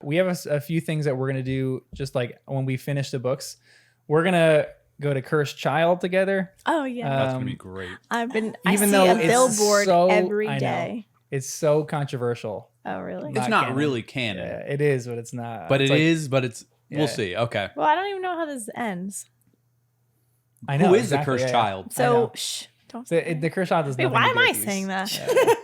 We have a few things that we're going to do just like when we finish the books. We're going to go to Cursed Child together. Oh, yeah. That's going to be great. I even see though a it's billboard so- every I know. day. It's so controversial. Oh, really? It's not canon. really canon. Yeah, it is, but it's not. But it's it's Yeah. we'll see. Okay. Well, I don't even know how this ends. I know. Who is exactly, the cursed yeah. child? So, shh. Don't say The Cursed Child does Wait, nothing why to am do I with these. saying that?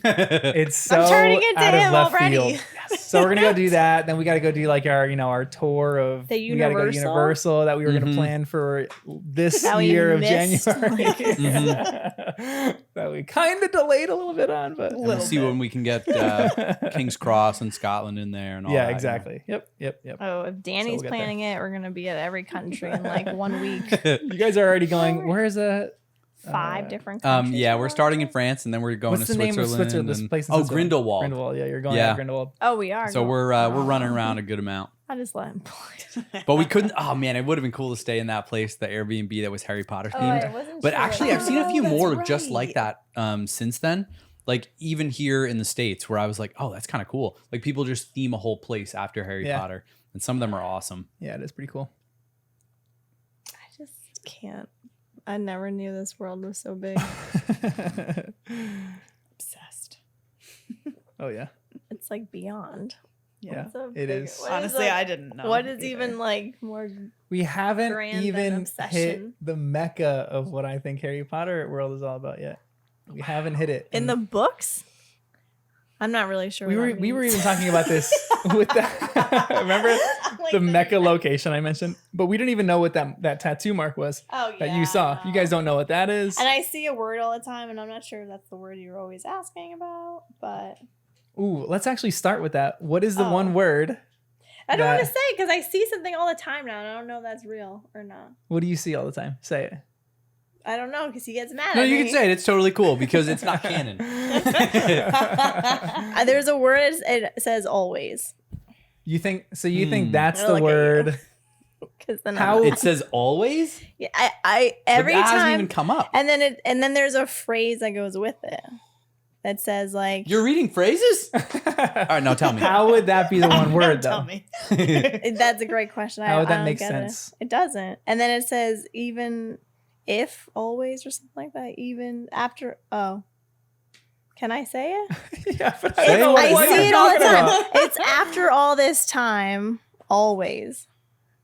It's so I'm turning into out of him left already. field. Yes. So we're gonna go do that. Then we got to go do like our tour of The We gotta go to Universal? Universal that we were gonna plan for this That we year of missed, January. Mm-hmm. That we kind of delayed a little bit on, but And we'll see when we can get King's Cross and Scotland in there and all yeah, that. exactly. Yep. Oh, if Danny's get planning it, we're going to be at every country in like 1 week. You guys are already going. Where is it? 5 different countries. Yeah, we're starting in France and then we're going What's to the name Switzerland. of Switzerland? This and- place in oh, Switzerland. Grindelwald. Grindelwald. Yeah, you're going Yeah. to Grindelwald. Oh, we are. So going. we're running around a good amount. I just let him play. But we couldn't. Oh man, it would have been cool to stay in that place, the Airbnb that was Harry Potter themed. I wasn't But sure. actually, I've seen a few Oh, more that's just right. like that since then. Like even here in the States, where I was like, oh, that's kind of cool. Like people just theme a whole place after Harry Potter, and some of them are awesome. Yeah, it is pretty cool. I just can't. I never knew this world was so big. Obsessed. Oh yeah, It's like beyond. yeah, What's a it bigger- is. what Honestly, like- I didn't know. What is either. even like more? We haven't Grand than even hit obsession. the mecca of what I think Harry Potter world is all about yet. We haven't hit it. In the books? I'm not really sure. we what were that we were means. even talking about this with that. Remember Like the Mecca location I mentioned, but we didn't even know what that tattoo mark was Oh, that yeah, you saw. I You know. guys don't know what that is. And I see a word all the time, and I'm not sure if that's the word you're always asking about. But Ooh, let's actually start with that. What is the Oh. one word? I don't want to That- say because I see something all the time now, and I don't know if that's real or not. What do you see all the time? Say it. I don't know because he gets mad. No, at you me. can say it. It's totally cool because it's not canon. There's a word. It says always. You think so? You think that's I the look at you. word? Because then How- It says always. yeah, I every but that hasn't time, even come up. and then there's a phrase that goes with it that says like You're reading phrases? All right, now tell me. How would that be the one word Tell though? me. That's a great question. How would I that don't make get sense? It doesn't. And then it says even if always or something like that. Even after. Oh, can I say it? Yeah, but It's- Say what I you're see it all the talking time. about. It's after all this time. Always.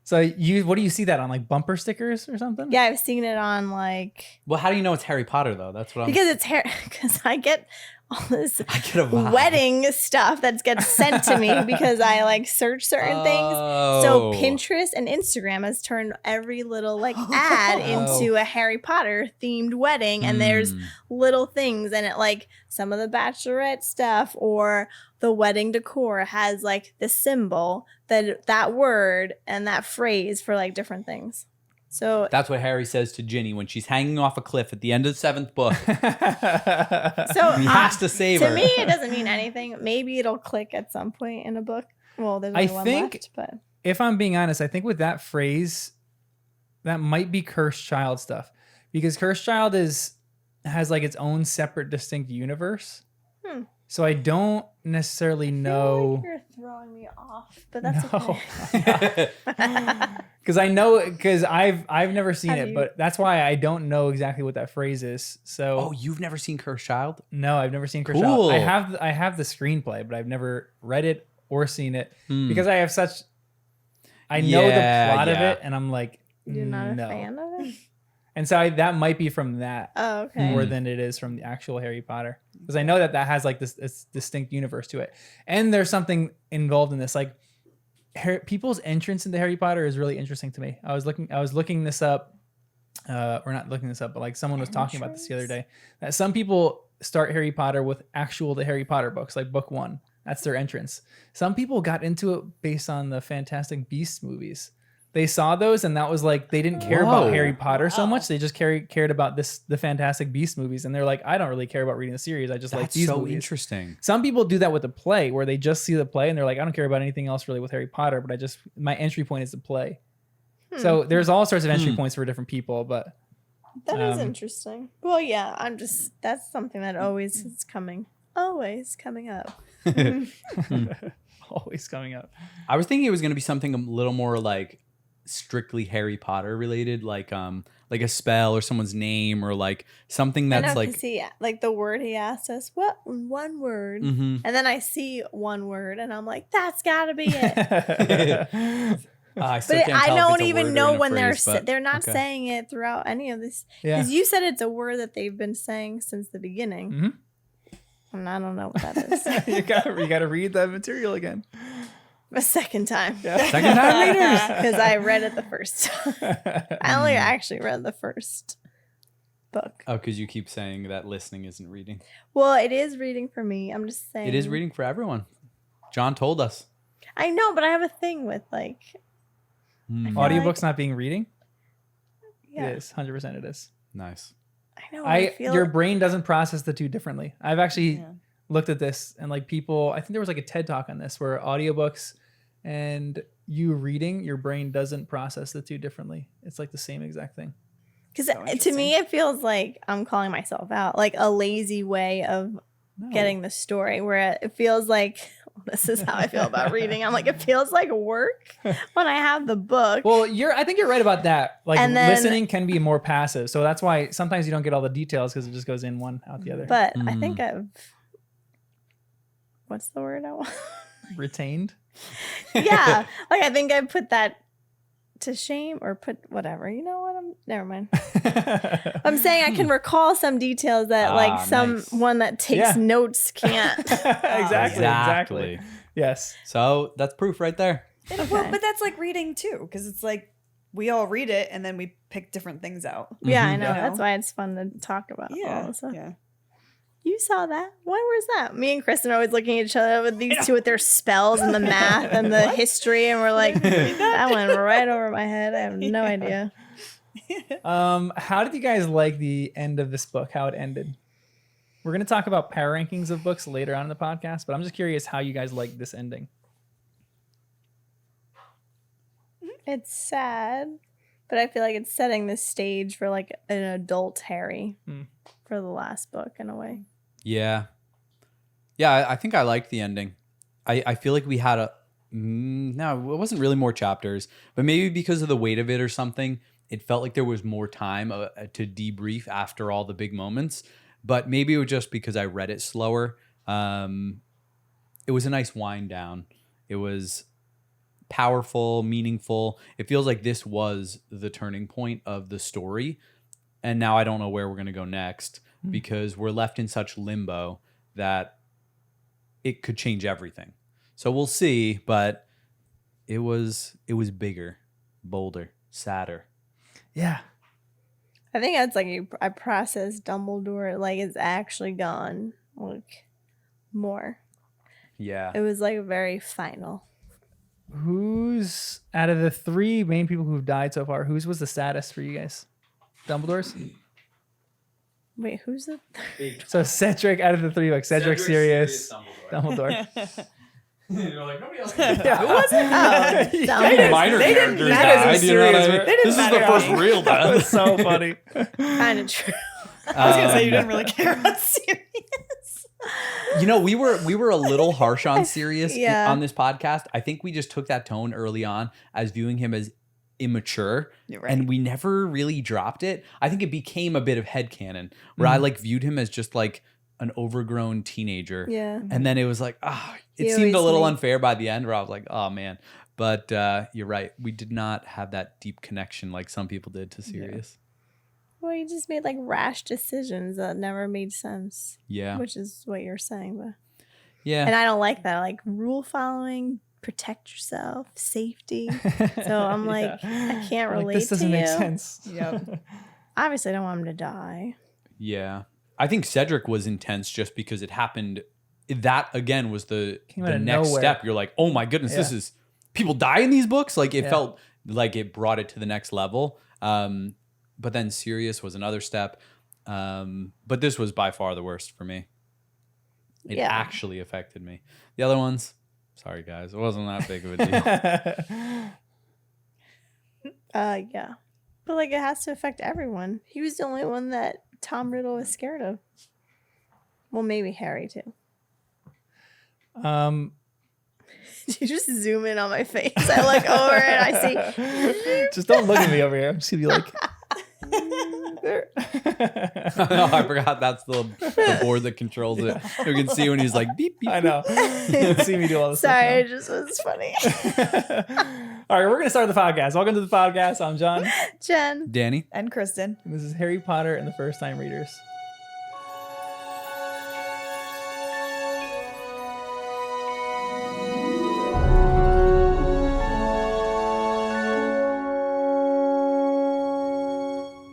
So what do you see that on, like bumper stickers or something? Yeah, I've seen it on like Well, how do you know it's Harry Potter though? That's what I'm. because it's hair. Because I get all this I get a vibe. wedding stuff that gets sent to me because I like search certain things. So Oh. Pinterest and Instagram has turned every little like ad into a Harry Potter themed wedding, and there's Hmm. little things and it like some of the bachelorette stuff or the wedding decor has like the symbol that word and that phrase for like different things. So That's what Harry says to Ginny when she's hanging off a cliff at the end of the 7th book. so He has to save to her. me it doesn't mean anything. Maybe it'll click at some point in a book. Well, there's only one think- left, but If I'm being honest, I think with that phrase, that might be Cursed Child stuff, because Cursed Child has like its own separate, distinct universe. Hmm. So I don't necessarily I feel know. like you're throwing me off, but that's No. okay. Because I've never seen Have it, you? but that's why I don't know exactly what that phrase is. So Oh, you've never seen Cursed Child? no, I've never seen Cursed Cool. Child. I have the screenplay, but I've never read it or seen it Hmm. because I have such. I know Yeah, the plot of yeah. it, and I'm like, You're not no. a fan of it? And so that might be from that Oh, okay. more than it is from the actual Harry Potter, because I know that has like this distinct universe to it, and there's something involved in this. Like people's entrance into Harry Potter is really interesting to me. I was looking this up, or not looking this up, but like someone was talking about this the other day. That some people start Harry Potter with the Harry Potter books, like book 1. That's their entrance. Some people got into it based on the Fantastic Beasts movies. They saw those and that was like, they didn't care about Whoa. Harry Potter so Wow. much. They just cared about the Fantastic Beasts movies. And they're like, I don't really care about reading the series. I just like That's these so movies. interesting. Some people do that with the play where they just see the play and they're like, I don't care about anything else really with Harry Potter, but my entry point is the play. So there's all sorts of entry points for different people, but That is interesting. Well, yeah, that's something that always is coming up. always coming up. I was thinking it was going to be something a little more like strictly Harry Potter related, like a spell or someone's name or like something I that's know, like 'cause like the word he asked us, what one word? Mhm. And then I see one word and I'm like, that's gotta be it. I still But can't I tell if don't it's a even word or know in a when phrase, but they're not okay. saying it throughout any of this. Yeah. Because you said it's a word that they've been saying since the beginning. Mhm. And I don't know what that is. you gotta read that material again. A second time. Yeah. Second time readers. Because I read it the first time. I only actually read the first book. Oh, because you keep saying that listening isn't reading. Well, it is reading for me. I'm just saying. It is reading for everyone. John told us. I know, but I have a thing with like. Hmm. I feel Audiobooks like- not being reading? Yeah. It is. 100% it is. Nice. I know. I feel Your brain doesn't process the two differently. I've actually Yeah. looked at this and like people, I think there was like a TED talk on this where audiobooks and you reading, your brain doesn't process the two differently. It's like the same exact thing. because So to interesting. me it feels like I'm calling myself out, like a lazy way of No. getting the story. Where it feels like this is how I feel about reading. I'm like, it feels like work when I have the book. Well, I think you're right about that. Like And then- listening can be more passive. So that's why sometimes you don't get all the details because it just goes in one out the other. But I think I've. What's the word I want? Retained. Yeah, like I think I put that to shame or put whatever. You know what? Never mind. I'm saying I can recall some details that like nice. someone that takes Yeah. notes can't. Exactly. Yes. So that's proof right there. Well, but that's like reading too, because it's like we all read it and then we pick different things out. Yeah, Mhm. I know. You That's know? why it's fun to talk about all Yeah. this stuff. Yeah. You saw that? When was that? Me and Kristen are always looking at each other with these two with their spells and the math and the history, and we're like, that went right over my head. I have no idea. How did you guys like the end of this book? How it ended? We're gonna talk about power rankings of books later on in the podcast, but I'm just curious how you guys like this ending. It's sad, but I feel like it's setting the stage for like an adult Harry for the last book in a way. Yeah. Yeah, I think I liked the ending. I feel like we had no, it wasn't really more chapters, but maybe because of the weight of it or something, it felt like there was more time to debrief after all the big moments. But maybe it was just because I read it slower. It was a nice wind down. It was powerful, meaningful. It feels like this was the turning point of the story. And now I don't know where we're going to go next because we're left in such limbo that it could change everything. So we'll see, but it was bigger, bolder, sadder. Yeah. I think that's like I processed Dumbledore, like it's actually gone, like more. Yeah. It was like very final. Who's out of the three main people who've died so far? Whose was the saddest for you guys? Dumbledore's. Wait, who's the? So Cedric out of the three, like Cedric, Sirius, Dumbledore. You're like, nobody else. Yeah. Who was it? Oh, Dumbledore. Minor They didn't- characters that died. isn't You know what I serious. mean? They didn't This is the matter first how- real That death. was so funny. Kind of true. I was gonna say you didn't really care about Sirius. You know, we were a little harsh on Sirius Yeah. on this podcast. I think we just took that tone early on as viewing him as immature. You're right. And we never really dropped it. I think it became a bit of headcanon where I like viewed him as just like an overgrown teenager. Yeah. And then it was like, it He seemed a always little made- unfair by the end where I was like, oh man. But you're right. We did not have that deep connection like some people did to Sirius. Well, you just made like rash decisions that never made sense. Yeah. Which is what you're saying, but Yeah. and I don't like that. Like rule following, protect yourself, safety. So I'm like, I can't Like, relate this doesn't to make you. sense. Yep. Obviously, I don't want him to die. Yeah. I think Cedric was intense just because it happened. That again was the Came out of next nowhere. step. You're like, oh my goodness, this Yeah. is people die in these books. Like it Yeah. felt like it brought it to the next level. But then Sirius was another step. But this was by far the worst for me. It Yeah. actually affected me. The other ones, sorry guys, it wasn't that big of a deal. Yeah. But like it has to affect everyone. He was the only one that Tom Riddle was scared of. Well, maybe Harry too. You just zoom in on my face. I look over and I see. Just don't look at me over here. I'm just gonna be like, there. I forgot that's the board that controls it. You can see when he's like beep beep. I know. You can see me do all this Sorry, it stuff. just was funny. All right, we're gonna start the podcast. Welcome to the podcast. I'm John. Jen. Danny. And Kristen. And this is Harry Potter and the First Time Readers.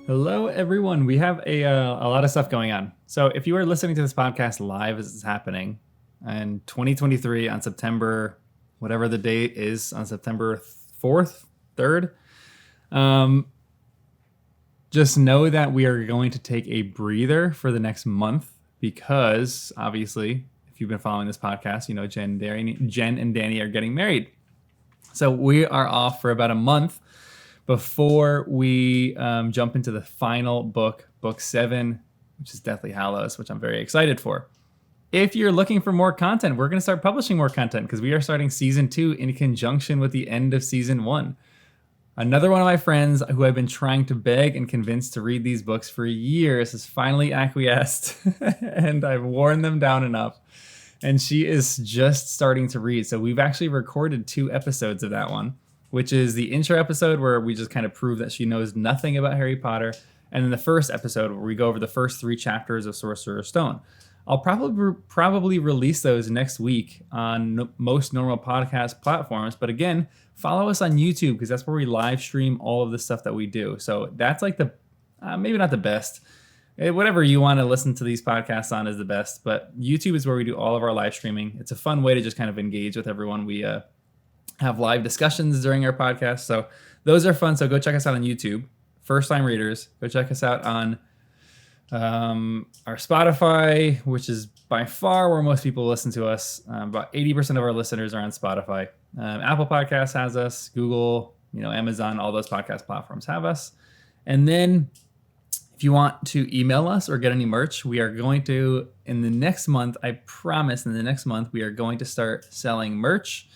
Hello, everyone. We have a lot of stuff going on. So if you are listening to this podcast live as it's happening in 2023 on September, whatever the date is, on September 4th, 3rd, just know that we are going to take a breather for the next month because, obviously, if you've been following this podcast, you know Jenn and Danny are getting married. So we are off for about a month before we jump into the final book, book 7, which is Deathly Hallows, which I'm very excited for. If you're looking for more content, we're going to start publishing more content because we are starting season 2 in conjunction with the end of season 1. Another one of my friends who I've been trying to beg and convince to read these books for years has finally acquiesced, and I've worn them down enough. And she is just starting to read. So we've actually recorded 2 episodes of that one, which is the intro episode where we just kind of prove that she knows nothing about Harry Potter, and then the first episode where we go over the first 3 chapters of Sorcerer's Stone. I'll probably release those next week on most normal podcast platforms, but again, follow us on YouTube because that's where we live stream all of the stuff that we do. So that's like the, maybe not the best. Whatever you want to listen to these podcasts on is the best, but YouTube is where we do all of our live streaming. It's a fun way to just kind of engage with everyone. We have live discussions during our podcast. So those are fun. So go check us out on YouTube. First Time Readers. Go check us out on our Spotify, which is by far where most people listen to us. About 80% of our listeners are on Spotify. Apple Podcasts has us. Google, Amazon, all those podcast platforms have us. And then if you want to email us or get any merch, we are going to, in the next month, I promise in the next month, we are going to start selling merch.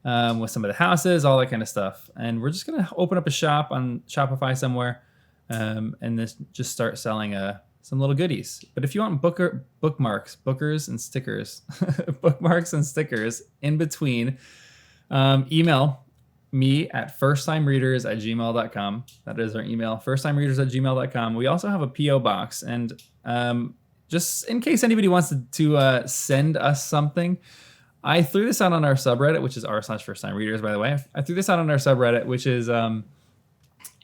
With some of the houses, all that kind of stuff. And we're just going to open up a shop on Shopify somewhere and just start selling some little goodies. But if you want bookmarks, bookers, and stickers, bookmarks and stickers in between, email me at firsttimereaders@gmail.com. That is our email, firsttimereaders@gmail.com. We also have a P.O. box. And just in case anybody wants to send us something, I threw this out on our subreddit, which is r/firsttimereaders, by the way. I threw this out on our subreddit, which is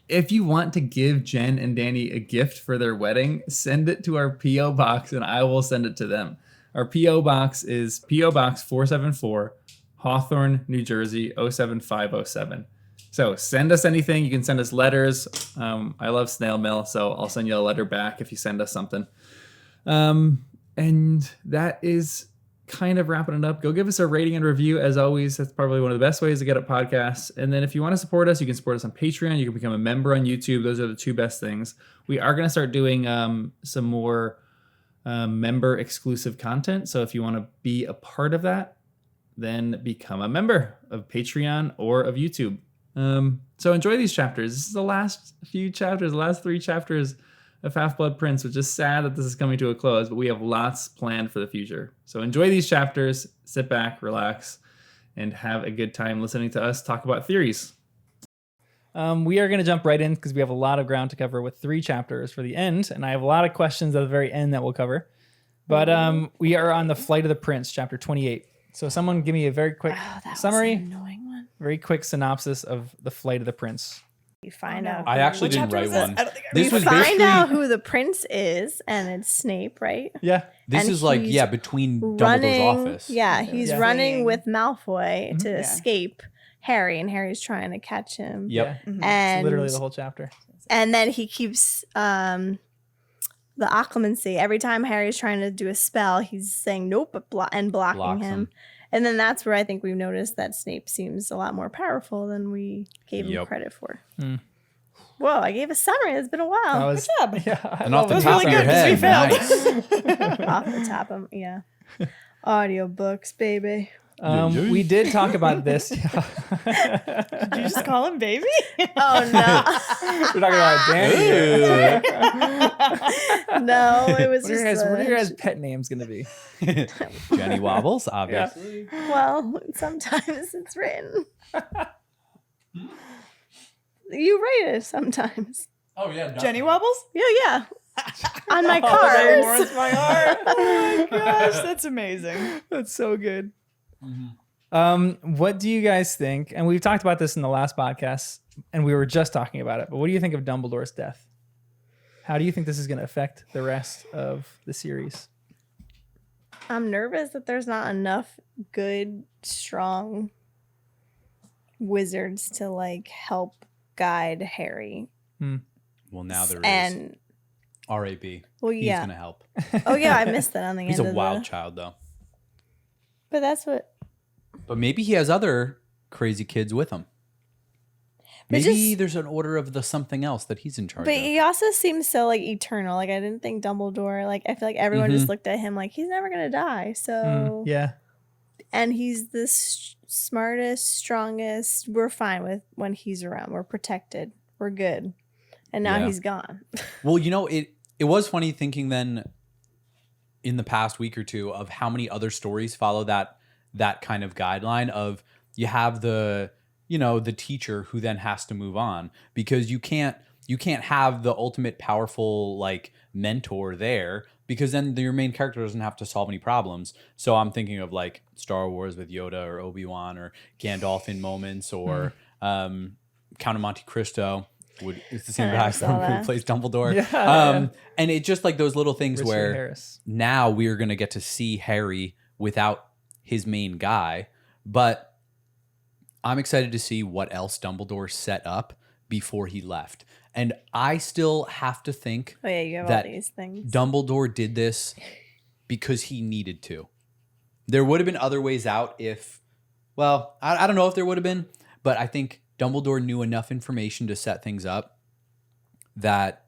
if you want to give Jenn and Danny a gift for their wedding, send it to our P.O. box and I will send it to them. Our P.O. box is P.O. Box 474, Hawthorne, New Jersey, 07507. So send us anything. You can send us letters. I love snail mail, so I'll send you a letter back if you send us something. And that is kind of wrapping it up. Go give us a rating and review. As always, that's probably one of the best ways to get up podcasts. And then if you want to support us, you can support us on Patreon. You can become a member on YouTube. Those are the 2 best things. We are going to start doing some more member exclusive content. So if you want to be a part of that, then become a member of Patreon or of YouTube. So enjoy these chapters. This is the last few chapters, the last 3 chapters of Half-Blood Prince, which is sad that this is coming to a close, but we have lots planned for the future. So enjoy these chapters, sit back, relax, and have a good time listening to us talk about theories. We are going to jump right in because we have a lot of ground to cover with 3 chapters for the end, and I have a lot of questions at the very end that we'll cover. But we are on the Flight of the Prince, chapter 28. So someone give me a very quick summary, Was an annoying one. very quick synopsis of the Flight of the Prince. You find out. I actually What didn't chapter write was this? one. I don't think I This was find basically out who the prince is, and it's Snape, right? Yeah. this and is like he's between Dumbledore's Running, office. yeah, he's Yeah. running with Malfoy to Yeah. escape Harry, and Harry's trying to catch him. Yep. Yeah. Mhm. It's And literally the whole chapter. and then he keeps the occlumency. Every time Harry's trying to do a spell, he's saying nope and blocking Blocks him. him. And then that's where I think we've noticed that Snape seems a lot more powerful than we gave him Yep. credit for. Hmm. Whoa, I gave a summary. It's been a while. That was, Good job. yeah, I And off love the it. top of really your good 'cause we head, failed. nice. Off the top of yeah. Audiobooks, baby. We did talk about this. Did you just call him baby? Oh no. We're talking about Danny. No, it was What are just your guys' pet names gonna be? Jenny Wobbles, obviously. well, sometimes it's written. You write it sometimes. Oh yeah, Jenny Wobbles? Yeah. On my Oh, that cars. warms my heart. Oh my gosh, that's amazing. That's so good. What do you guys think? And we've talked about this in the last podcast, and we were just talking about it. But what do you think of Dumbledore's death? How do you think this is going to affect the rest of the series? I'm nervous that there's not enough good, strong wizards to like help guide Harry. Well, now there is And R.A.B. well, He's yeah. gonna help. Oh yeah, I missed that on the He's end a of wild the. child, though. But that's what. But maybe he has other crazy kids with him. But Maybe just- there's an order of the something else that he's in charge But of. he also seems so like eternal. Like I didn't think Dumbledore. Like I feel like everyone just looked at him like he's never gonna die. So Yeah. and he's the smartest, strongest. We're fine with when he's around. We're protected. We're good. And now Yeah. he's gone. Well, it was funny thinking then in the past week or two of how many other stories follow that kind of guideline of you have the teacher who then has to move on because you can't have the ultimate powerful like mentor there because then your main character doesn't have to solve any problems. So I'm thinking of like Star Wars with Yoda or Obi-Wan or Gandalf in moments or Count of Monte Cristo. It's the same I guy never saw who that. plays Dumbledore. Yeah. And it's just like those little things Richard where Harris. now we're going to get to see Harry without his main guy. But I'm excited to see what else Dumbledore set up before he left. And I still have to think Oh yeah, you have that all these things. Dumbledore did this because he needed to. There would have been other ways out if, well, I don't know if there would have been, but I think Dumbledore knew enough information to set things up that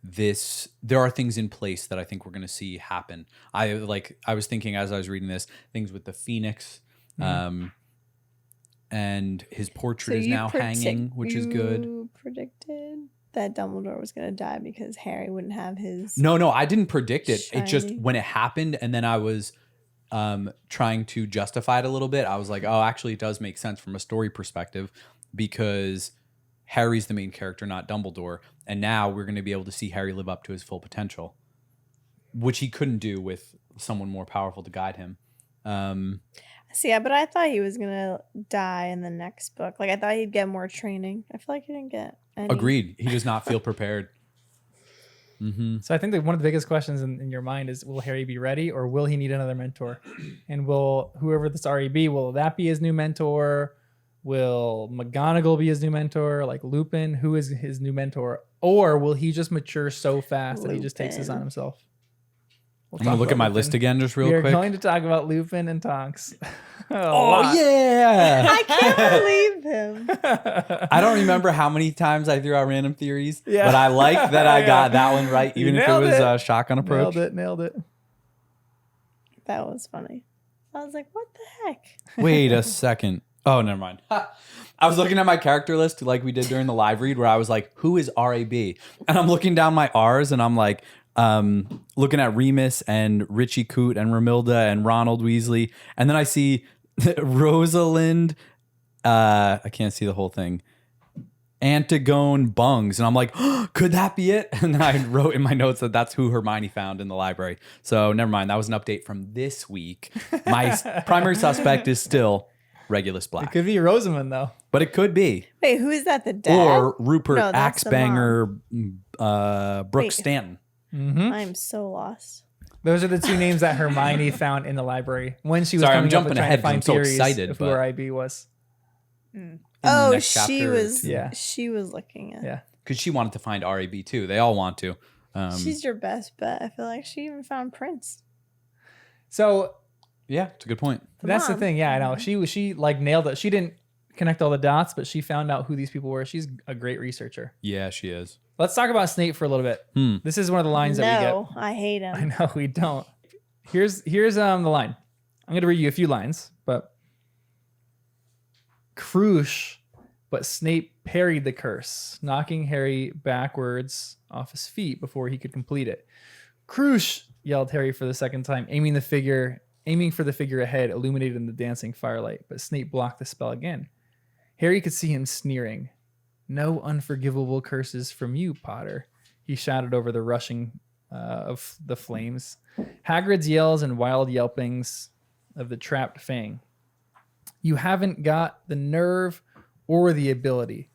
there are things in place that I think we're going to see happen. I was thinking as I was reading this, things with the Phoenix, and his portrait is now hanging, which is good. You predicted that Dumbledore was going to die because Harry wouldn't have his. No, I didn't predict it. It just Shiny. when it happened, and then I was trying to justify it a little bit. I was like, oh, actually, it does make sense from a story perspective because Harry's the main character, not Dumbledore, and now we're going to be able to see Harry live up to his full potential, which he couldn't do with someone more powerful to guide him. See, yeah, but I thought he was going to die in the next book. Like I thought he'd get more training. I feel like he didn't get any. Agreed. He does not feel prepared. So I think that one of the biggest questions in your mind is, will Harry be ready or will he need another mentor? And will whoever this REB, will that be his new mentor? Will McGonagall be his new mentor? Like Lupin, who is his new mentor? Or will he just mature so fast that he just takes this on Lupin. himself? I'm going to look at my list again just real We are quick. going to talk about Lupin and Tonks. Oh, yeah. I can't believe him. I don't remember how many times I threw out random theories, Yeah. but I like that I Yeah. got that one right, You even if it nailed was it. a shotgun approach. Nailed it. That was funny. I was like, what the heck? Wait a second. Oh, never mind. I was looking at my character list like we did during the live read where I was like, who is RAB? And I'm looking down my R's and I'm like, looking at Remus and Richie Coot and Romilda and Ronald Weasley. And then I see Rosalind. I can't see the whole thing. Antigone Bungs. And I'm like, oh, could that be it? And then I wrote in my notes that that's who Hermione found in the library. So never mind. That was an update from this week. My primary suspect is still Regulus It Black. could be Rosamund, though. But it could be. Wait, who is that? The dad? Or Rupert No, that's the Axebanger Brooks Wait. Stanton. Mm-hmm. I'm so lost. Those are the two names that Hermione found in the library when she was Sorry, I'm coming up jumping with trying ahead to 'cause find I'm so theories excited, of who but- RIB was. In the Oh, next she chapter or was. two. Yeah. She was looking at. Yeah. Because she wanted to find RAB too. They all want to. She's your best bet. I feel like she even found Prince. So Yeah, it's a good point. that's the mom. thing. Yeah, I know. She like nailed it. She didn't connect all the dots, but she found out who these people were. She's a great researcher. Yeah, she is. Let's talk about Snape for a little bit. This is one of the lines that we get. No, I hate him. I know we don't. Here's the line. I'm going to read you a few lines, Crush, but Snape parried the curse, knocking Harry backwards off his feet before he could complete it. Crush, yelled Harry for the second time, aiming for the figure ahead, illuminated in the dancing firelight, but Snape blocked the spell again. Harry could see him sneering. No unforgivable curses from you, Potter, he shouted over the rushing of the flames. Hagrid's yells and wild yelpings of the trapped Fang. You haven't got the nerve or the ability.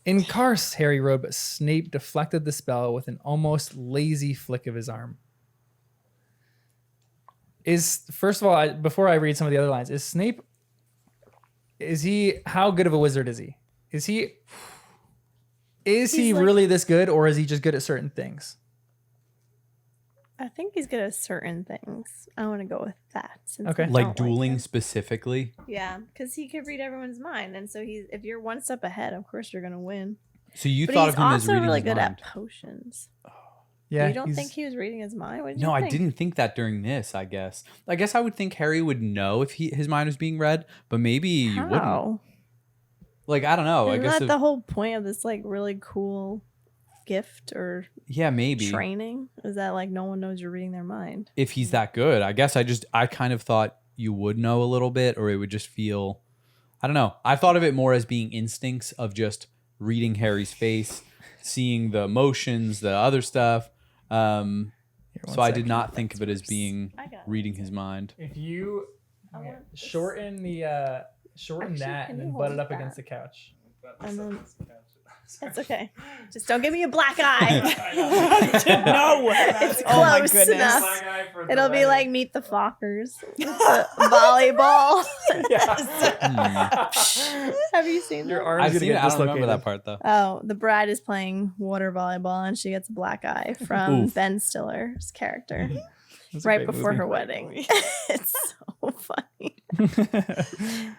In Karst, Harry rode, but Snape deflected the spell with an almost lazy flick of his arm. First of all, before I read some of the other lines, how good of a wizard is he? Is he like, really this good, or is he just good at certain things? I think he's good at certain things. I want to go with that. Since Okay. I Like don't dueling him. specifically. Yeah, because he could read everyone's mind, and so if you're one step ahead, of course you're gonna win. So you But thought he's of him as also reading really his good mind. at potions. Yeah. You don't think he was reading his mind? What did you No, I think? didn't think that during this, I guess. I guess I would think Harry would know if his mind was being read, but maybe you wouldn't. How? Like, I don't know. I Isn't guess that the whole point of this like really cool gift or yeah, maybe. training? Is that like no one knows you're reading their mind? If he's that good. I guess I kind of thought you would know a little bit, or it would just feel, I don't know. I thought of it more as being instincts of just reading Harry's face, seeing the emotions, the other stuff. So I did not think of it as being reading his mind. If you want shorten Actually, that can and you then butt hold it up that? against the couch. And then it's okay. Just don't give me a black eye. No. It's Oh my close goodness. enough. It'll be like Meet the Fockers. The volleyball. Have you seen Your that? arms I've gonna seen get it. I don't remember dislocated. that part though. Oh, the bride is playing water volleyball and she gets a black eye from Oof. Ben Stiller's character That's a right great before movie. her wedding. It's so funny.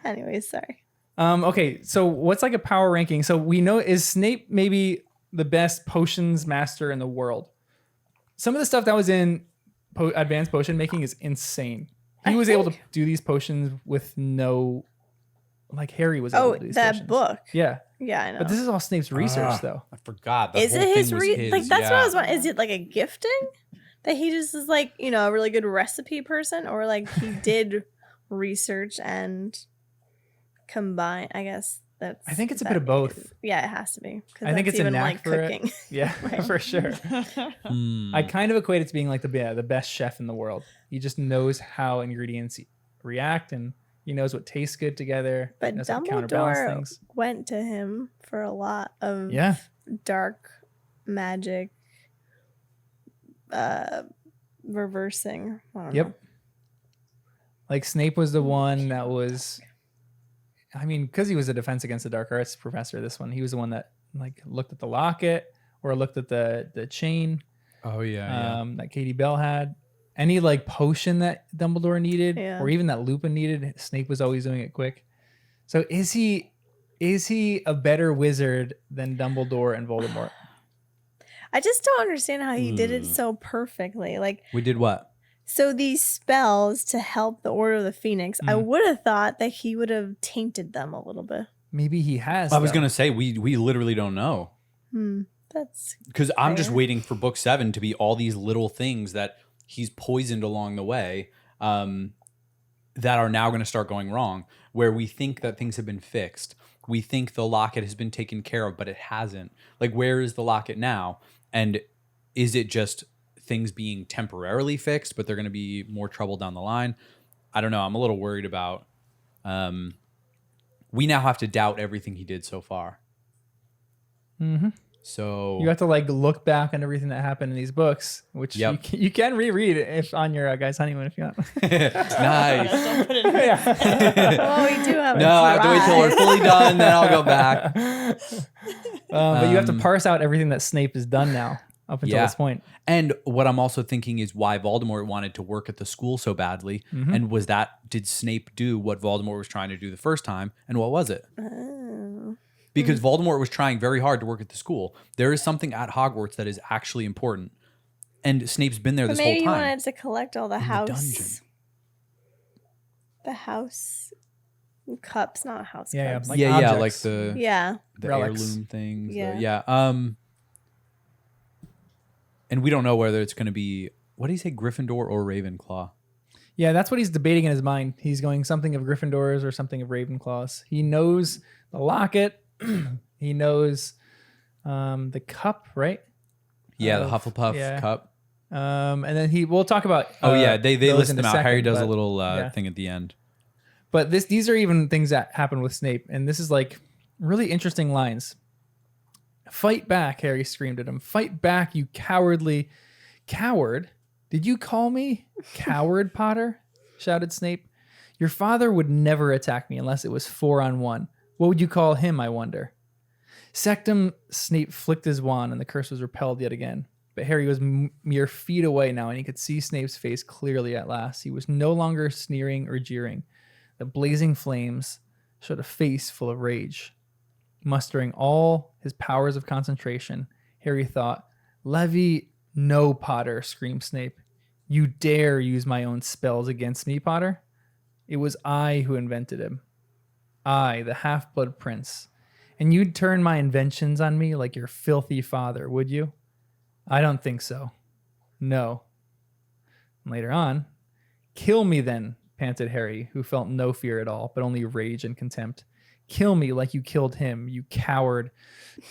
Anyways, sorry. Okay, so what's like a power ranking? So we know, is Snape maybe the best potions master in the world? Some of the stuff that was in advanced potion making is insane. He was able to do these potions with no, like Harry was able Oh, to do these that potions. book. Yeah, Yeah, I know. but this is all Snape's research though. I forgot. That Is whole it his thing was his, like that's what I was yeah. wondering. Is it like a gifting that he just is like, you know, a really good recipe person, or like he did research and combine? I guess that's I think it's a that bit of both. is- Yeah, it has to be. 'Cause I think that's it's a even knack like for it. cooking. Yeah, Right. for sure. Hmm. I kind of equate it to being like the best chef in the world. He just knows how ingredients react, and he knows what tastes good together. But knows how to counterbalance Dumbledore things. went to him for a lot of Yeah. dark magic reversing. I don't Yep. know. Like Snape was the one that was, I mean, because he was a defense against the dark arts professor. This one, he was the one that like looked at the locket or looked at the chain Oh yeah. that Katie Bell had. Any like potion that Dumbledore needed, Yeah. or even that Lupin needed, Snape was always doing it quick. So is he a better wizard than Dumbledore and Voldemort? I just don't understand how he did it Hmm. so perfectly. Like, We did what? so these spells to help the Order of the Phoenix, I Mm. would have thought that he would have tainted them a little bit. Maybe he has. I was though. gonna say we literally don't know That's because I'm just Fair. waiting for book 7 to be all these little things that he's poisoned along the way that are now going to start going wrong. Where we think that things have been fixed, we think the locket has been taken care of, but it hasn't. Like, where is the locket now? And is it just things being temporarily fixed, but they're going to be more trouble down the line? I don't know. I'm a little worried about. We now have to doubt everything he did so far. Mm-hmm. So You have to like look back on everything that happened in these books, which Yep. you can reread if on your guy's honeymoon if you want. nice. Don't put it in Yeah. oh, we do have. No, I have to wait till we're fully done, then I'll go back. But you have to parse out everything that Snape has done now up until Yeah. this point. And what I'm also thinking is why Voldemort wanted to work at the school so badly. Mhm. And did Snape do what Voldemort was trying to do the first time? And what was it? Oh. Because Voldemort was trying very hard to work at the school. There is something at Hogwarts that is actually important. And Snape's been there But this maybe he whole time. wanted to collect all the In the house. dungeon. The house Cups, not house Yeah, cups. like yeah, like objects. the Yeah. relics. heirloom things. Yeah. Yeah. And we don't know whether it's going to be, what do you say, Gryffindor or Ravenclaw? Yeah, that's what he's debating in his mind. He's going something of Gryffindors or something of Ravenclaws. He knows the locket. He knows the cup, right? Yeah, the Of- Hufflepuff yeah. cup. And then we'll talk about. They those list in them a out. second, Harry does a but- little yeah. thing at the end. But these are even things that happen with Snape, and this is like really interesting lines. Fight back, Harry screamed at him. Fight back, you cowardly coward. Did you call me coward, Potter? Shouted Snape. Your father would never attack me unless it was 4-on-1. What would you call him, I wonder? Sectum, Snape flicked his wand and the curse was repelled yet again. But Harry was mere feet away now and he could see Snape's face clearly at last. He was no longer sneering or jeering. The blazing flames showed a face full of rage. Mustering all his powers of concentration, Harry thought, Levy, no, Potter, screamed Snape. You dare use my own spells against me, Potter? It was I who invented him. I, the half-blood prince. And you'd turn my inventions on me like your filthy father, would you? I don't think so. No. And later on, kill me then, panted Harry, who felt no fear at all, but only rage and contempt. Kill me like you killed him, you coward.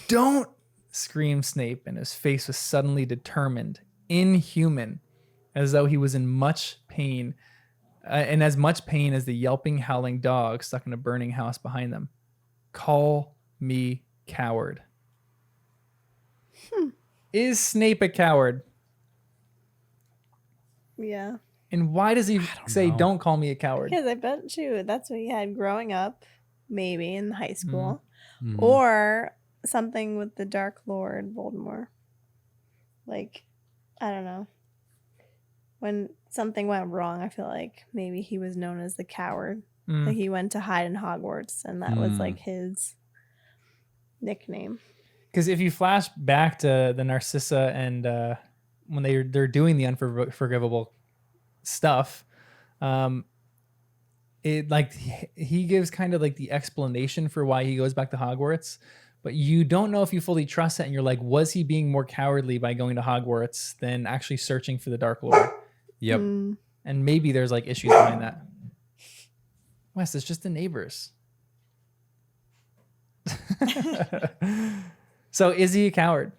Don't, screamed Snape, and his face was suddenly determined, inhuman, as though he was in much pain, and as much pain as the yelping, howling dog stuck in a burning house behind them. Call me coward. Is Snape a coward? Yeah. And why does he say, know. don't call me a coward? Because I bet you that's what he had growing up, maybe in high school. Mhm. Or something with the Dark Lord Voldemort. Like, I don't know. When something went wrong, I feel like maybe he was known as the coward. Mm. Like he went to hide in Hogwarts, and that was Mm. like his nickname. Because if you flash back to the Narcissa and when they're doing the unforgivable stuff, it like he gives kind of like the explanation for why he goes back to Hogwarts, but you don't know if you fully trust it, and you're like, was he being more cowardly by going to Hogwarts than actually searching for the Dark Lord? Yep. Mm. And maybe there's like issues behind that. Wes, it's just the neighbors. So is he a coward?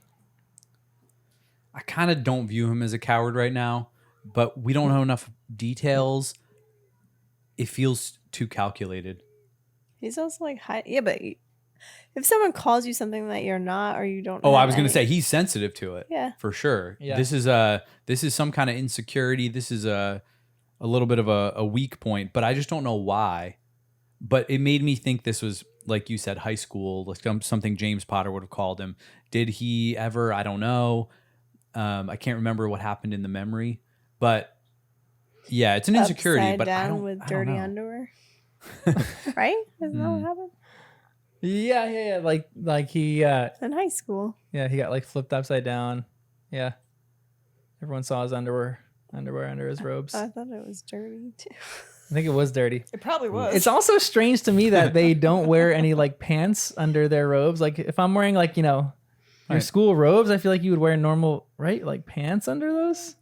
I kind of don't view him as a coward right now, but we don't know enough details. It feels too calculated. He's also like, yeah, but if someone calls you something that you're not, or you don't. Oh, I have was going to any- say he's sensitive to it. Yeah. For sure. Yeah. This is some kind of insecurity. This is a little bit of a weak point, but I just don't know why. But it made me think this was, like you said, high school, like something James Potter would have called him. Did he ever? I don't know. I can't remember what happened in the memory, but yeah, it's an insecurity. Upside But I down don't, with I don't dirty know. underwear. Right? Isn't that what happened? Yeah. Like he In high school. he got like flipped upside down. Yeah. Everyone saw his underwear under his robes. I thought it was dirty too. I think it was dirty. It probably was. It's also strange to me that they don't wear any like pants under their robes. Like if I'm wearing like, your Right. school robes, I feel like you would wear normal, right? Like pants under those.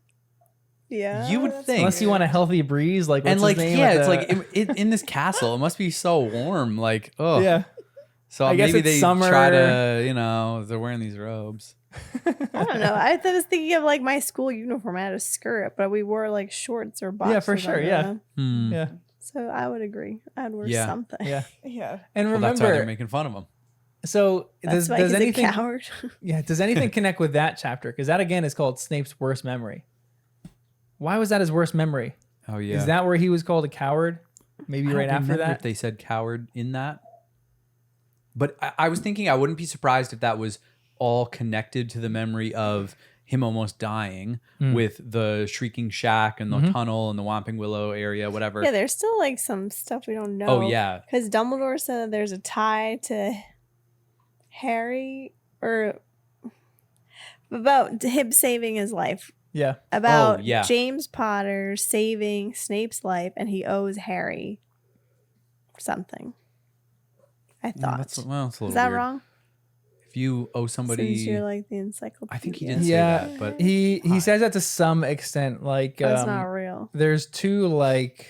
Yeah. You would that's think. Unless you want a healthy breeze, like what's And like, his name yeah, with it's the- like in this castle, it must be so warm. Like, oh, yeah. So I guess maybe it's they summer. try to, they're wearing these robes. I don't know. I was thinking of like my school uniform. I had a skirt, but we wore like shorts or boxers. Yeah, for sure, under yeah. them. Hmm. Yeah. So I would agree. I'd wear Yeah. something. Yeah. yeah. And Well, that's why they're remember, making fun of him. so That's why does he's anything a coward. does anything connect with that chapter? Because that again is called Snape's worst memory. Why was that his worst memory? Oh yeah. Is that where he was called a coward? Maybe I don't right after remember that? if they said coward in that. But I was thinking I wouldn't be surprised if that was all connected to the memory of him almost dying with the Shrieking Shack and the tunnel and the Whomping Willow area, whatever. Yeah, there's still like some stuff we don't know. Oh, yeah. Because Dumbledore said that there's a tie to Harry or about him saving his life. Yeah. About yeah. James Potter saving Snape's life, and he owes Harry something. I thought. That's a little Is that weird. wrong? If you owe somebody, Since you're like the encyclopedia. I think he did say Yeah, that, but he says that to some extent. Like That's not real. there's two like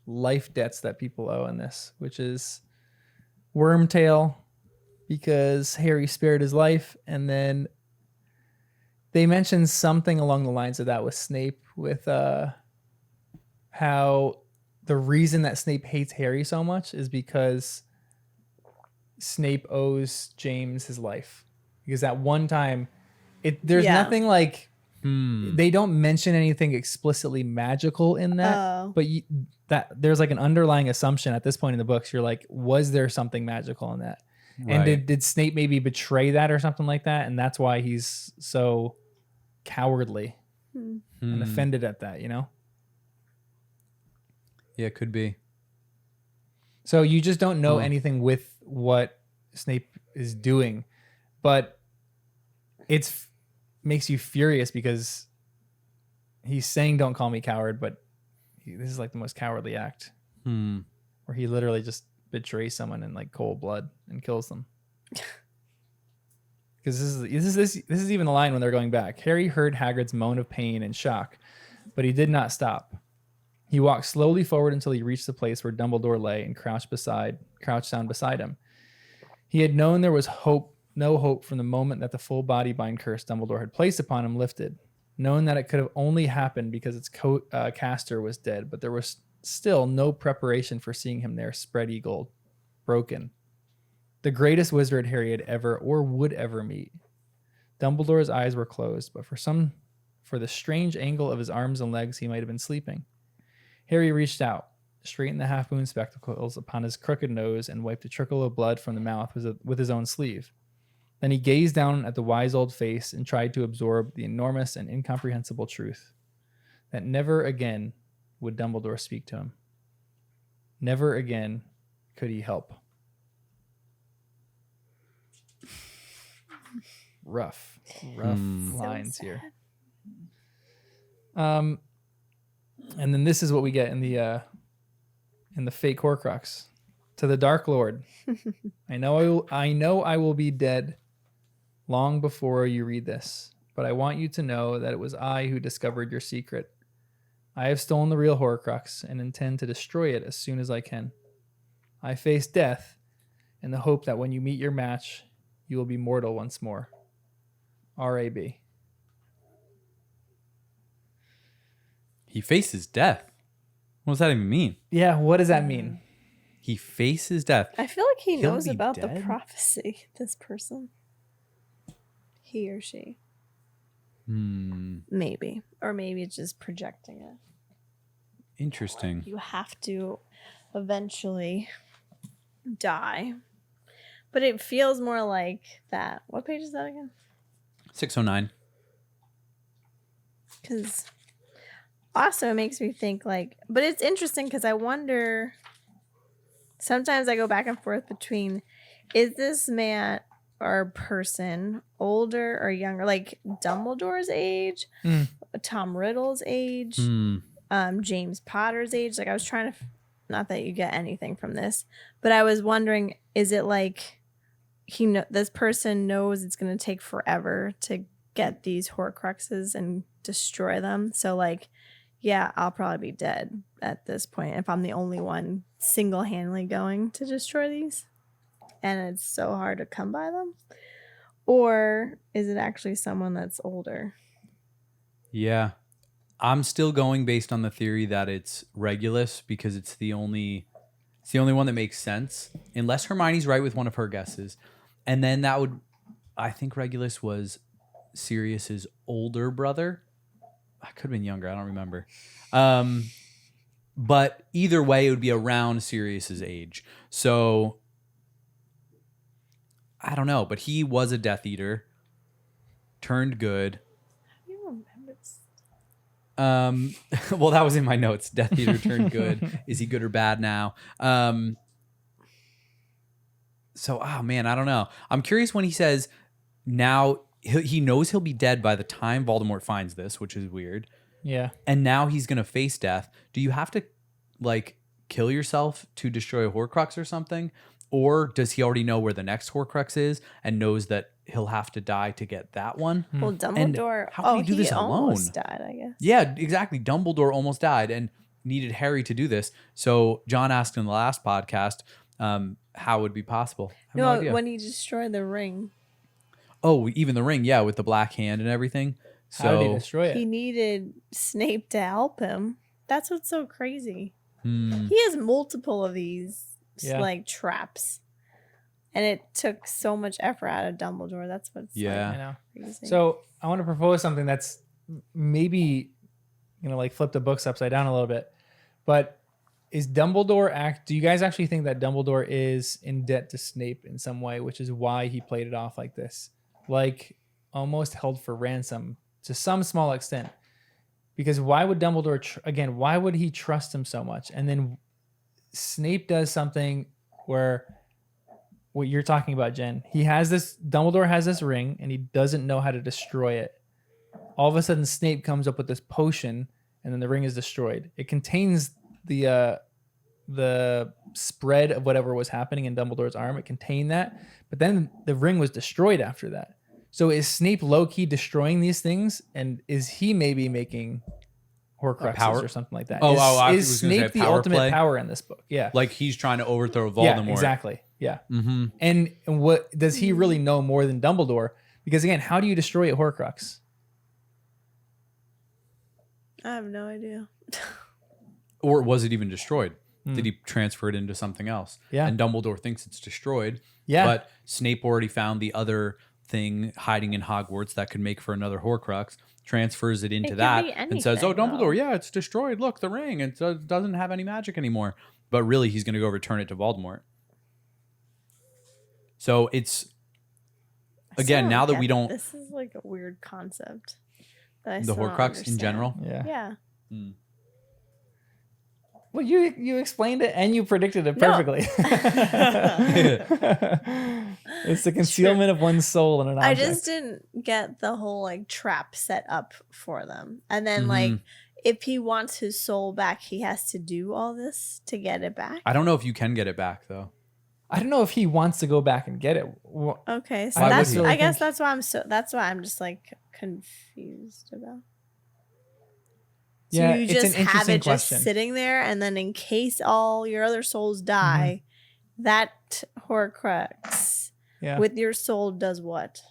life debts that people owe in this, which is Wormtail because Harry spared his life, and then they mentioned something along the lines of that with Snape, with how the reason that Snape hates Harry so much is because Snape owes James his life. Because at one time, there's Yeah. nothing like they don't mention anything explicitly magical in that, Oh. but that there's like an underlying assumption at this point in the books. You're like, was there something magical in that? And Right. did Snape maybe betray that or something like that? And that's why he's so cowardly and offended at that, you know? Yeah, it could be. So you just don't know anything with what Snape is doing, but it's makes you furious because he's saying, "Don't call me coward," but this is like the most cowardly act, where he literally just betrays someone in like cold blood and kills them. Because this is even the line when they're going back. Harry heard Hagrid's moan of pain and shock, but he did not stop. He walked slowly forward until he reached the place where Dumbledore lay and crouched down beside him. He had known there was no hope from the moment that the full body bind curse Dumbledore had placed upon him lifted, known that it could have only happened because its caster was dead, but there was still no preparation for seeing him there, spread-eagled, broken. The greatest wizard Harry had ever or would ever meet. Dumbledore's eyes were closed, but for the strange angle of his arms and legs, he might have been sleeping. Harry reached out, straightened the half-moon spectacles upon his crooked nose, and wiped a trickle of blood from the mouth with his own sleeve. Then he gazed down at the wise old face and tried to absorb the enormous and incomprehensible truth that never again would Dumbledore speak to him. Never again could he help. Rough lines here. And then this is what we get in the fake Horcrux. To the Dark Lord, I know I will be dead long before you read this, but I want you to know that it was I who discovered your secret. I have stolen the real Horcrux and intend to destroy it as soon as I can. I face death in the hope that when you meet your match, you will be mortal once more. R.A.B. He faces death. What does that even mean? Yeah, what does that mean? He faces death. I feel like he He'll knows be about the dead? prophecy, this person. He or she. Maybe. Or maybe it's just projecting it. Interesting. You have to eventually die. But it feels more like that. What page is that again? 609. Because also it makes me think like, but it's interesting because I wonder, sometimes I go back and forth between, is this man or person older or younger, like Dumbledore's age, Tom Riddle's age, James Potter's age? Like I was trying to, not that you get anything from this, but I was wondering, is it like this person knows it's going to take forever to get these Horcruxes and destroy them, so like, yeah, I'll probably be dead at this point if I'm the only one single-handedly going to destroy these, and it's so hard to come by them? Or is it actually someone that's older? Yeah. I'm still going based on the theory that it's Regulus because it's the only one that makes sense. Unless Hermione's right with one of her guesses. And then that would, I think Regulus was Sirius's older brother. I could have been younger. I don't remember. But either way, it would be around Sirius's age. So I don't know, but he was a Death Eater, turned good. How do you remember this? Well, that was in my notes. Death Eater turned good. Is he good or bad now? So, oh man, I don't know. I'm curious when he says now he knows he'll be dead by the time Voldemort finds this, which is weird. Yeah. And now he's going to face death. Do you have to like kill yourself to destroy a Horcrux or something? Or does he already know where the next Horcrux is and knows that he'll have to die to get that one? Well, Dumbledore. how can he do this almost alone? died, I guess. Yeah, exactly. Dumbledore almost died and needed Harry to do this. So John asked in the last podcast, how it would be possible. I have no idea. When he destroyed the ring. Oh, even the ring, yeah, with the black hand and everything. So How did he destroy it? He needed Snape to help him. That's what's so crazy. Hmm. He has multiple of these Yeah. like traps. And it took so much effort out of Dumbledore. That's what's Yeah. I know. like, crazy. So I want to propose something that's maybe, like flip the books upside down a little bit. But is Dumbledore do you guys actually think that Dumbledore is in debt to Snape in some way, which is why he played it off like this? Like almost held for ransom to some small extent. Because why would Dumbledore, why would he trust him so much? And then Snape does something where what you're talking about, Jen, Dumbledore has this ring and he doesn't know how to destroy it. All of a sudden Snape comes up with this potion and then the ring is destroyed. It contains the spread of whatever was happening in Dumbledore's arm. It contained that, but then the ring was destroyed after that. So is Snape low-key destroying these things, and is he maybe making Horcruxes or something like that? I Is was gonna say Snape the power ultimate play? power in this book? Yeah. Like he's trying to overthrow Voldemort. Yeah, exactly. Yeah. Mm-hmm. And what does he really know more than Dumbledore? Because again, how do you destroy a Horcrux? I have no idea. Or was it even destroyed? Did he transfer it into something else? Yeah. And Dumbledore thinks it's destroyed. Yeah. But Snape already found the other thing hiding in Hogwarts that could make for another Horcrux, transfers it into could that, be and says, "Oh, anything, Dumbledore, though. yeah, it's destroyed. Look, the ring. It doesn't have any magic anymore." But really, he's going to go return it to Voldemort. So it's I again still now that get we don't This is like a weird concept. That I the still don't Horcrux in understand. general. Yeah. Yeah. Well, you explained it and you predicted it No. perfectly. It's the concealment of one's soul in an I object. just didn't get the whole like trap set up for them. And then Mhm. like if he wants his soul back, he has to do all this to get it back. I don't know if you can get it back though. I don't know if he wants to go back and get it. Okay, so Why would that's he? I guess that's why I'm just like confused about. So Yeah, you it's just an have interesting it just question. sitting there, and then in case all your other souls die, that Horcrux Yeah. with your soul does what?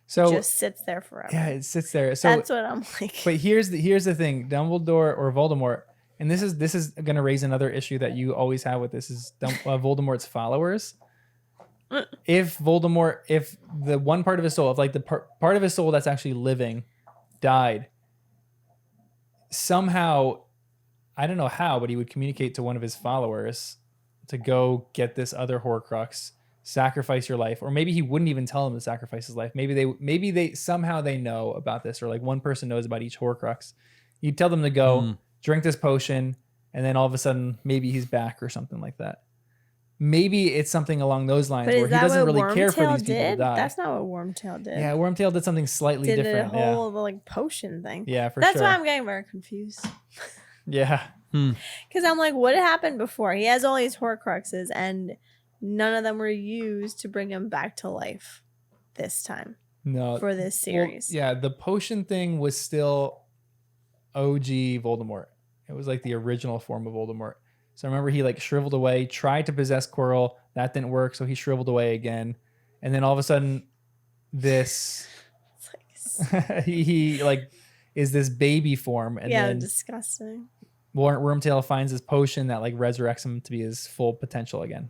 So Just sits there forever. yeah, it sits there. So That's what I'm like. but here's the thing, Dumbledore or Voldemort, and this is going to raise another issue that you always have with this is Voldemort's followers. If the one part of his soul, if like the part of his soul that's actually living died, somehow, I don't know how, but he would communicate to one of his followers to go get this other Horcrux, sacrifice your life, or maybe he wouldn't even tell him to sacrifice his life. Maybe they somehow they know about this, or like one person knows about each Horcrux. He'd tell them to go drink this potion, and then all of a sudden maybe he's back or something like that. Maybe it's something along those lines But where is he that doesn't what really care for Wormtail these people to did? die. That's not what Wormtail did. Yeah, Wormtail did something slightly did different. a whole like potion thing. Yeah, for That's sure. why I'm getting very confused. Yeah. Because I'm like, what happened before? He has all these Horcruxes, and none of them were used to bring him back to life this time No. for this Well, series. yeah, the potion thing was still OG Voldemort. It was like the original form of Voldemort. So I remember he like shriveled away, tried to possess Quirrell. That didn't work, so he shriveled away again. And then all of a sudden, this It's like, he like is this baby form, and yeah, then disgusting. Wormtail finds this potion that like resurrects him to be his full potential again.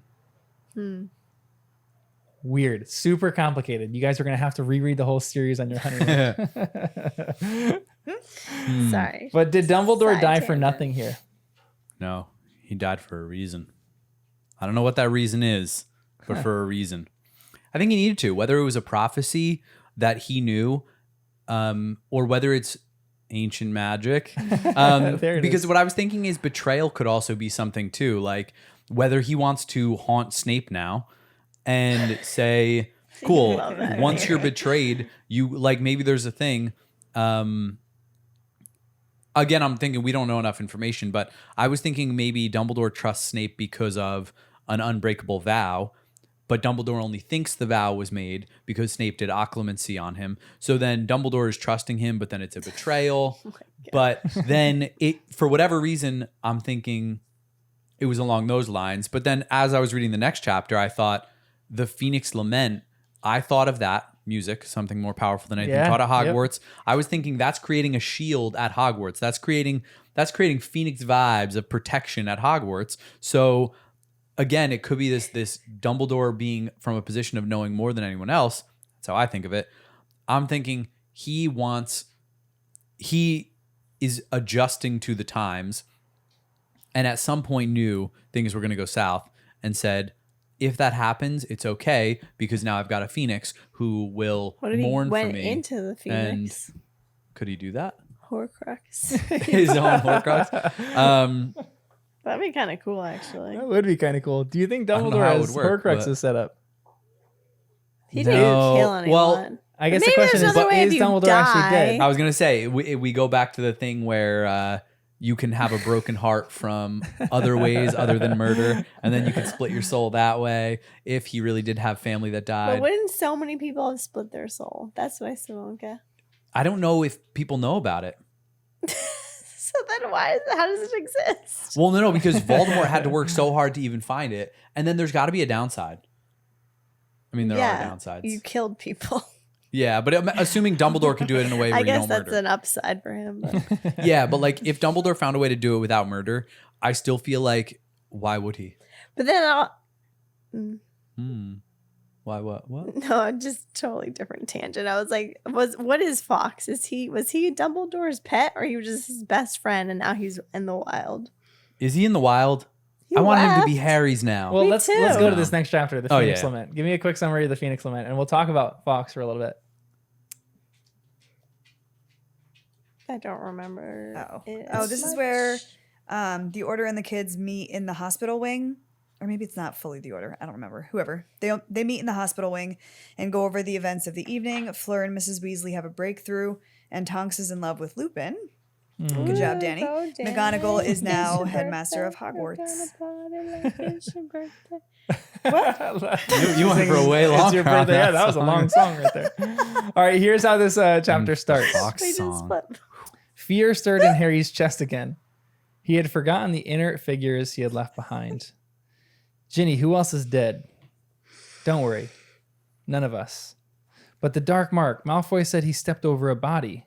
Weird, super complicated. You guys are gonna have to reread the whole series on your honeymoon. Sorry. But did Dumbledore Side die for tangent. nothing here? No, he died for a reason. I don't know what that reason is, but for a reason. I think he needed to, whether it was a prophecy that he knew, or whether it's ancient magic. There it Because is. what I was thinking is betrayal could also be something too. Like whether he wants to haunt Snape now and say, cool, Love that. once you're betrayed, you like maybe there's a thing. again, I'm thinking we don't know enough information, but I was thinking maybe Dumbledore trusts Snape because of an unbreakable vow, but Dumbledore only thinks the vow was made because Snape did occlumency on him. So then Dumbledore is trusting him, but then it's a betrayal. But then for whatever reason, I'm thinking it was along those lines. But then as I was reading the next chapter, I thought the Phoenix Lament, I thought of that music, something more powerful than anything taught at Hogwarts. Yep. I was thinking that's creating a shield at Hogwarts. That's creating Phoenix vibes of protection at Hogwarts. So again, it could be this Dumbledore being from a position of knowing more than anyone else. That's how I think of it. I'm thinking he is adjusting to the times, and at some point knew things were going to go south and said, if that happens, it's okay because now I've got a Phoenix who will mourn for me. Went into the Phoenix. And could he do that? Horcrux. His own Horcrux. That'd be kind of cool, actually. That would be kind of cool. Do you think I don't know Dumbledore how it has would work, Horcruxes but- set up? He didn't kill anyone. Well, I guess the Maybe question there's is, another way is if you Dumbledore actually die. dead? I was going to say, we go back to the thing where you can have a broken heart from other ways other than murder, and then you can split your soul that way if he really did have family that But died. wouldn't so many people have split their soul? That's what I still don't get. I don't know if people know about it. So then how does it exist? Well, no, because Voldemort had to work so hard to even find it, and then there's got to be a downside. I mean, there are downsides. You killed people. Yeah, but assuming Dumbledore could do it in a way where I you guess don't that's murder. an upside for him. But. Yeah, but like if Dumbledore found a way to do it without murder, I still feel like why would he? But then Why? What? no, just totally different tangent. I was like, what is Fox? Was he Dumbledore's pet, or he was just his best friend, and now he's in the wild? Is he in the wild? I want him to be Harry's now. Well, Me let's too. go to this next chapter, the Oh, Phoenix yeah. Lament. Give me a quick summary of the Phoenix Lament, and we'll talk about Fox for a little bit. I don't remember. This is where the Order and the kids meet in the hospital wing. Or maybe it's not fully the Order. I don't remember. Whoever. They meet in the hospital wing and go over the events of the evening. Fleur and Mrs. Weasley have a breakthrough, and Tonks is in love with Lupin. Good job, Danny. Go, Danny. McGonagall is It's now your headmaster of birthday. Hogwarts. We're gonna party like it's your birthday. You went for a way long. It's your birthday. Yeah, that was a long song right there. All right, here's how this chapter starts. Fox We just song. split. Fear stirred in Harry's chest again. He had forgotten the inert figures he had left behind. Ginny, who else is dead? Don't worry. None of us. But the dark mark. Malfoy said he stepped over a body.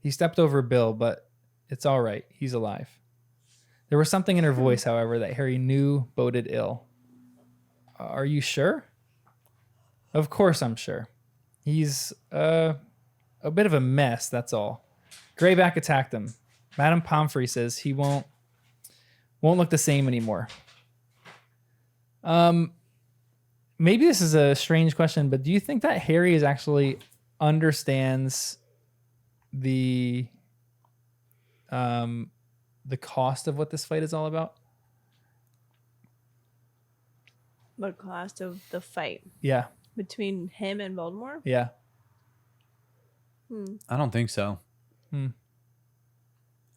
He stepped over Bill, but it's all right. He's alive. There was something in her voice, however, that Harry knew boded ill. Are you sure? Of course I'm sure. He's a bit of a mess, that's all. Greyback attacked him. Madame Pomfrey says he won't look the same anymore. Maybe this is a strange question, but do you think that Harry is actually understands the cost of what this fight is all about? The cost of the fight Yeah, between him and Voldemort. yeah. I don't think so. Hmm.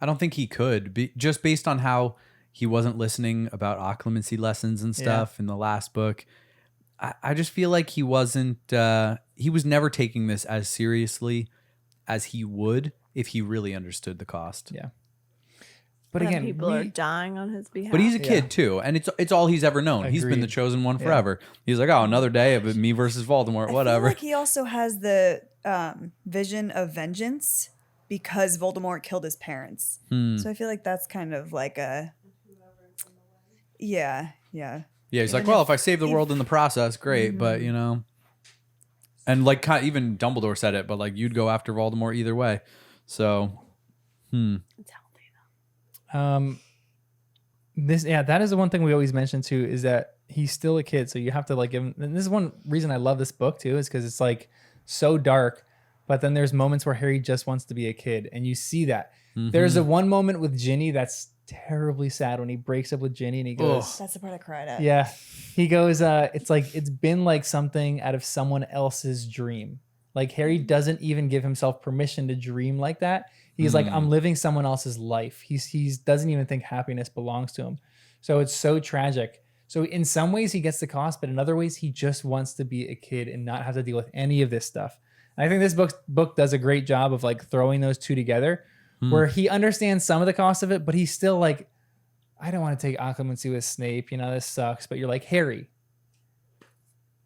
I don't think he could, just based on how he wasn't listening about occlumency lessons and stuff in the last book. I just feel like he wasn't. He was never taking this as seriously as he would if he really understood the cost. Yeah. But And again, people are dying on his behalf. But he's a kid too, and it's all he's ever known. He's been the Agreed. chosen one forever. He's like, oh, another day of me versus Voldemort, I feel whatever. like he also has the vision of vengeance because Voldemort killed his parents. So I feel like that's kind of like a yeah. Yeah, he's like, well, if I save the world in the process, great, but you know, and like even Dumbledore said it, but like you'd go after Voldemort either way. So, It's healthy that is the one thing we always mention too, is that he's still a kid, so you have to like give him. And this is one reason I love this book too, is because it's like so dark, but then there's moments where Harry just wants to be a kid, and you see that. There's a one moment with Ginny that's terribly sad when he breaks up with Ginny and he goes, That's the part I cried at. yeah, he goes, it's like it's been like something out of someone else's dream. Like Harry doesn't even give himself permission to dream like that. He's like, I'm living someone else's life. He's doesn't even think happiness belongs to him. So it's so tragic. So in some ways he gets the cost, but in other ways he just wants to be a kid and not have to deal with any of this stuff. And I think this book does a great job of like throwing those two together, where he understands some of the cost of it, but he's still like, I don't want to take occlumency with Snape. You know, this sucks. But you're like, Harry,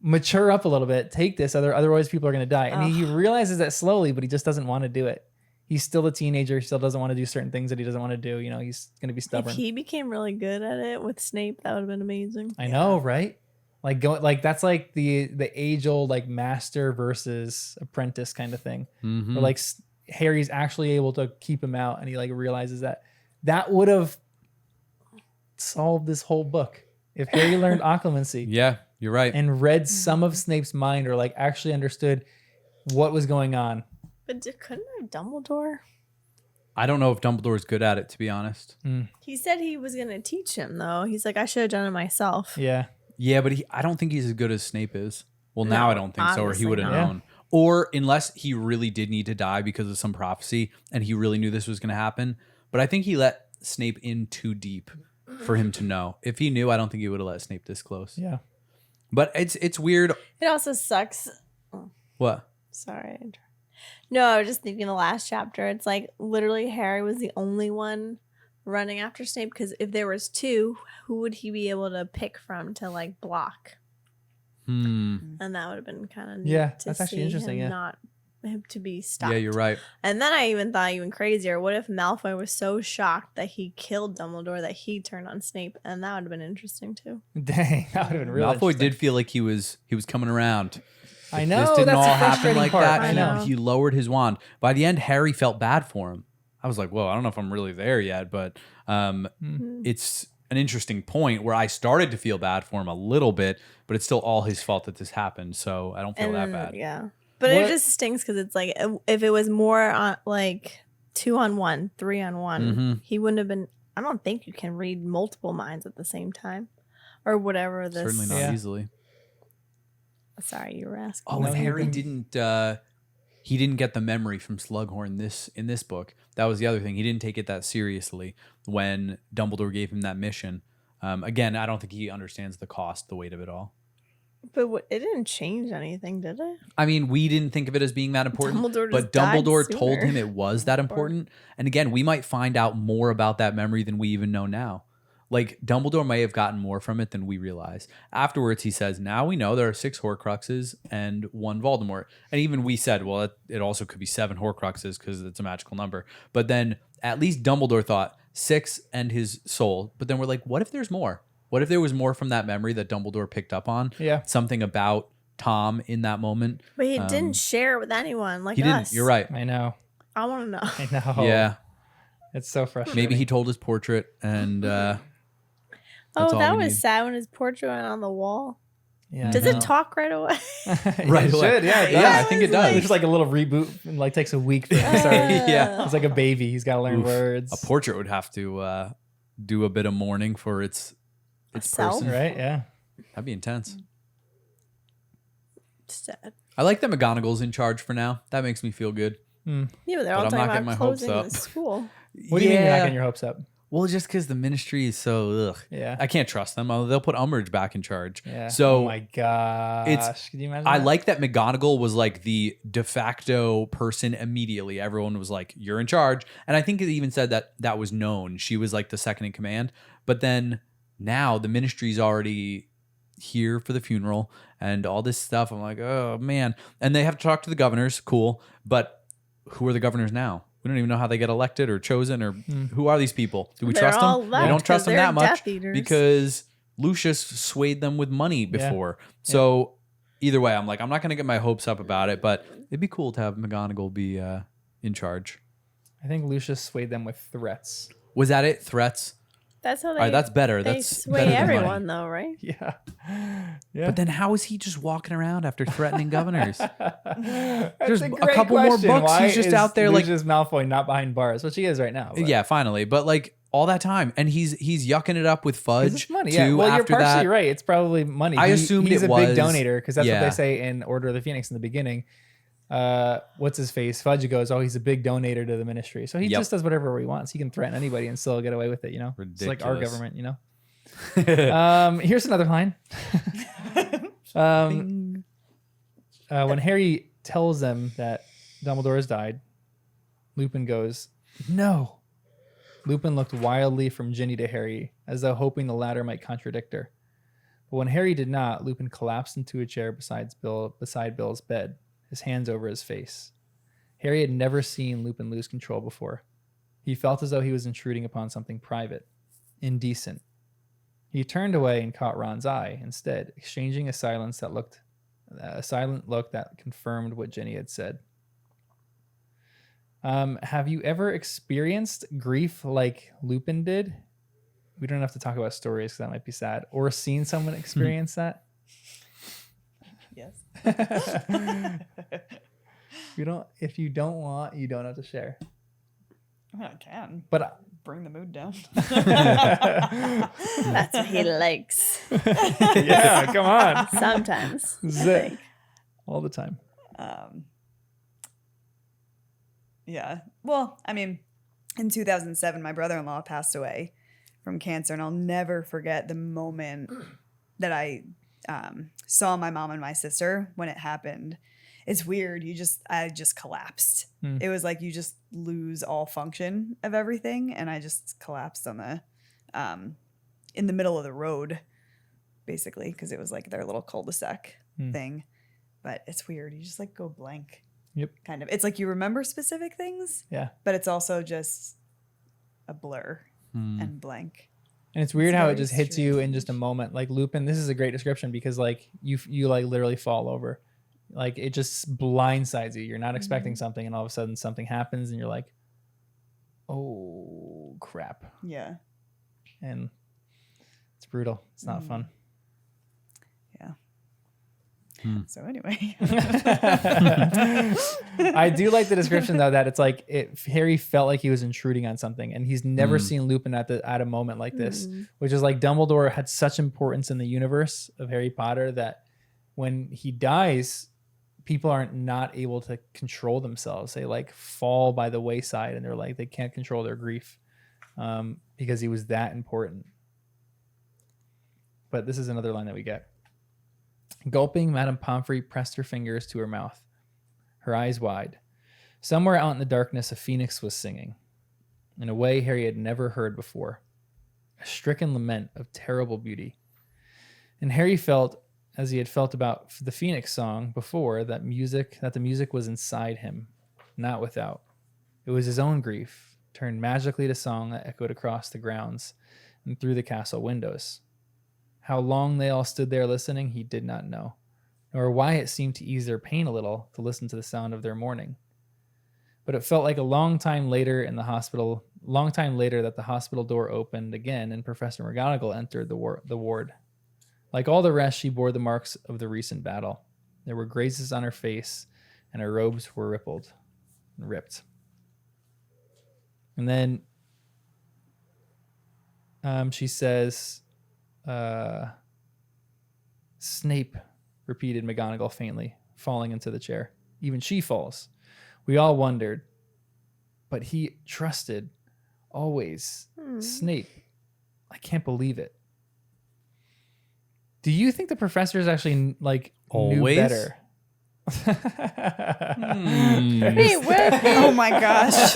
mature up a little bit. Take this. Otherwise people are going to die. And he realizes that slowly, but he just doesn't want to do it. He's still a teenager. He still doesn't want to do certain things that he doesn't want to do. You know, he's going to be stubborn. If he became really good at it with Snape, that would have been amazing. I know, right? Like that's like the age old like master versus apprentice kind of thing. Mm-hmm. Where like Harry's actually able to keep him out, and he like realizes that would have solved this whole book if Harry learned occlumency. Yeah, you're right. And read some of Snape's mind, or like actually understood what was going on. But couldn't have Dumbledore? I don't know if Dumbledore's good at it, to be honest. He said he was going to teach him, though. He's like, I should have done it myself. Yeah. Yeah, but I don't think he's as good as Snape is. Well, now I don't think so, or he obviously would have not. known. Or unless he really did need to die because of some prophecy and he really knew this was going to happen. But I think he let Snape in too deep for him to know. If he knew, I don't think he would have let Snape this close. Yeah. But it's weird. It also sucks. What? Sorry. No, I was just thinking the last chapter. It's like literally Harry was the only one running after Snape, because if there was two, who would he be able to pick from to like block? And that would have been kind of neat to that's actually see interesting. him Yeah. not him to be stopped. Yeah, you're right. And then I even thought even crazier. What if Malfoy was so shocked that he killed Dumbledore that he turned on Snape? And that would have been interesting too. Dang, that would have been really Malfoy interesting. did feel like he was coming around. I If know, this didn't that's all the happen frustrating like part. that. I He, know. he lowered his wand. By the end, Harry felt bad for him. I was like, "Whoa, I don't know if I'm really there yet," but it's an interesting point where I started to feel bad for him a little bit, but it's still all his fault that this happened. So I don't feel that bad. Yeah. But What- it just stinks because it's like if it was more on like 2-on-1, 3-on-1, he wouldn't have been. I don't think you can read multiple minds at the same time, or whatever. This Certainly not Yeah. easily. Sorry, you were asking. Oh, No, and he Harry didn't. he didn't get the memory from Slughorn in this book. That was the other thing. He didn't take it that seriously when Dumbledore gave him that mission. Again, I don't think he understands the cost, the weight of it all. But it didn't change anything, did it? I mean, we didn't think of it as being that important, Dumbledore but just died Dumbledore told sooner. him it was that important. And again, we might find out more about that memory than we even know now. Like, Dumbledore may have gotten more from it than we realize. Afterwards, he says, now we know there are 6 Horcruxes and 1 Voldemort. And even we said, well, it also could be 7 Horcruxes because it's a magical number. But then at least Dumbledore thought 6 and his soul. But then we're like, what if there's more? What if there was more from that memory that Dumbledore picked up on? Yeah. Something about Tom in that moment. But he didn't share it with anyone like He us. didn't. You're right. I know. I want to know. I know. Yeah. It's so frustrating. Maybe he told his portrait and that's all that we was need. sad when his portrait went on the wall. Yeah, Does I it know. talk right away? Right It away. should, yeah. It Yeah, does. I think it does. It's like a little reboot. And like takes a week for him to start. Yeah. It's like a baby. He's got to learn Oof. words. A portrait would have to do a bit of mourning for its Self? person. Right? Yeah. That'd be intense. Sad. I like that McGonagall's in charge for now. That makes me feel good. Yeah, but they're But all I'm talking not getting about my hopes closing up. the school. What do you mean you're not getting your hopes up? Well, just because the ministry is so ugh. Yeah. I can't trust them. They'll put Umbridge back in charge. Yeah. So oh my gosh. Can you imagine? I that? like that McGonagall was like the de facto person immediately. Everyone was like, you're in charge. And I think it even said that was known. She was like the second in command. But then now the ministry's already here for the funeral and all this stuff. I'm like, oh man. And they have to talk to the governors. Cool. But who are the governors now? We don't even know how they get elected or chosen or who are these people? Do we They're trust all them? left We don't trust 'cause them they're that much Death Eaters. because Lucius swayed them with money before. So either way, I'm like, I'm not going to get my hopes up about it, but it'd be cool to have McGonagall be in charge. I think Lucius swayed them with threats. Was that it? Threats? That's how they. All right, that's better. They That's sway better than money. everyone, though, right? Yeah. Yeah. But then how is he just walking around after threatening governors? That's There's a a great couple more question. books. Why He's just is out there, like- Lucius Malfoy not behind bars, which he is right now. but- Yeah, finally. But like all that time, and he's yucking it up with 'Cause fudge it's money. too. Yeah. Well, you're after partially that, right. It's probably money. I assumed he's it a big was- donator because that's what yeah. they say in Order of the Phoenix in the beginning. what's his face? Fudge goes, oh, he's a big donator to the ministry. So he just does whatever he wants. He can threaten anybody and still get away with it, you know? Ridiculous. It's like our government, you know? Here's another line. When Harry tells them that Dumbledore has died, Lupin goes, no. Lupin looked wildly from Ginny to Harry, as though hoping the latter might contradict her. But when Harry did not, Lupin collapsed into a chair beside Bill's bed, his hands over his face. Harry had never seen Lupin lose control before. He felt as though he was intruding upon something private, indecent. He turned away and caught Ron's eye instead, exchanging a silent look that confirmed what Ginny had said. Have you ever experienced grief like Lupin did? We don't have to talk about stories because that might be sad. Or seen someone experience that? Yes. If you don't want, you don't have to share. I can. But bring the mood down. That's what he likes. yeah, come on. Sometimes. Zip. All the time. Yeah. Well, I mean, in 2007, my brother-in-law passed away from cancer, and I'll never forget the moment that I saw my mom and my sister when it happened. It's weird. I just collapsed. It was like you just lose all function of everything, and I just collapsed on the in the middle of the road, basically, because it was like their little cul-de-sac thing. But it's weird. You just like go blank. Yep. Kind of. It's like you remember specific things. Yeah. But it's also just a blur and blank. And it's weird how it very just hits you in strange. just a moment. Like Lupin, this is a great description because like you like literally fall over. Like it just blindsides you. You're not expecting something and all of a sudden something happens and you're like, oh crap. Yeah. And it's brutal. It's not fun. Yeah. So anyway. I do like the description though that it's like Harry felt like he was intruding on something and he's never seen Lupin at a moment like this, which is like Dumbledore had such importance in the universe of Harry Potter that when he dies, people aren't not able to control themselves. They like fall by the wayside and they're like they can't control their grief because he was that important. But this is another line that we get. Gulping, Madame Pomfrey pressed her fingers to her mouth, her eyes wide. Somewhere out in the darkness, a phoenix was singing, in a way Harry had never heard before, a stricken lament of terrible beauty. And Harry felt, as he had felt about the phoenix song before, that the music was inside him, not without. It was his own grief, turned magically to song that echoed across the grounds and through the castle windows. How long they all stood there listening, he did not know, nor why it seemed to ease their pain a little to listen to the sound of their mourning. But it felt like a long time later that the hospital door opened again and Professor McGonagall entered the ward. Like all the rest, she bore the marks of the recent battle. There were grazes on her face, and her robes were ripped. And then she says, Snape, repeated McGonagall faintly, falling into the chair. Even she falls. We all wondered. But he trusted, always. Snape. I can't believe it. Do you think the professors actually like Always? knew better? Hey, what? Oh my gosh.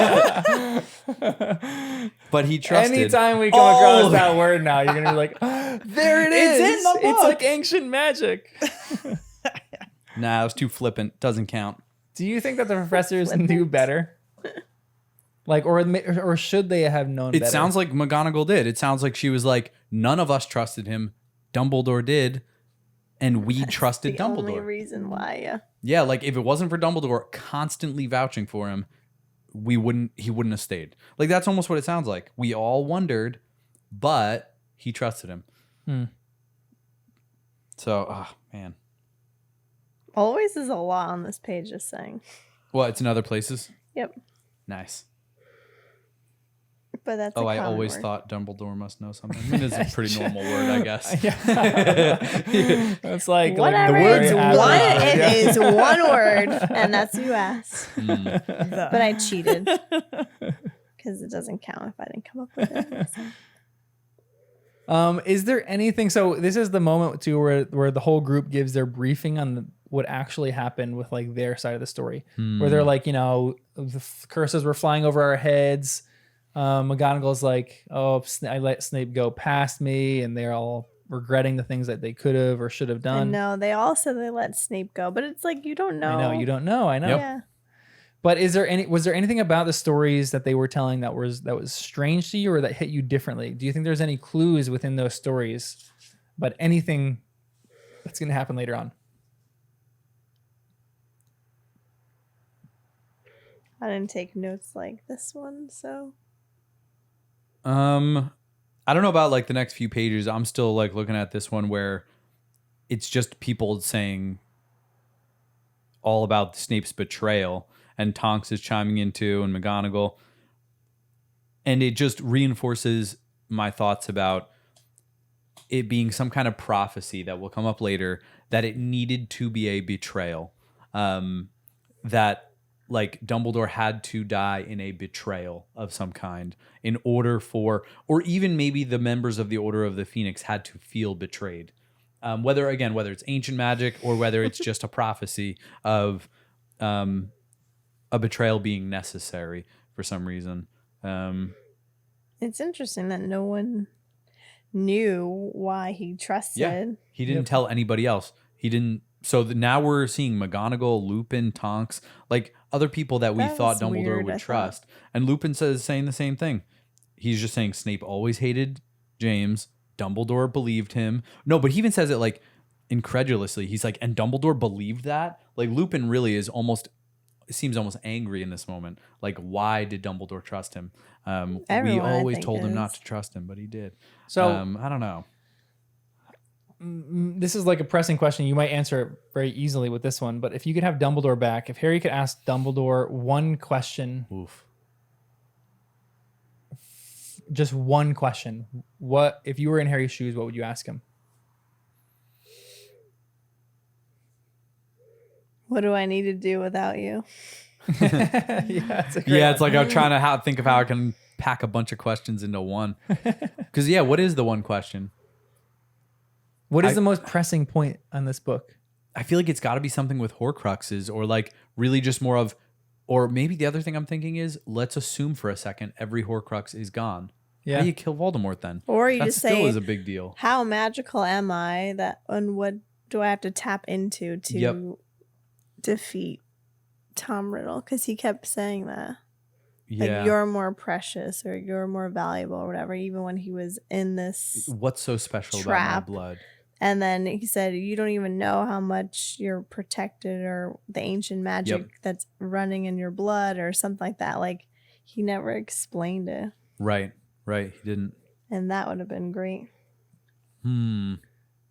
But he trusted. Anytime we come across that word now, you're gonna be like, there it is. It's in the It's book. like ancient magic. Nah, it was too flippant. Doesn't count. Do you think that the professors knew better? Like, or should they have known It better? sounds like McGonagall did. It sounds like she was like, none of us trusted him. Dumbledore did. And we trusted The Dumbledore. only reason why, yeah. Yeah, like if it wasn't for Dumbledore constantly vouching for him, he wouldn't have stayed. Like that's almost what it sounds like. We all wondered, but he trusted him. So, oh man. Always is a lot on this page, just saying. Well, it's in other places. Yep. Nice. But that's Oh, a I common always word. thought Dumbledore must know something. I mean, it's a pretty normal word, I guess. It's like Whatever the word it's average. what it It's one word, and that's you asked. The. But I cheated because it doesn't count if I didn't come up with it. So. Is there anything? So this is the moment too where the whole group gives their briefing on what actually happened with like their side of the story, where they're like, the curses were flying over our heads. McGonagall's like, oh, I let Snape go past me, and they're all regretting the things that they could have or should have done. No, they all said they let Snape go, but it's like you don't know. I know you don't know. I know. Yep. Yeah. But was there anything about the stories that they were telling that was strange to you or that hit you differently? Do you think there's any clues within those stories about anything that's going to happen later on? I didn't take notes like this one, so. I don't know about like the next few pages. I'm still like looking at this one where it's just people saying all about Snape's betrayal, and Tonks is chiming in too, and McGonagall. And it just reinforces my thoughts about it being some kind of prophecy that will come up later, that it needed to be a betrayal. That like Dumbledore had to die in a betrayal of some kind in order for, or even maybe the members of the Order of the Phoenix had to feel betrayed. Whether it's ancient magic or whether it's just a prophecy of a betrayal being necessary for some reason. It's interesting that no one knew why he trusted. Yeah, he didn't tell anybody else. He didn't. So now we're seeing McGonagall, Lupin, Tonks, like other people that we thought Dumbledore weird, would trust. And Lupin saying the same thing. He's just saying Snape always hated James. Dumbledore believed him. No, but he even says it like incredulously. He's like, and Dumbledore believed that? Like Lupin really seems almost angry in this moment. Like, why did Dumbledore trust him? We always told him not to trust him, but he did. So I don't know. This is like a pressing question. You might answer it very easily with this one, but if you could have Dumbledore back, if Harry could ask Dumbledore one question, just one question, what if you were in Harry's shoes, what would you ask him? What do I need to do without you? It's like I'm trying to think of how I can pack a bunch of questions into one. Because what is the one question? What is the most pressing point on this book? I feel like it's got to be something with Horcruxes, or like really just more of, or maybe the other thing I'm thinking is, let's assume for a second every Horcrux is gone. Yeah. How do you kill Voldemort then? Or you that just still say, is a big deal. How magical am I and what do I have to tap into to defeat Tom Riddle? Because he kept saying that. Yeah. Like, you're more precious or you're more valuable or whatever, even when he was in this What's so special trap. about my blood? And then he said, you don't even know how much you're protected or the ancient magic that's running in your blood or something like that. Like, he never explained it. Right. He didn't. And that would have been great. He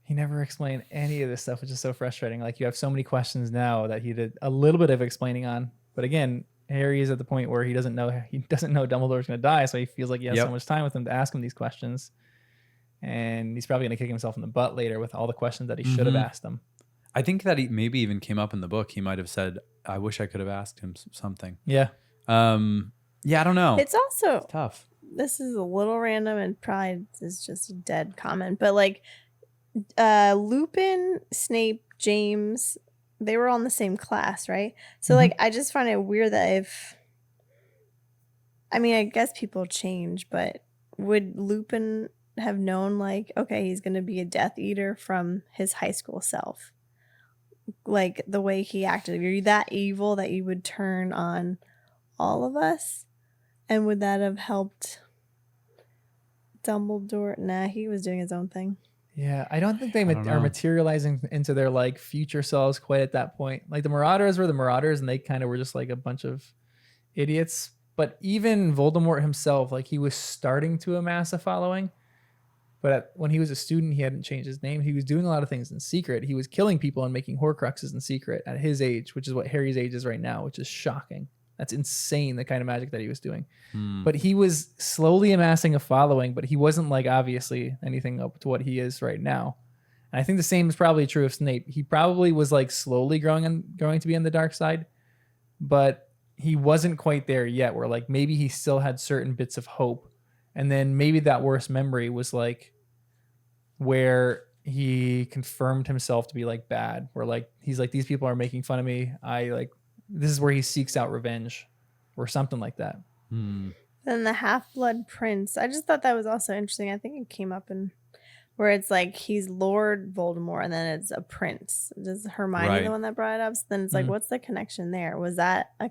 never explained any of this stuff, which is so frustrating. Like, you have so many questions now that he did a little bit of explaining on. But again, Harry is at the point where he doesn't know Dumbledore's going to die, so he feels like he has so much time with him to ask him these questions. And he's probably going to kick himself in the butt later with all the questions that he should have asked him. I think that he maybe even came up in the book. He might have said, I wish I could have asked him something. Yeah. I don't know. It's also tough. This is a little random and probably is just a dead comment, but like Lupin, Snape, James, they were all in the same class, right? So like, I just find it weird that I guess people change, but would Lupin have known like, okay, he's going to be a Death Eater from his high school self? Like the way he acted. Are you that evil that you would turn on all of us? And would that have helped Dumbledore? Nah, he was doing his own thing. Yeah, I don't think they are materializing into their like future selves quite at that point. Like the Marauders were the Marauders, and they kind of were just like a bunch of idiots. But even Voldemort himself, like he was starting to amass a following. But when he was a student, he hadn't changed his name. He was doing a lot of things in secret. He was killing people and making Horcruxes in secret at his age, which is what Harry's age is right now, which is shocking. That's insane, the kind of magic that he was doing. But he was slowly amassing a following, but he wasn't like obviously anything up to what he is right now. And I think the same is probably true of Snape. He probably was like slowly growing to be on the dark side, but he wasn't quite there yet, where like maybe he still had certain bits of hope. And then maybe that worst memory was like where he confirmed himself to be like bad, where like he's like, these people are making fun of me. This is where he seeks out revenge or something like that. Then the Half-Blood Prince. I just thought that was also interesting. I think it came up in where it's like he's Lord Voldemort and then it's a prince. Is Hermione the one that brought it up? So then it's like, what's the connection there? Was that a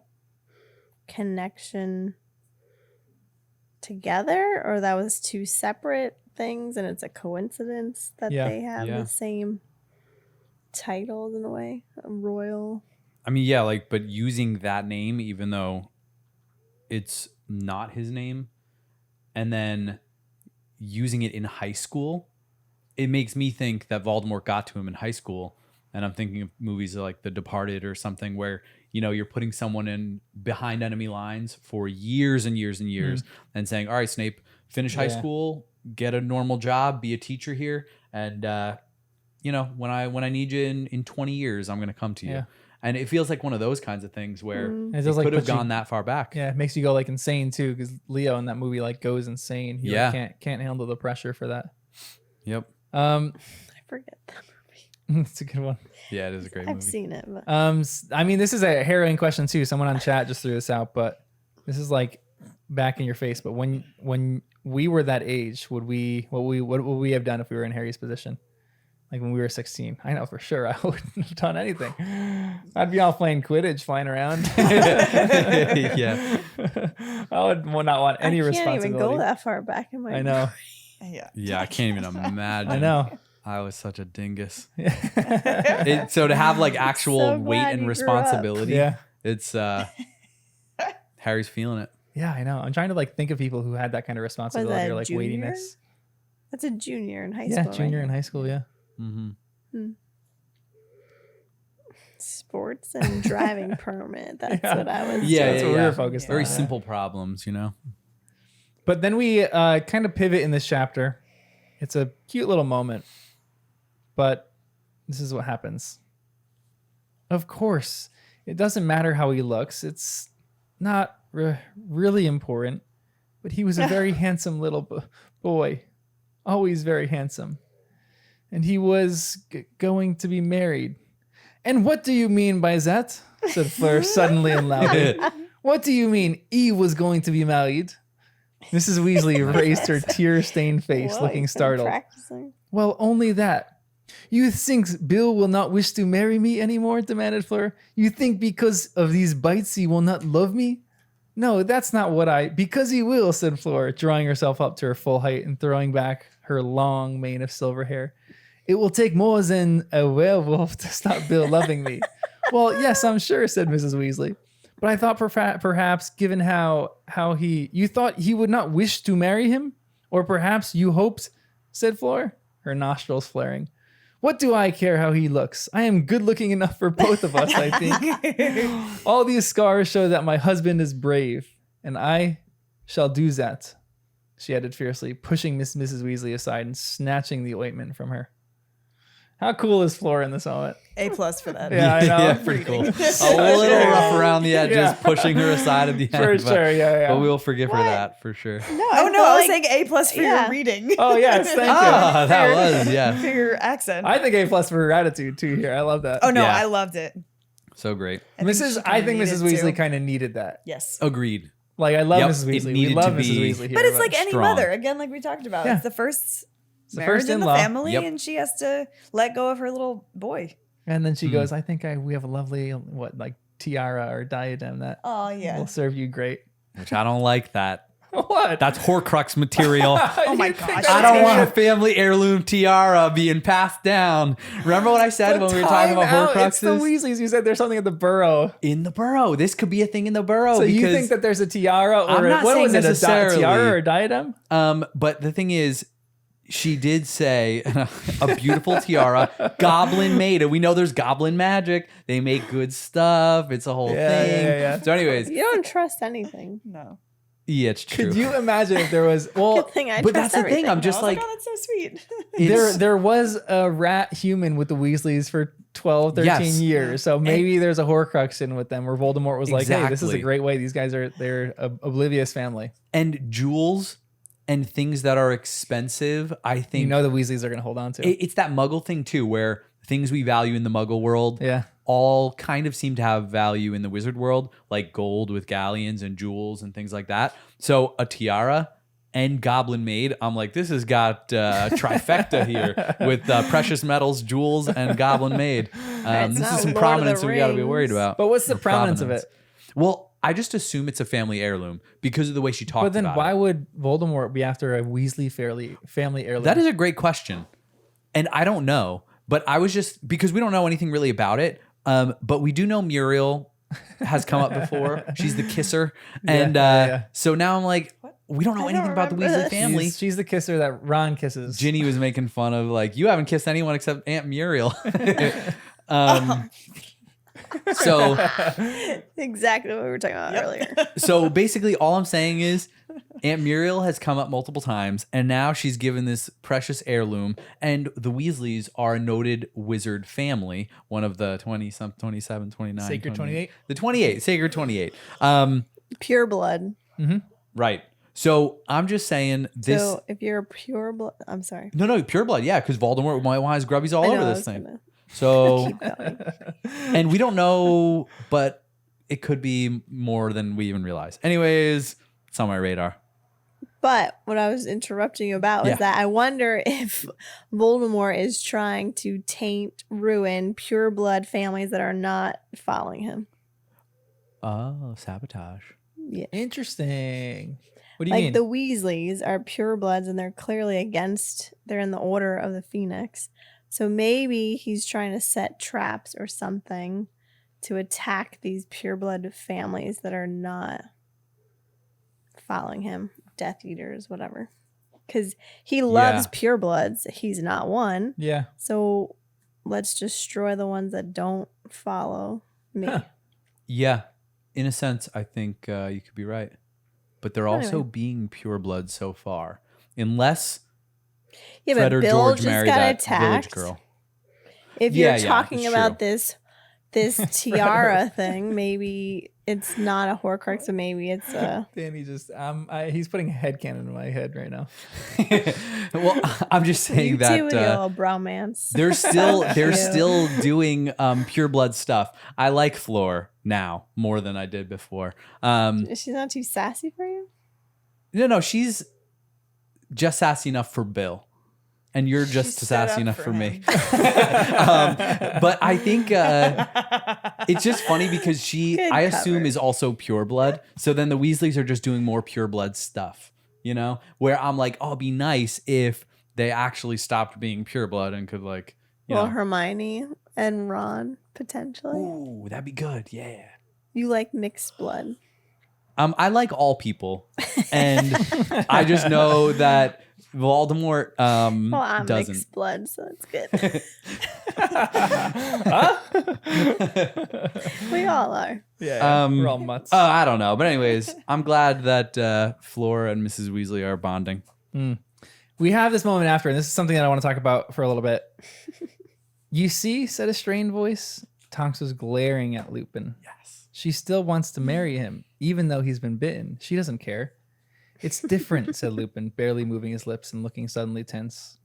connection together, or that was two separate things and it's a coincidence that they have the same titles in a way? A royal. I mean, yeah, like, but using that name, even though it's not his name, and then using it in high school, it makes me think that Voldemort got to him in high school. And I'm thinking of movies like The Departed or something where, you know, you're putting someone in behind enemy lines for years and years and years and saying, all right, Snape, finish high school, get a normal job, be a teacher here. And, you know, when I need you in 20 years, I'm going to come to you. Yeah. And it feels like one of those kinds of things where It it does, like, could have put you- gone that far back. Yeah, it makes you go like insane too, because Leo in that movie like goes insane. He like, can't handle the pressure for that. Yep. I forget that movie. It's a good one. Yeah, it is a great I've movie. seen it, but I mean, this is a harrowing question too. Someone on chat just threw this out, but this is like back in your face. But when we were that age, what would we have done if we were in Harry's position? Like when we were 16, I know for sure I wouldn't have done anything. I'd be off playing Quidditch, flying around. Yeah. I would not want any I can't responsibility. even go that far back in my I know. Yeah. Yeah, I can't even imagine. I know. I was such a dingus. So to have like actual So weight glad and you grew responsibility, Yeah. it's Harry's feeling it. Yeah, I know. I'm trying to like think of people who had that kind of responsibility a or like junior? weightiness. That's a junior in high Yeah, school. junior right? in high school. Yeah. Mm-hmm. Sports and driving permit. That's Yeah. what I was. Yeah, That's what we were focused Very on. simple problems, you know. But then we kind of pivot in this chapter. It's a cute little moment, but this is what happens. Of course, it doesn't matter how he looks. It's not really important, but he was a very handsome little boy, always very handsome. And he was going to be married. And what do you mean by that? Said Fleur suddenly and loudly. What do you mean he was going to be married? Mrs. Weasley raised her tear-stained face, Whoa, looking he's been startled. practicing. Well, only that. You think Bill will not wish to marry me anymore? Demanded Fleur. You think because of these bites he will not love me? No, that's not what because he will, said Fleur, drawing herself up to her full height and throwing back her long mane of silver hair. It will take more than a werewolf to stop Bill loving me. Well, yes, I'm sure, said Mrs. Weasley. But I thought perhaps, given how you thought he would not wish to marry him? Or perhaps you hoped, said Fleur, her nostrils flaring. What do I care how he looks? I am good looking enough for both of us, I think. All these scars show that my husband is brave, and I shall do that, she added fiercely, pushing Mrs. Weasley aside and snatching the ointment from her. How cool is Fleur in this moment? A+ for that. Yeah, I know. Yeah, pretty cool. A little rough around the edges, Yeah. pushing her aside at the end. For sure, yeah. But we'll forgive her that for sure. No, Oh no, I was saying A+ for your reading. Oh, yes, thank you. Ah, that was, yeah. For your accent. I think A+ for her attitude too here. I love that. Oh no, Yeah. I loved it. So great. I think Mrs. Weasley kind of needed that. Yes. Agreed. Like I love Yep, Mrs. it Weasley. We needed love to Mrs. be- Weasley here. But it's like any strong. mother, again, like we talked about. Yeah. It's the first the marriage first in the in-law. family, Yep. and she has to let go of her little boy. And then she goes, I think we have a lovely like tiara or diadem that Oh yeah. will serve you great. Which I don't like that. What? That's Horcrux material. Oh my You think gosh. that's I don't want a weird? family heirloom tiara being passed down. Remember what I said when we were talking about Time out. It's the Horcruxes? Weasleys. You said there's something at the Burrow. In the burrow. This could be a thing in the burrow. So because, you think that there's a tiara or I'm not what saying was it? necessarily. A tiara or a diadem? But the thing is, she did say a beautiful tiara, goblin made. And we know there's goblin magic. They make good stuff. It's a whole Yeah, thing. yeah, yeah. So anyways, You don't trust anything. No. Yeah, it's true. Could you imagine if there was Good thing I but trust that's the thing. everything. I'm just I was like, oh, that's so sweet. there was a rat human with the Weasleys for 12, 13 Yes. years. So maybe there's a Horcrux in with them where Voldemort was like, hey, this is a Exactly. great way. These guys they're a oblivious family. and jewels and things that are expensive, I think You know the Weasleys are going to hold on to. it's that muggle thing too, where things we value in the muggle world Yeah. all kind of seem to have value in the wizard world, like gold with galleons and jewels and things like that. So a tiara and goblin maid, I'm like, this has got trifecta here with precious metals, jewels, and goblin maid. It's This not is some Lord of the prominence that we got to be Rings. worried about. But what's the prominence of it? Well, I just assume it's a family heirloom because of the way she talked But then about why it. would Voldemort be after a Weasley family heirloom? That is a great question. And I don't know, but I was just, because we don't know anything really about it, but we do know Muriel has come up before. She's the kisser. And yeah. so now I'm like, we don't know I don't anything about the remember Weasley this. family. She's the kisser that Ron kisses. Ginny was making fun of like, you haven't kissed anyone except Aunt Muriel. So Exactly what we were talking about earlier. so basically all I'm saying is Aunt Muriel has come up multiple times and now she's given this precious heirloom, and the Weasleys are a noted wizard family, one of the 27, 29. Sacred 28? The 28, Sacred 28. Pure blood. Right. So I'm just saying this. So if you're a pure blood, I'm sorry. No, pure blood. Yeah, because Voldemort might want his grubbies all I know, over I this was thing. gonna So, keep going. and we don't know, but it could be more than we even realize. Anyways, it's on my radar. But what I was interrupting you about was Yeah. that I wonder if Voldemort is trying to taint, ruin pure blood families that are not following him. Oh, sabotage. Yeah. Interesting. What do you Like mean? the Weasleys are pure bloods and they're clearly they're in the Order of the Phoenix. So maybe he's trying to set traps or something to attack these pureblood families that are not following him. Death Eaters, whatever. Because he loves purebloods. He's not one. yeah. So let's destroy the ones that don't follow me. Huh. Yeah, in a sense, I think you could be right. But they're also Anyway. being pureblood so far. Unless Yeah, Fred but or Bill George just marry got that attacked. village girl. If you're Yeah, talking it's about true. this tiara thing, maybe it's not a Horcrux, but maybe it's a. Danny just he's putting a headcanon in my head right now. Well, I'm just saying You that too with your little bromance. they're You. still doing pureblood stuff. I like Floor now more than I did before. She's not too sassy for you. No, she's just sassy enough for Bill. And you're just stood sassy up enough for for me. him. But I think it's just funny because Good I assume, cover. is also pureblood. So then the Weasleys are just doing more pureblood stuff, you know? Where I'm like, oh, it'd be nice if they actually stopped being pureblood and could like, you Well, know. Hermione and Ron potentially. Ooh, that'd be good. Yeah. You like mixed blood. I like all people. And I just know that Voldemort Well, I'm doesn't. mixed blood, so it's good. We all are. Yeah, we're all mutts. I don't know. But anyways, I'm glad that Flora and Mrs. Weasley are bonding. We have this moment after, and this is something that I want to talk about for a little bit. You see, said a strained voice. Tonks was glaring at Lupin. Yes. She still wants to marry him, even though he's been bitten. She doesn't care. It's different, said Lupin, barely moving his lips and looking suddenly tense.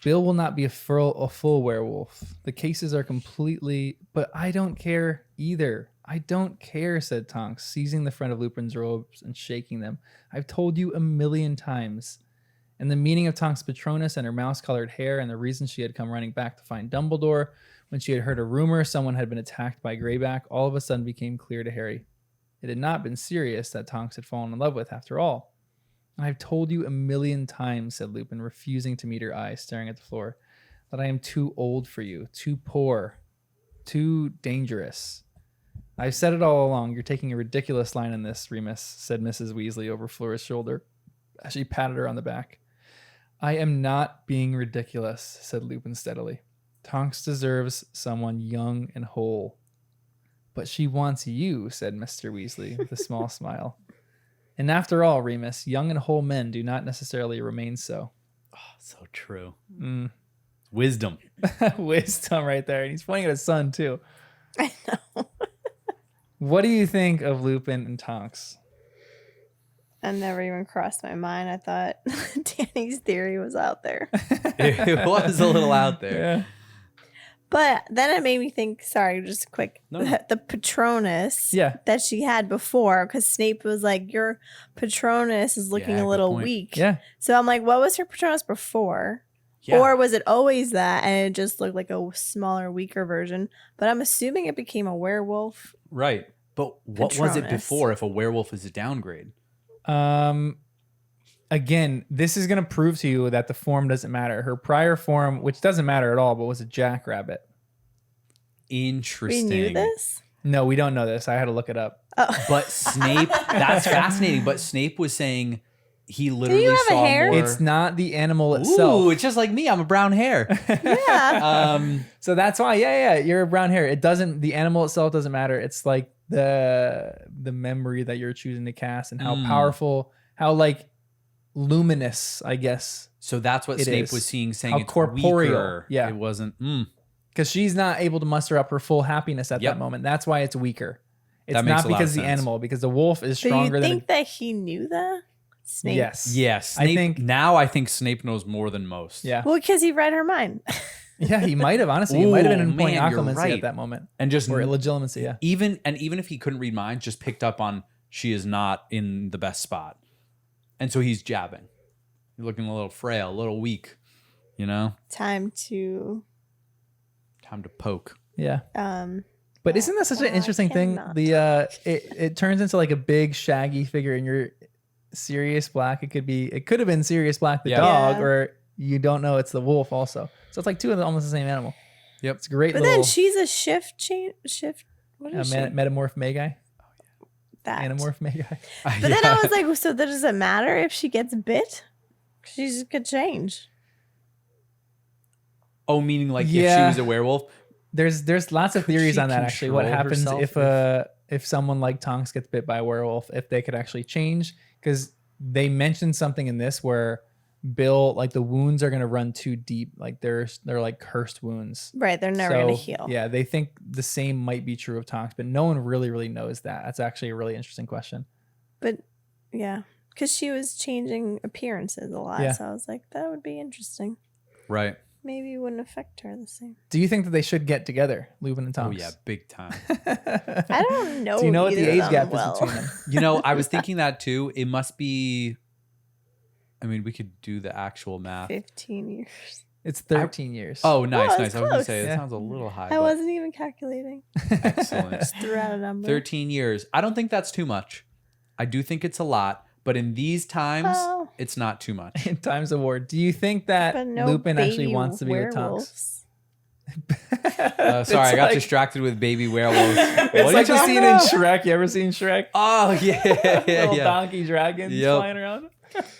Bill will not be a full werewolf. The cases are completely... But I don't care either. I don't care, said Tonks, seizing the front of Lupin's robes and shaking them. I've told you 1,000,000 times. And the meaning of Tonks' Patronus and her mouse-colored hair and the reason she had come running back to find Dumbledore when she had heard a rumor someone had been attacked by Greyback all of a sudden became clear to Harry. It had not been Sirius that Tonks had fallen in love with after all. I've told you 1,000,000 times, said Lupin, refusing to meet her eyes, staring at the floor, that I am too old for you, too poor, too dangerous. I've said it all along. You're taking a ridiculous line in this, Remus, said Mrs. Weasley over Flora's shoulder as she patted her on the back. I am not being ridiculous, said Lupin steadily. Tonks deserves someone young and whole. But she wants you, said Mr. Weasley with a small smile. And after all, Remus, young and whole men do not necessarily remain so. Oh, so true. Mm. Wisdom. Wisdom right there. And he's pointing at his son, too. I know. What do you think of Lupin and Tonks? That never even crossed my mind. I thought Danny's theory was out there. It was a little out there. Yeah. But then it made me think, sorry, just quick, No. the Patronus Yeah. that she had before, because Snape was like, your Patronus is looking Yeah, a good little point. weak. Yeah. So I'm like, what was her Patronus before? Yeah. Or was it always that and it just looked like a smaller, weaker version? But I'm assuming it became a werewolf. Right. But what was it Patronus. before if a werewolf is a downgrade? Again, this is going to prove to you that the form doesn't matter. Her prior form, which doesn't matter at all, but was a jackrabbit. We Interesting. knew this? No, we don't know this. I had to look it up. Oh. But Snape, that's fascinating. But Snape was saying he literally have a saw hair? more. It's not the animal itself. Ooh, it's just like me. I'm a brown hair. Yeah. So that's why, yeah, you're a brown hair. It doesn't. The animal itself doesn't matter. It's like the memory that you're choosing to cast and how powerful, how like luminous, I guess. So that's what It Snape is. was saying How it's corporeal. weaker. Yeah. It wasn't. Because she's not able to muster up her full happiness at Yep. that moment. That's why it's weaker. It's That makes not a lot of because the sense. animal, because the wolf is So stronger you than. think that he knew that? Snape? Yes. Yes. I Snape, think- now I think Snape knows more than most. Yeah. Well, because he read her mind. Yeah, he might have, honestly. He might have been Ooh, employing man, you're occlumency right. at that moment. And just Or legitimacy, yeah. even if he couldn't read minds, just picked up on she is not in the best spot. And so he's jabbing. You're looking a little frail, a little weak, you know? Time to Time to poke. Yeah. um But isn't that such an Well, I interesting thing? cannot. The it turns into like a big shaggy figure and you're Sirius Black. It could have been Sirius Black the Yeah. dog, Yeah. or you don't know it's the wolf also. So it's like two of them almost the same animal. Yep. It's a great but little then she's a shift. What is she? metamorph Magi. That. Anamorph Magi. But then I was like, so that does it matter if she gets bit? She just could change. Oh, meaning like if she Yeah. was a werewolf? There's lots of Could theories she on that actually. What control happens herself if someone like Tonks gets bit by a werewolf, if they could actually change? Because they mentioned something in this where Bill, like the wounds are gonna run too deep. Like they're like cursed wounds. Right. They're never going to heal. Yeah, they think the same might be true of Tonks, but no one really knows that. That's actually a really interesting question. But yeah, because she was changing appearances a lot. Yeah. So I was like, that would be interesting. Right. Maybe it wouldn't affect her the same. Do you think that they should get together, Lupin and Oh, Tonks? yeah, big time. I don't know. Do you know what the either of age them gap well. is between them? You know, I was thinking that too. It must be. I mean, we could do the actual math. 15 years. It's 13 years. Oh, nice, Oh, nice. it's I was going to say, close. it Yeah. sounds a little high. I but wasn't even calculating. excellent. Just threw out a number. 13 years. I don't think that's too much. I do think it's a lot. But in these times, Well. it's not too much. In Times of War. Do you think that But no Lupin actually baby wants to be with Tonks? werewolves. Sorry, I got like, distracted with baby werewolves. It's What are like you the talking scene about? in Shrek. You ever seen Shrek? Oh, yeah, yeah, Little yeah. donkey dragons Yep. flying around.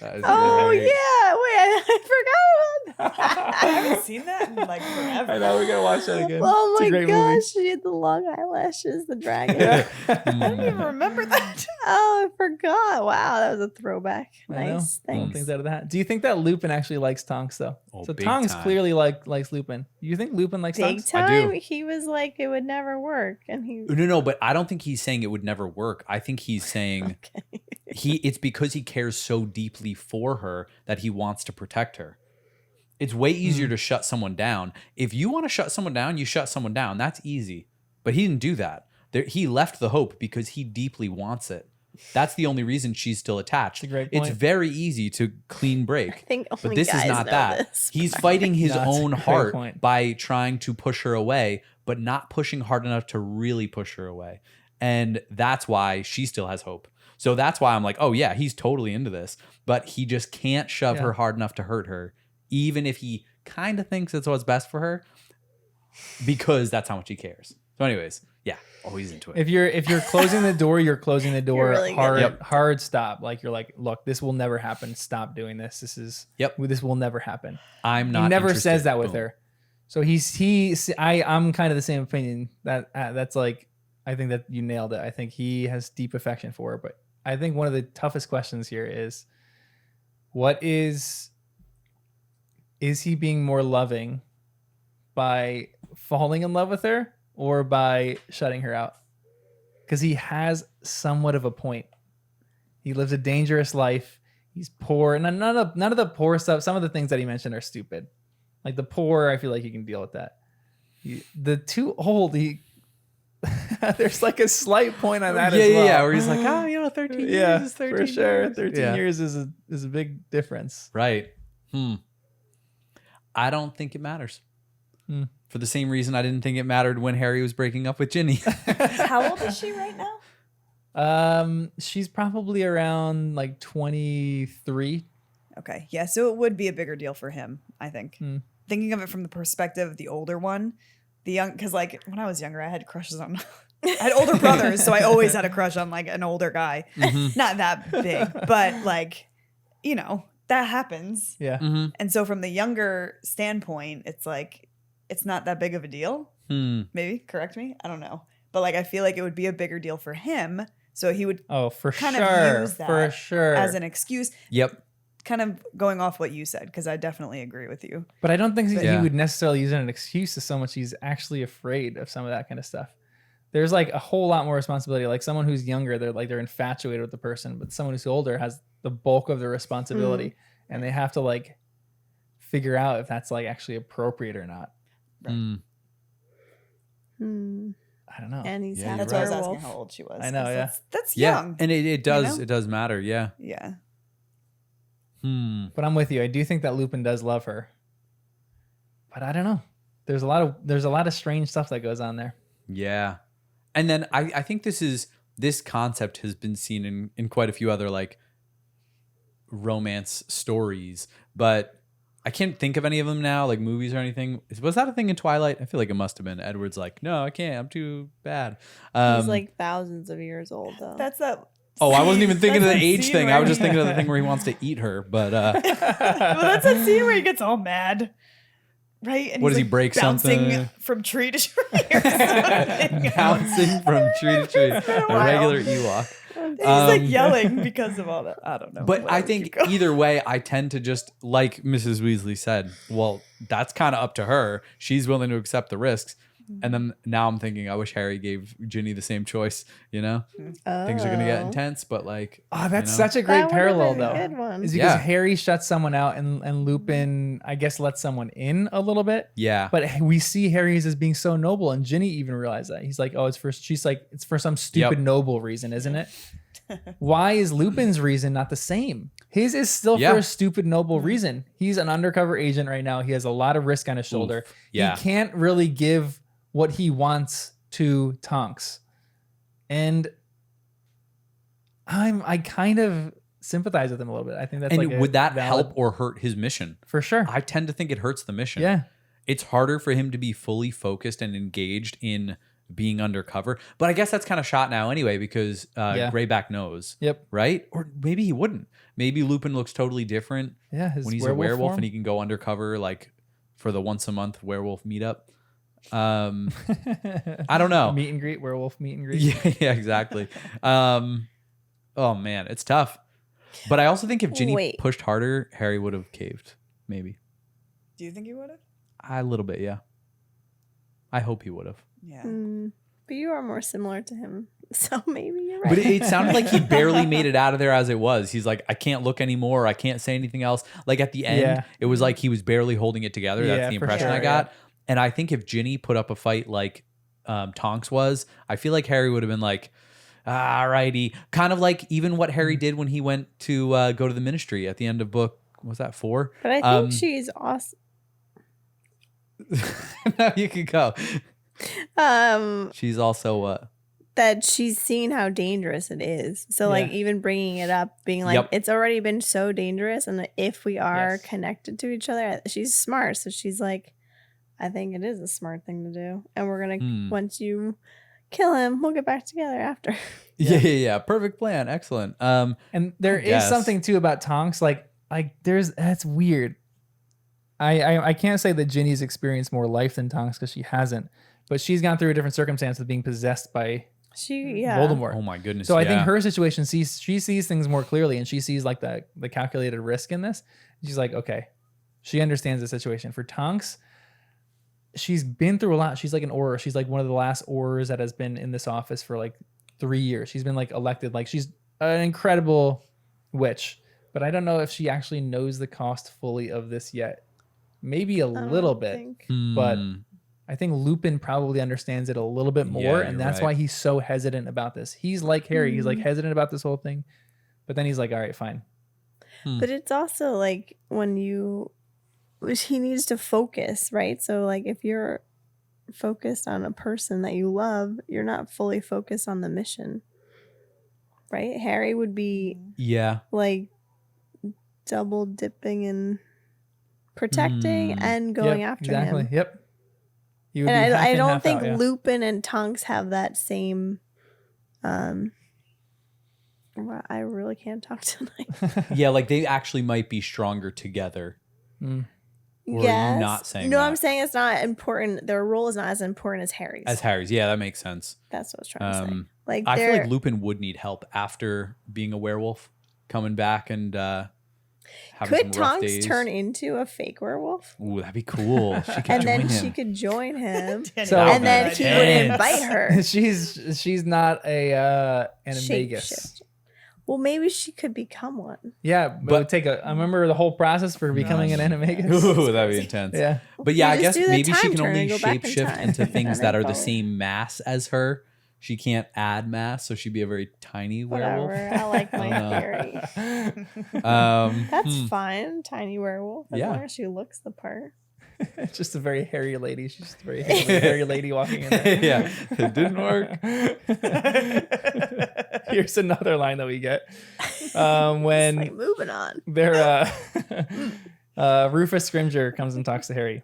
That is Oh, great. yeah. Wait, I forgot about I that. haven't seen that in like forever. I know, we gotta watch that again. Oh It's a my great gosh, movie. she had the long eyelashes, the dragon. I don't even remember that. Oh, I forgot. Wow, that was a throwback. I know. Nice. Little Thanks. things out of that. Do you think that Lupin actually likes Tonks though? Oh, So big Tonks time. clearly likes Lupin. Do you think Lupin likes Big Tonks? I do. time. He was like, it would never work. And he. No, but I don't think he's saying it would never work. I think he's saying Okay. it's because he cares so deeply for her that he wants to protect her. It's way easier to shut someone down. If you want to shut someone down, you shut someone down. That's easy. But he didn't do that. He left the hope because he deeply wants it. That's the only reason she's still attached. That's a great It's point. very easy to clean I break. think only But this guys is not know that. this. He's fighting his That's a own great heart point. by trying to push her away, but not pushing hard enough to really push her away. And that's why she still has hope. So that's why I'm like, oh yeah, he's totally into this, but he just can't shove Yeah. her hard enough to hurt her, even if he kind of thinks it's what's best for her, because that's how much he cares. So anyways, yeah, oh, he's into it. If you're closing the door, you're closing the door really good. hard. Yep. Hard stop. Like you're like, look, this will never happen. Stop doing this. This will never happen. I'm not He never interested. says that with Boom. her. So I'm kind of the same opinion that that's like, I think that you nailed it. I think he has deep affection for her, but I think one of the toughest questions here is, what is he being more loving by falling in love with her or by shutting her out? Because he has somewhat of a point. He lives a dangerous life. He's poor, and none of the poor stuff. Some of the things that he mentioned are stupid. Like the poor, I feel like you can deal with that. The too old, there's like a slight point on that as well. Yeah, where he's like, 13 years is 13 for sure. years. 13 years is a big difference. Right. I don't think it matters. For the same reason I didn't think it mattered when Harry was breaking up with Ginny. How old is she right now? She's probably around like 23. Okay. Yeah. So it would be a bigger deal for him, I think. Thinking of it from the perspective of the older one, because like when I was younger, I had crushes on, I had older brothers. So I always had a crush on like an older guy. Not that big, but like, that happens. Yeah. And so from the younger standpoint, it's like, it's not that big of a deal. Maybe, correct me. I don't know. But like, I feel like it would be a bigger deal for him. So he would kind of use that as an excuse. Yep. Kind of going off what you said, because I definitely agree with you. But I don't think he would necessarily use it as an excuse so much. He's actually afraid of some of that kind of stuff. There's like a whole lot more responsibility. Like someone who's younger, they're infatuated with the person, but someone who's older has the bulk of the responsibility, and they have to like figure out if that's like actually appropriate or not. Right. I don't know. And he's That's why I was asking how old she was. I know, yeah. That's young. And it does matter, yeah. Yeah. But I'm with you. I do think that Lupin does love her. But I don't know. There's a lot of strange stuff that goes on there. Yeah. And then I think this concept has been seen in quite a few other like romance stories, but I can't think of any of them now, like movies or anything. Was that a thing in Twilight? I feel like it must have been. Edward's like, no, I can't. I'm too bad. He's like thousands of years old, though. That's that. Oh, I wasn't even thinking of the age thing. I was just thinking of the thing where he wants to eat her. But well, that's that scene where he gets all mad, right? And what does he's he break bouncing something from tree to tree? Or something. bouncing from tree to tree, a regular Ewok. He's like yelling because of all that. I don't know. But Whatever, I think either way, I tend to just, like Mrs. Weasley said, well, that's kind of up to her. She's willing to accept the risks. And then now I'm thinking, I wish Harry gave Ginny the same choice, Things are going to get intense, but like... Oh, that's such a great parallel, though. Good one. Is because Harry shuts someone out and Lupin, I guess, lets someone in a little bit. Yeah. But we see Harry's as being so noble, and Ginny even realized that. He's like, she's like, it's for some stupid noble reason, isn't it? Why is Lupin's reason not the same? His is still for a stupid noble reason. He's an undercover agent right now. He has a lot of risk on his shoulder. Yeah. He can't really give what he wants to Tonks. And I kind of sympathize with him a little bit. I think that's would that help or hurt his mission? For sure. I tend to think it hurts the mission. Yeah. It's harder for him to be fully focused and engaged in being undercover. But I guess that's kind of shot now anyway, because Greyback knows. Yep. Right? Or maybe he wouldn't. Maybe Lupin looks totally different when he's a werewolf form. and he can go undercover like for the once a month werewolf meetup. I don't know. Meet and greet, werewolf meet and greet. Yeah, exactly. Oh man, it's tough. But I also think if Ginny pushed harder, Harry would have caved. Maybe. Do you think he would have? A little bit, yeah. I hope he would have. Yeah. But you are more similar to him, so maybe you're right. But it sounded like he barely made it out of there as it was. He's like, I can't look anymore. I can't say anything else. Like at the end, it was like he was barely holding it together. That's the impression I got. And I think if Ginny put up a fight like Tonks was, I feel like Harry would have been like, alrighty. Kind of like even what Harry did when he went to go to the Ministry at the end of book, was that 4? But I think she's awesome. No, you could go. She's also that she's seen how dangerous it is. So like even bringing it up, being like, it's already been so dangerous. And if we are connected to each other, she's smart. So she's like, I think it is a smart thing to do. And we're going to, once you kill him, we'll get back together after. Yeah. Perfect plan. Excellent. And there is something too about Tonks. Like that's weird. I can't say that Ginny's experienced more life than Tonks because she hasn't, but she's gone through a different circumstance of being possessed by Voldemort. Oh my goodness. So I think her situation she sees things more clearly, and she sees like the calculated risk in this. She's like, okay, she understands the situation. For Tonks, she's been through a lot. She's like an Auror. She's like one of the last Aurors that has been in this office for like 3 years. She's been like elected. Like she's an incredible witch, but I don't know if she actually knows the cost fully of this yet. Maybe a little bit, but I think Lupin probably understands it a little bit more, and that's why he's so hesitant about this. He's like Harry. He's like hesitant about this whole thing, but then he's like, all right, fine. But it's also like he needs to focus, right? So like if you're focused on a person that you love, you're not fully focused on the mission, right? Harry would be like double dipping and protecting and going after him. Yep. And I don't think Lupin and Tonks have that same. I really can't talk tonight. Yeah, like they actually might be stronger together. Or are you not saying No, that? I'm saying it's not important. Their role is not as important as Harry's. As Harry's, yeah, that makes sense. That's what I was trying to say. Like I feel like Lupin would need help after being a werewolf, coming back and having could some rough Tonks days. turn into a fake werewolf? Ooh, that'd be cool. She could And join then him. she could join him. So- And then he would invite her. she's not a animagus. Shapeshift. Well, maybe she could become one. Yeah, but it would take I remember the whole process for becoming an animagus. Ooh, that'd be intense. Yeah. But yeah, I You guess just do the maybe she time can turn only and go back in shapeshift time. into things And that then are the follow. same mass as her. She can't add mass, so she'd be a very tiny werewolf. Whatever. I like my theory. That's fine. Tiny werewolf. As long as she looks the part. It's just a very hairy lady. She's just a very hairy lady walking in there. Yeah, it didn't work. Here's another line that we get. When Like, moving on. they're Rufus Scrimgeour comes and talks to Harry.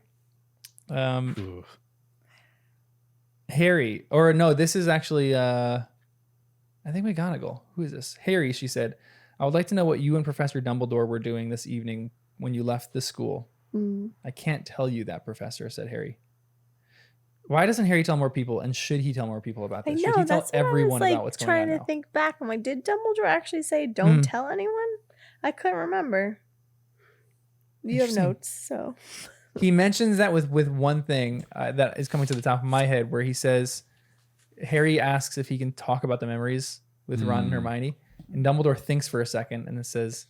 Harry, or no, this is actually I think McGonagall. Who is this? Harry, she said, I would like to know what you and Professor Dumbledore were doing this evening when you left the school. I can't tell you that, Professor, said Harry. Why doesn't Harry tell more people, and should he tell more people about I this? know, Should he tell that's what everyone I was, about what's going trying on to now? think back. I'm like, did Dumbledore actually say don't tell anyone? I couldn't remember. You have Interesting. notes, so. He mentions that with one thing that is coming to the top of my head, where he says, Harry asks if he can talk about the memories with Ron and Hermione, and Dumbledore thinks for a second and then says,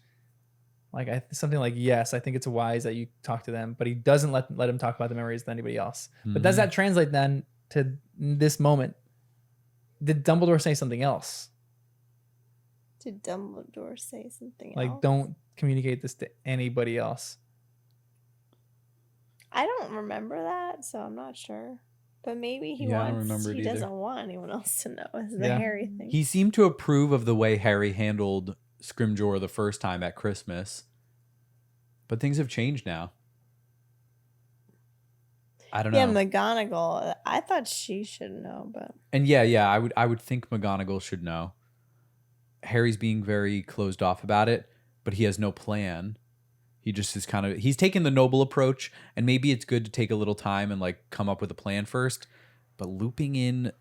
like something like, yes, I think it's wise that you talk to them, but he doesn't let him talk about the memories with anybody else. But does that translate then to this moment? Did Dumbledore say something else? Did Dumbledore say something Like, else? don't communicate this to anybody else. I don't remember that, so I'm not sure. But maybe he Yeah, I don't remember it he either. doesn't want anyone else to know. Is the Yeah. Harry thing. He seemed to approve of the way Harry handled Scrimgeour the first time at Christmas, but things have changed now. I don't know. Yeah, McGonagall. I thought she should know, but And yeah, I would think McGonagall should know. Harry's being very closed off about it, but he has no plan. He just is he's taking the noble approach, and maybe it's good to take a little time and like come up with a plan first. But looping in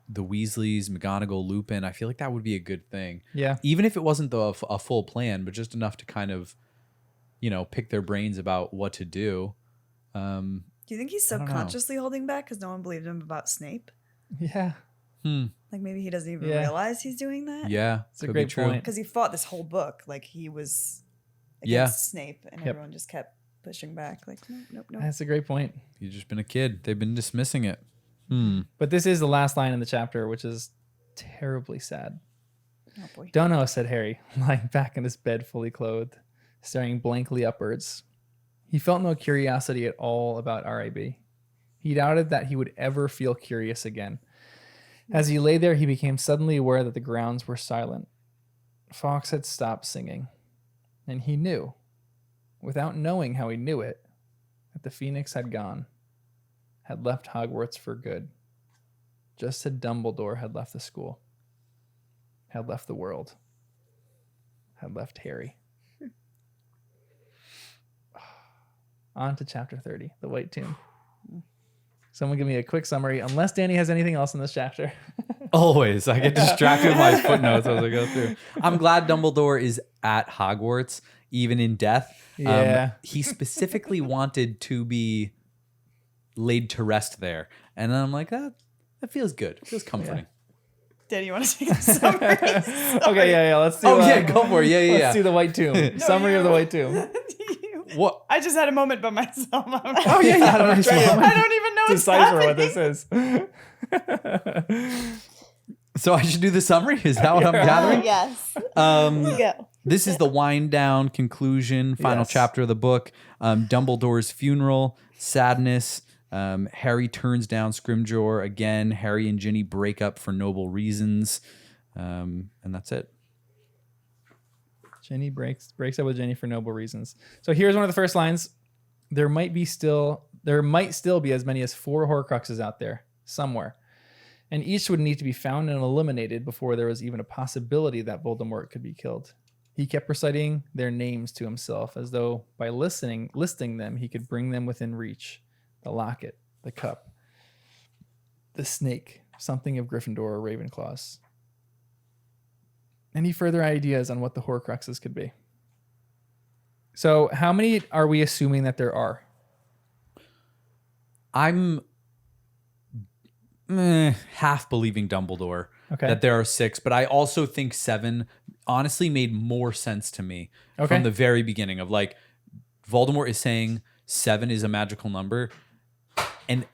the Weasleys, McGonagall, Lupin, I feel like that would be a good thing. Yeah. Even if it wasn't a full plan, but just enough to kind of, pick their brains about what to do. Do you think he's I don't know. subconsciously holding back because no one believed him about Snape? Yeah. Like maybe he doesn't even Yeah. realize he's doing that? Yeah, It's a could great be true. point. Because he fought this whole book like he was Yeah. against Snape, and Yep. everyone just kept pushing back. Like, nope. That's a great point. He's just been a kid. They've been dismissing it. But this is the last line in the chapter, which is terribly sad. Oh boy. Don't know, said Harry, lying back in his bed fully clothed, staring blankly upwards. He felt no curiosity at all about RIB. He doubted that he would ever feel curious again. As he lay there, he became suddenly aware that the grounds were silent. Fawkes had stopped singing. And he knew, without knowing how he knew it, that the Phoenix had gone, had left Hogwarts for good, just as Dumbledore had left the school, had left the world, had left Harry. On to chapter 30, the White Tomb. Someone give me a quick summary, unless Danny has anything else in this chapter. Always. I get distracted with my footnotes as I go through. I'm glad Dumbledore is at Hogwarts, even in death. Yeah. He specifically wanted to be laid to rest there. And then I'm like, that feels good. It feels comforting. Daddy, you want to take a summary? Okay, yeah. Let's do. Oh, yeah, go for it. Yeah, Let's yeah. do the White Tomb. Summary of the White Tomb. What? I just had a moment by myself. Oh, yeah. I'm trying I don't even know to what's decipher happening. what this is. So I should do the summary? Is that what I'm gathering? Yes. Go. This is the wind down conclusion, final Yes. chapter of the book. Dumbledore's funeral, sadness. Harry turns down Scrimgeour again. Harry and Ginny break up for noble reasons. And that's it. Jenny breaks up with Jenny for noble reasons. So here's one of the first lines. There might still be as many as 4 Horcruxes out there somewhere. And each would need to be found and eliminated before there was even a possibility that Voldemort could be killed. He kept reciting their names to himself as though by listing them, he could bring them within reach. The locket, the cup, the snake, something of Gryffindor or Ravenclaws. Any further ideas on what the Horcruxes could be? So how many are we assuming that there are? I'm half believing Dumbledore Okay. that there are 6, but I also think 7 honestly made more sense to me Okay. from the very beginning of like Voldemort is saying 7 is a magical number, and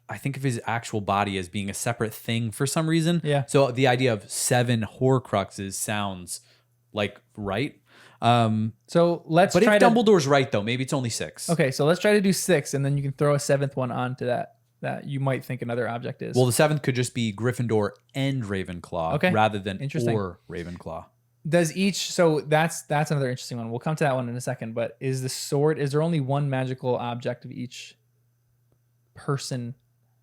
I think of his actual body as being a separate thing for some reason. Yeah. So the idea of 7 Horcruxes sounds like right. So let's But if try to. Dumbledore's right though, maybe it's only 6. Okay, so let's try to do 6, and then you can throw a 7th one onto that you might think another object is. Well, the 7th could just be Gryffindor and Ravenclaw Okay. rather than Interesting. or Ravenclaw. Does each? So that's another interesting one. We'll come to that one in a second. But is the sword? Is there only one magical object of each person,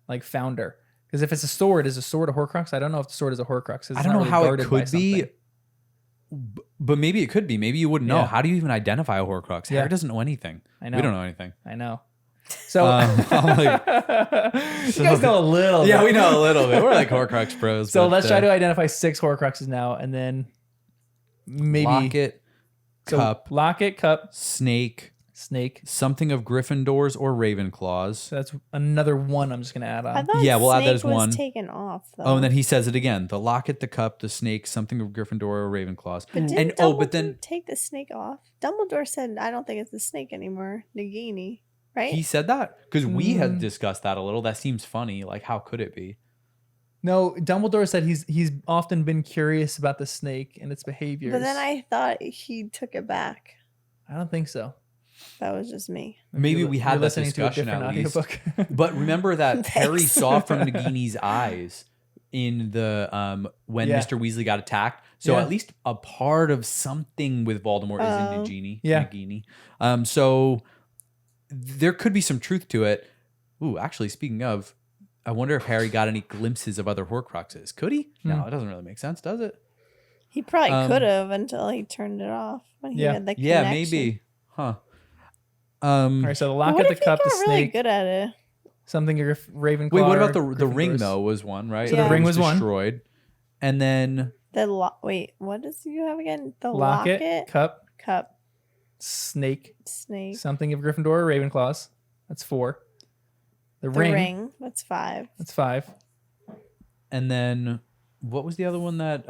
like founder? Because if it's a sword, is a sword a Horcrux? I don't know if the sword is a Horcrux. I don't know how it could be, but maybe it could be. Maybe you wouldn't know. Yeah. How do you even identify a Horcrux? Yeah. Harry doesn't know anything. I know. We don't know anything. I know. So I'm like, you guys know a little. yeah, bit. we know a little bit. We're like Horcrux pros. So but, let's try to identify 6 Horcruxes now, and then maybe locket, so cup, locket, cup, snake, something of Gryffindors or Ravenclaws. So that's another one I'm just gonna add I on. thought Yeah, we'll add that Snake as was one. taken off though. Oh, and then he says it again: the locket, the cup, the snake, something of Gryffindor or Ravenclaws. But didn't And Dumbledore but then take the snake off? Dumbledore said, "I don't think it's the snake anymore." Nagini, right? he said that because we had Mm. discussed that a little. That seems funny. Like, how could it be? No, Dumbledore said he's often been curious about the snake and its behaviors. But then I thought he took it back. I don't think so. That was just me. Maybe we had You're that listening to a discussion different at least. audiobook. But remember that Harry Thanks. saw from Nagini's eyes in the when Yeah. Mr. Weasley got attacked. So Yeah. at least a part of something with Voldemort is in Oh. Nagini. Yeah. Nagini. So there could be some truth to it. Ooh, actually, speaking of, I wonder if Harry got any glimpses of other Horcruxes. Could he? No, it doesn't really make sense, does it? He probably Um, could have until he turned it off when he Yeah. had the Yeah, connection. maybe. Huh. All right, so the But locket, what the if he cup, the got really snake, good at it? something of Ravenclaw. Wait, what about or the ring Gryffindors. though? Was one, right? So the That ring was one. destroyed. And then Wait, what does you have again? The Locket, locket, cup, cup, snake, snake, something of Gryffindor or Ravenclaws. That's 4. The the ring. That's 5. That's 5. and then what was the other one that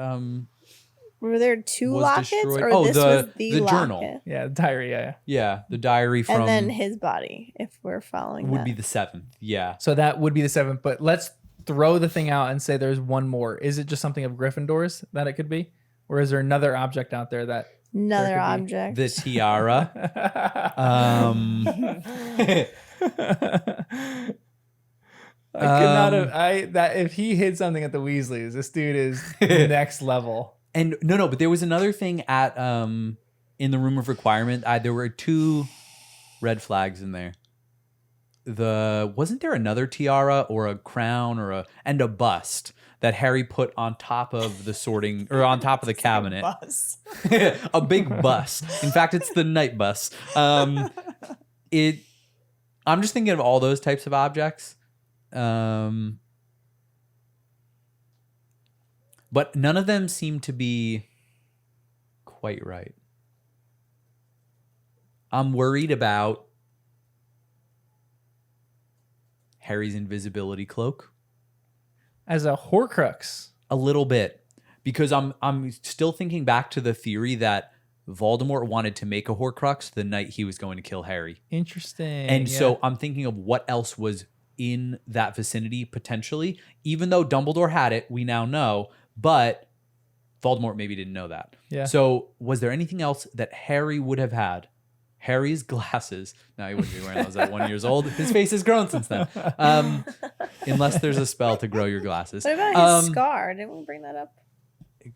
Were there 2 was lockets, destroyed? or Oh, this the- was the the locket? journal. Yeah, the diary. Yeah. yeah, the diary from And then his body, if we're following would that. be the 7th. Yeah. So that would be the 7th. But let's throw the thing out and say there's one more. Is it just something of Gryffindor's that it could be, or is there another object out there that? Another there could object. The tiara. I could not have. That if he hid something at the Weasleys, this dude is next level. And no, but there was another thing at in the room of requirement. There were 2 red flags in there. Wasn't there another tiara or a crown or a bust that Harry put on top of the sorting or on top of the cabinet? Bus. A big bust. In fact, it's the night bus. I'm just thinking of all those types of objects. but none of them seem to be quite right. I'm worried about Harry's invisibility cloak. As a Horcrux. A little bit. Because I'm still thinking back to the theory that Voldemort wanted to make a Horcrux the night he was going to kill Harry. Interesting. And so I'm thinking of what else was in that vicinity potentially. Even though Dumbledore had it, we now know, but Voldemort maybe didn't know that. Yeah. So was there anything else that Harry would have had? Harry's glasses. No, he wouldn't be wearing those at 1 year old. His face has grown since then. Unless there's a spell to grow your glasses. What about his scar? Didn't we bring that up?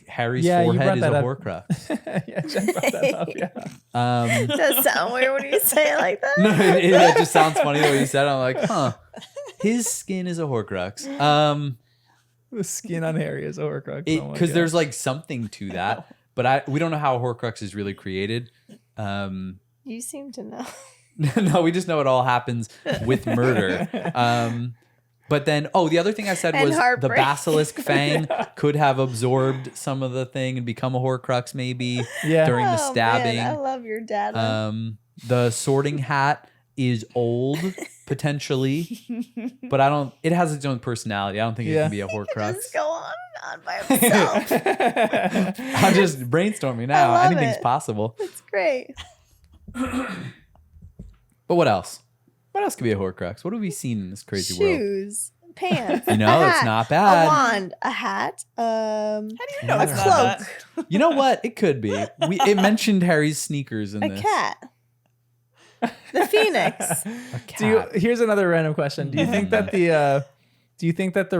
Harry's you forehead is a brought that up. Horcrux. Yeah, Jen brought that up. Yeah. Does sound weird when you say it like that. No, it just sounds funny the way you said it. I'm like, huh. His skin is a Horcrux. The skin on Harry is a Horcrux. Because there's like something to that, but we don't know how a Horcrux is really created. You seem to know. No, we just know it all happens with murder. But then, the other thing I said And was the heartbreak. basilisk fang could have absorbed some of the thing and become a Horcrux maybe Yeah. during the stabbing. Man, I love your dad. The sorting hat is old potentially, but it has its own personality. I don't think it Yeah. can be a Horcrux. Just go on and on by himself. I'm just brainstorming now. love Anything's it. possible. It's great. But what else? What else could be a Horcrux? What have we seen in this crazy world? Shoes, pants. You know, a it's hat, not bad. A wand, a hat. How do you know A it's not cloak. that? You know what? It could be. It mentioned Harry's sneakers in A this. cat. The phoenix. A cat. Here's another random question. Do you think that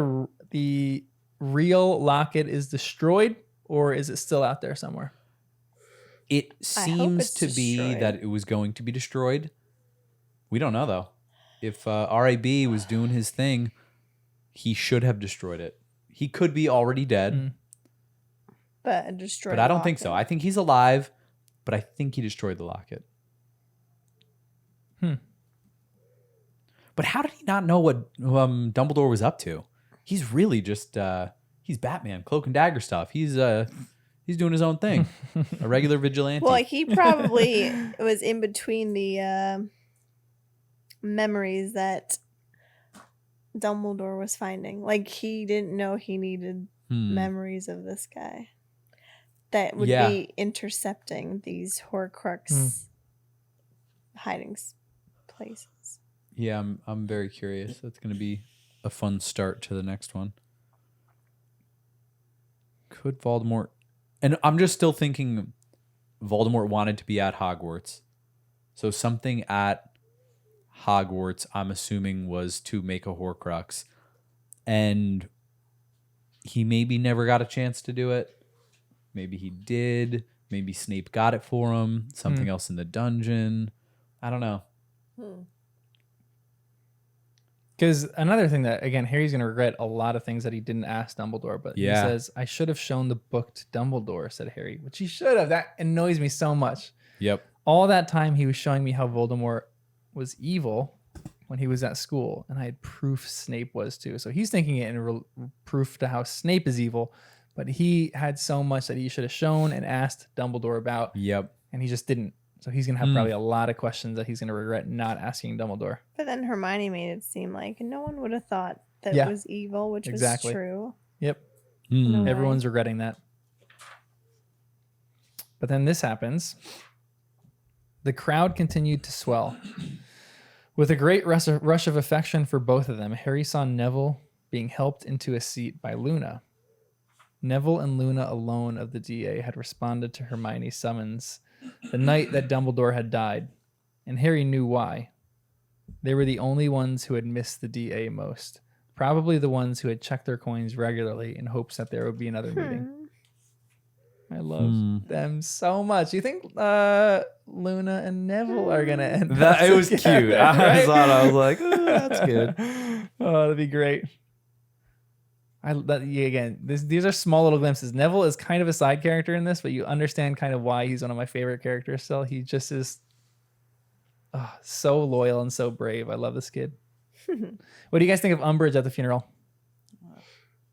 the real locket is destroyed, or is it still out there somewhere? It I hope seems it's to be destroyed. that it was going to be destroyed. We don't know though. If RAB was doing his thing, he should have destroyed it. He could be already dead, But a destroyed but I don't think so. locket. I think he's alive, but I think he destroyed the locket. But how did he not know what Dumbledore was up to? He's really just he's Batman, cloak and dagger stuff. He's doing his own thing, a regular vigilante. Well, he probably was in between the memories that Dumbledore was finding. Like, he didn't know he needed memories of this guy that would Yeah. be intercepting these Horcrux hiding places. Yeah, I'm very curious. That's going to be a fun start to the next one. Could Voldemort... And I'm just still thinking Voldemort wanted to be at Hogwarts. So something at Hogwarts, I'm assuming, was to make a Horcrux. And he maybe never got a chance to do it. Maybe he did. Maybe Snape got it for him. Something else in the dungeon. I don't know. Because another thing that, again, Harry's going to regret a lot of things that he didn't ask Dumbledore, but Yeah. he says, I should have shown the book to Dumbledore, said Harry, which he should have. That annoys me so much. Yep. All that time he was showing me how Voldemort was evil when he was at school, and I had proof Snape was too. So he's thinking it in proof to how Snape is evil, but he had so much that he should have shown and asked Dumbledore about, Yep. and he just didn't. So he's going to have probably a lot of questions that he's going to regret not asking Dumbledore. But then Hermione made it seem like no one would have thought that Yeah. it was evil, which Exactly. was true. Yep. No way. Everyone's regretting that. But then this happens. The crowd continued to swell. With a great rush of affection for both of them, Harry saw Neville being helped into a seat by Luna. Neville and Luna alone of the DA had responded to Hermione's summons the night that Dumbledore had died, and Harry knew why. They were the only ones who had missed the DA most, probably the ones who had checked their coins regularly in hopes that there would be another meeting. I love them so much. You think Luna and Neville are gonna end up It was together, cute. I right? thought, I was like, oh, that's good. Oh, that'd be great. These are small little glimpses. Neville is kind of a side character in this, but you understand kind of why he's one of my favorite characters still. He just is so loyal and so brave. I love this kid. What do you guys think of Umbridge at the funeral?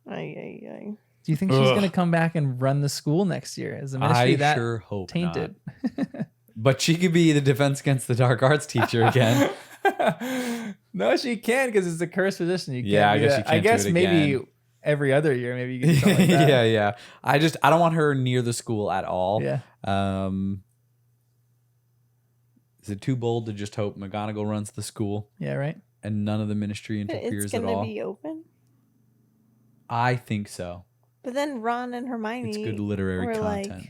Ay, ay, ay. Do you think she's going to come back and run the school next year? Is the ministry I that sure hope tainted? not. But she could be the defense against the dark arts teacher again. No, she can because it's a cursed position. You can't. Yeah, I do guess that. you can't I guess do it maybe again. every other year, maybe you can do something like that. Yeah. I don't want her near the school at all. Yeah. Is it too bold to just hope McGonagall runs the school Yeah. Right. and none of the ministry But interferes it's at gonna all? be open. I think so. But then Ron and Hermione. It's good literary were content.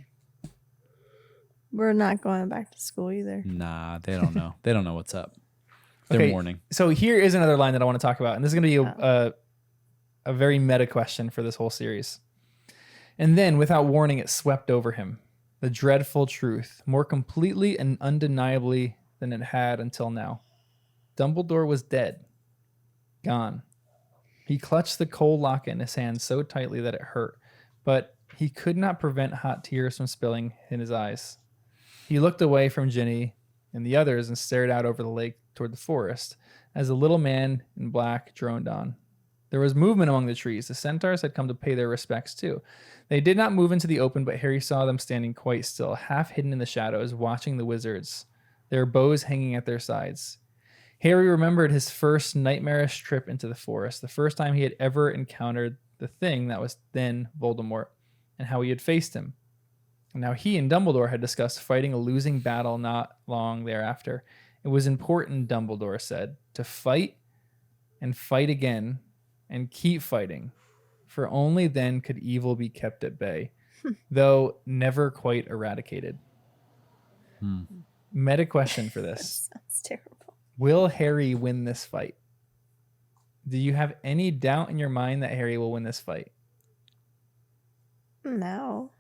We're not going back to school either. Nah, they don't know. They don't know what's up. They're Okay. mourning. So here is another line that I want to talk about, and this is going to be a very meta question for this whole series. And then, without warning, it swept over him. The dreadful truth, more completely and undeniably than it had until now. Dumbledore was dead. Gone. He clutched the coal locket in his hand so tightly that it hurt, but he could not prevent hot tears from spilling in his eyes. He looked away from Ginny and the others and stared out over the lake toward the forest as the little man in black droned on. There was movement among the trees. The centaurs had come to pay their respects too. They did not move into the open, but Harry saw them standing quite still, half hidden in the shadows, watching the wizards, their bows hanging at their sides. Harry remembered his first nightmarish trip into the forest, the first time he had ever encountered the thing that was then Voldemort, and how he had faced him. And now he and Dumbledore had discussed fighting a losing battle not long thereafter. It was important, Dumbledore said, to fight and fight again and keep fighting, for only then could evil be kept at bay, though never quite eradicated. Meta question for this. Sounds terrible. Will Harry win this fight? Do you have any doubt in your mind that Harry will win this fight? No.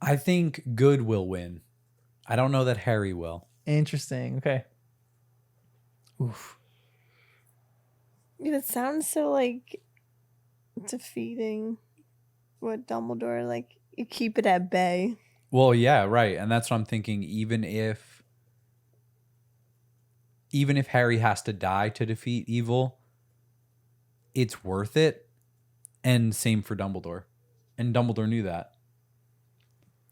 I think good will win. I don't know that Harry will. Interesting. Okay. Oof. It sounds so like defeating what Dumbledore, like, you keep it at bay. Well, yeah, right. And that's what I'm thinking. Even if Harry has to die to defeat evil, it's worth it. And same for Dumbledore. And Dumbledore knew that.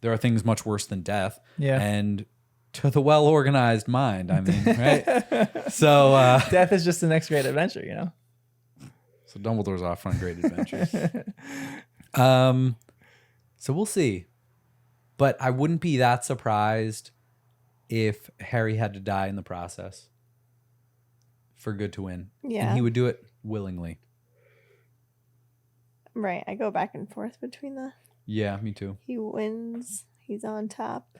There are things much worse than death. Yeah. And to the well-organized mind, I mean, right? So Death is just the next great adventure, you know? so Dumbledore's off on great adventures. So we'll see. But I wouldn't be that surprised if Harry had to die in the process for good to win. Yeah. And he would do it willingly. Right. I go back and forth between the Yeah, me too. he wins, he's on top,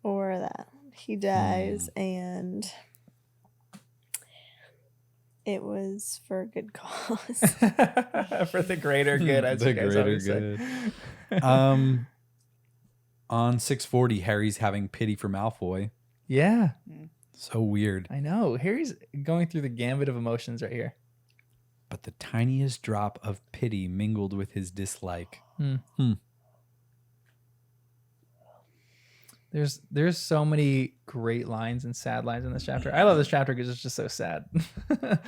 or that he dies and it was for a good cause. For the greater good, as The you guys greater always say. good. On 640, Harry's having pity for Malfoy. Yeah, So weird. I know. Harry's going through the gambit of emotions right here. But the tiniest drop of pity mingled with his dislike. There's so many great lines and sad lines in this chapter. I love this chapter because it's just so sad. But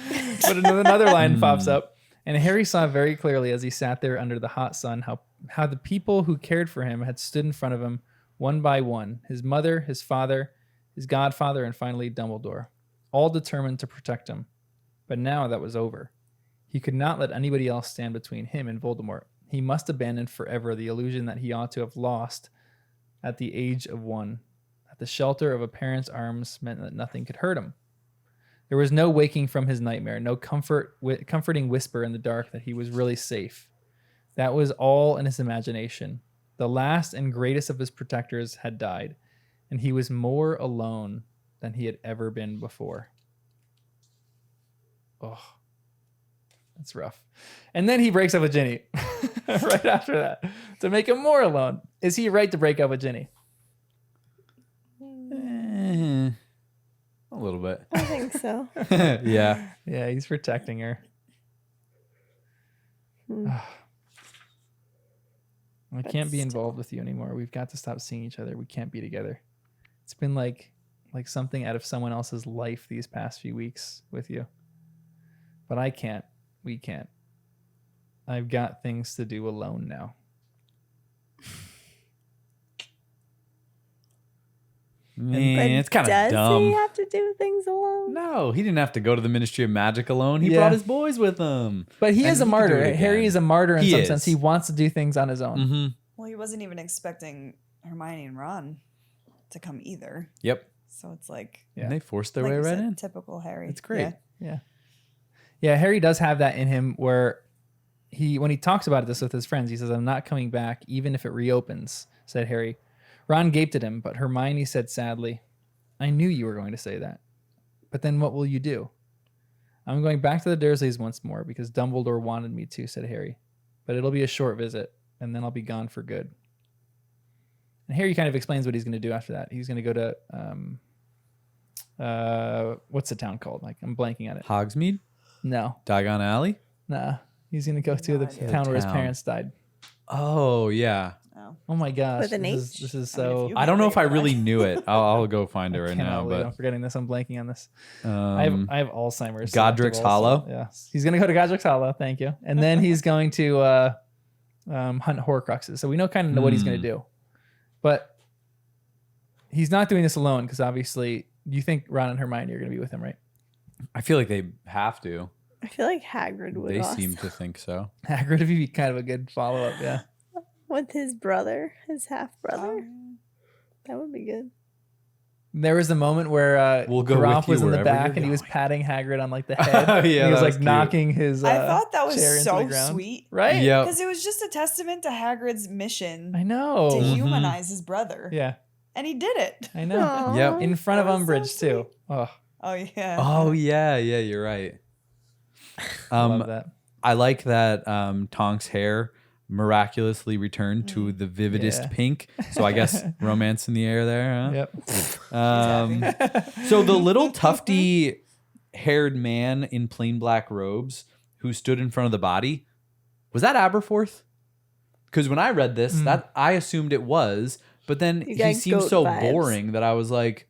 another line pops up, and Harry saw very clearly as he sat there under the hot sun how the people who cared for him had stood in front of him one by one: his mother, his father, his godfather, and finally Dumbledore, all determined to protect him. But now that was over. He could not let anybody else stand between him and Voldemort. He must abandon forever the illusion that he ought to have lost at the age of 1, that the shelter of a parent's arms meant that nothing could hurt him. There was no waking from his nightmare, no comforting whisper in the dark that he was really safe. That was all in his imagination. The last and greatest of his protectors had died, and he was more alone than he had ever been before. Oh, that's rough. And then he breaks up with Ginny right after that to make him more alone. Is he right to break up with Ginny? A little bit. I think so. Yeah. Yeah, he's protecting her. I can't be involved with you anymore. We've got to stop seeing each other. We can't be together. It's been like something out of someone else's life these past few weeks with you. But I can't. We can't. I've got things to do alone now. Man, it's kind of Does dumb. he have to do things alone? No, he didn't have to go to the Ministry of Magic alone. He Yeah. brought his boys with him. But he And is a he could do martyr. it Harry again. is a martyr in He some is. sense. He wants to do things on his own. Mm-hmm. Well, he wasn't even expecting Hermione and Ron to come either. Yep. So it's like, Yeah. And they forced their like way you right said, in. typical Harry. It's great. Yeah. Yeah, Harry does have that in him where when he talks about this with his friends, he says, I'm not coming back even if it reopens, said Harry. Ron gaped at him, but Hermione said sadly, I knew you were going to say that. But then what will you do? I'm going back to the Dursleys once more because Dumbledore wanted me to, said Harry. But it'll be a short visit, and then I'll be gone for good. And Harry kind of explains what he's going to do after that. He's going to go to, what's the town called? Like, I'm blanking on it. Hogsmeade? No, Diagon Alley? nah. He's going to go to No the idea. town where his Town. parents died. Oh, yeah. Oh. Oh my gosh. With an this H? Is, this is I mean, if so... you- I don't know if I Think really back. knew it. I'll go find it right cannot now. believe I'm But forgetting this. I'm blanking on this. I have Alzheimer's. Godric's selective Hollow? also. Yeah. He's going to go to Godric's Hollow. Thank you. And then he's going to hunt Horcruxes. So we know kind of what he's going to do. But he's not doing this alone because obviously you think Ron and Hermione are going to be with him, right? I feel like they have to. I feel like Hagrid would They also. seem to think so. Hagrid would be kind of a good follow-up, yeah. With his brother, his half brother. Oh, That would be good. There was a moment where We'll go Gronk with you was in the wherever back you're and he was going. patting Hagrid on like the head. Yeah, and he was that like was cute. knocking his I thought that was chair into so the ground. sweet. Right? Yep. Because it was just a testament to Hagrid's mission I know. to Mhm. humanize his brother. Yeah, And he did it. I know. Aw, Yep. In front of that was so Umbridge too. Oh, Oh, yeah. Oh, yeah. Yeah, you're right. love that. I like that Tonk's hair miraculously returned to the vividest Yeah. pink. So I guess romance in the air there. Huh? Yep. So the little tufty haired man in plain black robes who stood in front of the body, was that Aberforth? Because when I read this, that I assumed it was, but then You he got seems goat so vibes. boring that I was like,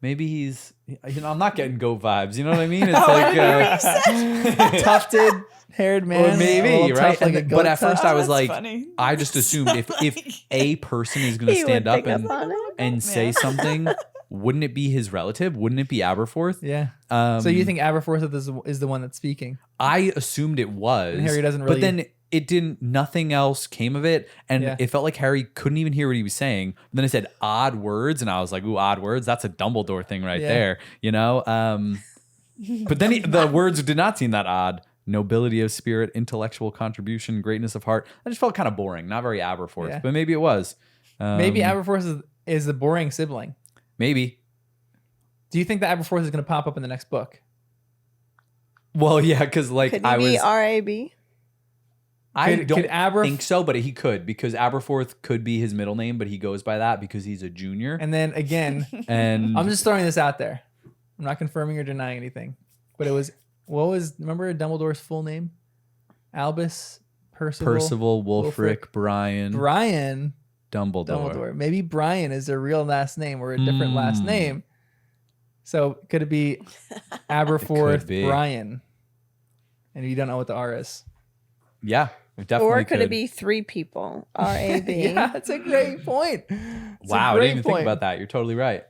maybe he's, I'm not getting goat vibes. You know what I mean? It's Oh, like, Tufted haired man. or maybe, a little right? tough like a But goat at first tuft. I was that's like, funny. I just assumed if a person is going to He stand would up pick up and on it. and say Yeah. something, wouldn't it be his relative? Wouldn't it be Aberforth? Yeah. Um, So you think Aberforth is the one that's speaking? I assumed it was. And Harry doesn't really- But then it didn't. Nothing else came of it, and Yeah. it felt like Harry couldn't even hear what he was saying. And then it said odd words, and I was like, "Ooh, odd words. That's a Dumbledore thing right Yeah. there." You know. But then the words did not seem that odd. Nobility of spirit, intellectual contribution, greatness of heart. I just felt kind of boring, not very Aberforth. Yeah. But maybe it was. Maybe Aberforth is the boring sibling. Maybe. Do you think that Aberforth is going to pop up in the next book? Well, yeah, because like Could he I be was. RAB? I Could don't Aber- think so, but he could because Aberforth could be his middle name, but he goes by that because he's a junior. And then again, And I'm just throwing this out there. I'm not confirming or denying anything. But remember Dumbledore's full name? Albus Percival, Wulfric, Brian, Brian Dumbledore. Dumbledore. Maybe Brian is a real last name or a different last Mm. name. So could it be Aberforth Could be. Brian? And you don't know what the R is. Yeah, it definitely Or could it be three people? RAB. Yeah, that's a great point. It's a Wow, I great didn't even think point. about that. You're totally right.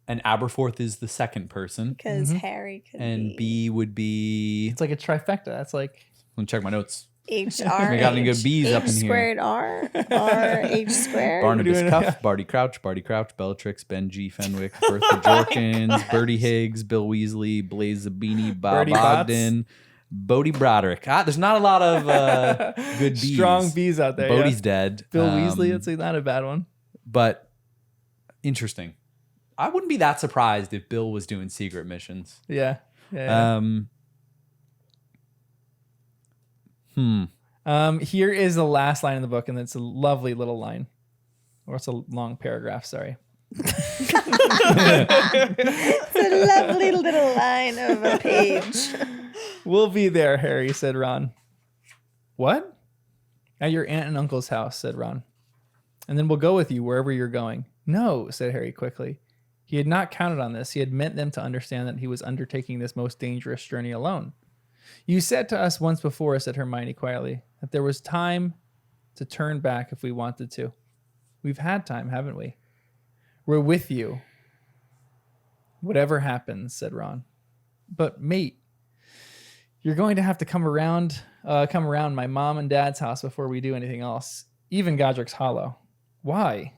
And Aberforth is the second person, Because Mhm. Harry could and be B would be. It's like a trifecta. That's like Let me check my notes. HR. We got any good B's up in here? squared R or H squared. Barnabas doing it, Cuff, yeah. Barty Crouch, Bellatrix, Benji Fenwick, Bertha Jorkins, Bertie Higgs, Bill Weasley, Blaze Zabini, Bob Bertie Botts. Ogden, Bodie Broderick. There's not a lot of good B's. strong B's out there. Bodie's yeah. dead. Bill Weasley. That's not a bad one. But interesting. I wouldn't be that surprised if Bill was doing secret missions. Yeah. Yeah. Here is the last line in the book, and it's a lovely little line, or it's a long paragraph. Sorry. It's a lovely little line of a page. We'll be there, Harry, said Ron. What? At your aunt and uncle's house, said Ron. And then we'll go with you wherever you're going. No, said Harry quickly. He had not counted on this. He had meant them to understand that he was undertaking this most dangerous journey alone. You said to us once before, said Hermione quietly, that there was time to turn back if we wanted to. We've had time, haven't we? We're with you. Whatever happens, said Ron. But mate, you're going to have to come around my mom and dad's house before we do anything else. Even Godric's Hollow. Why?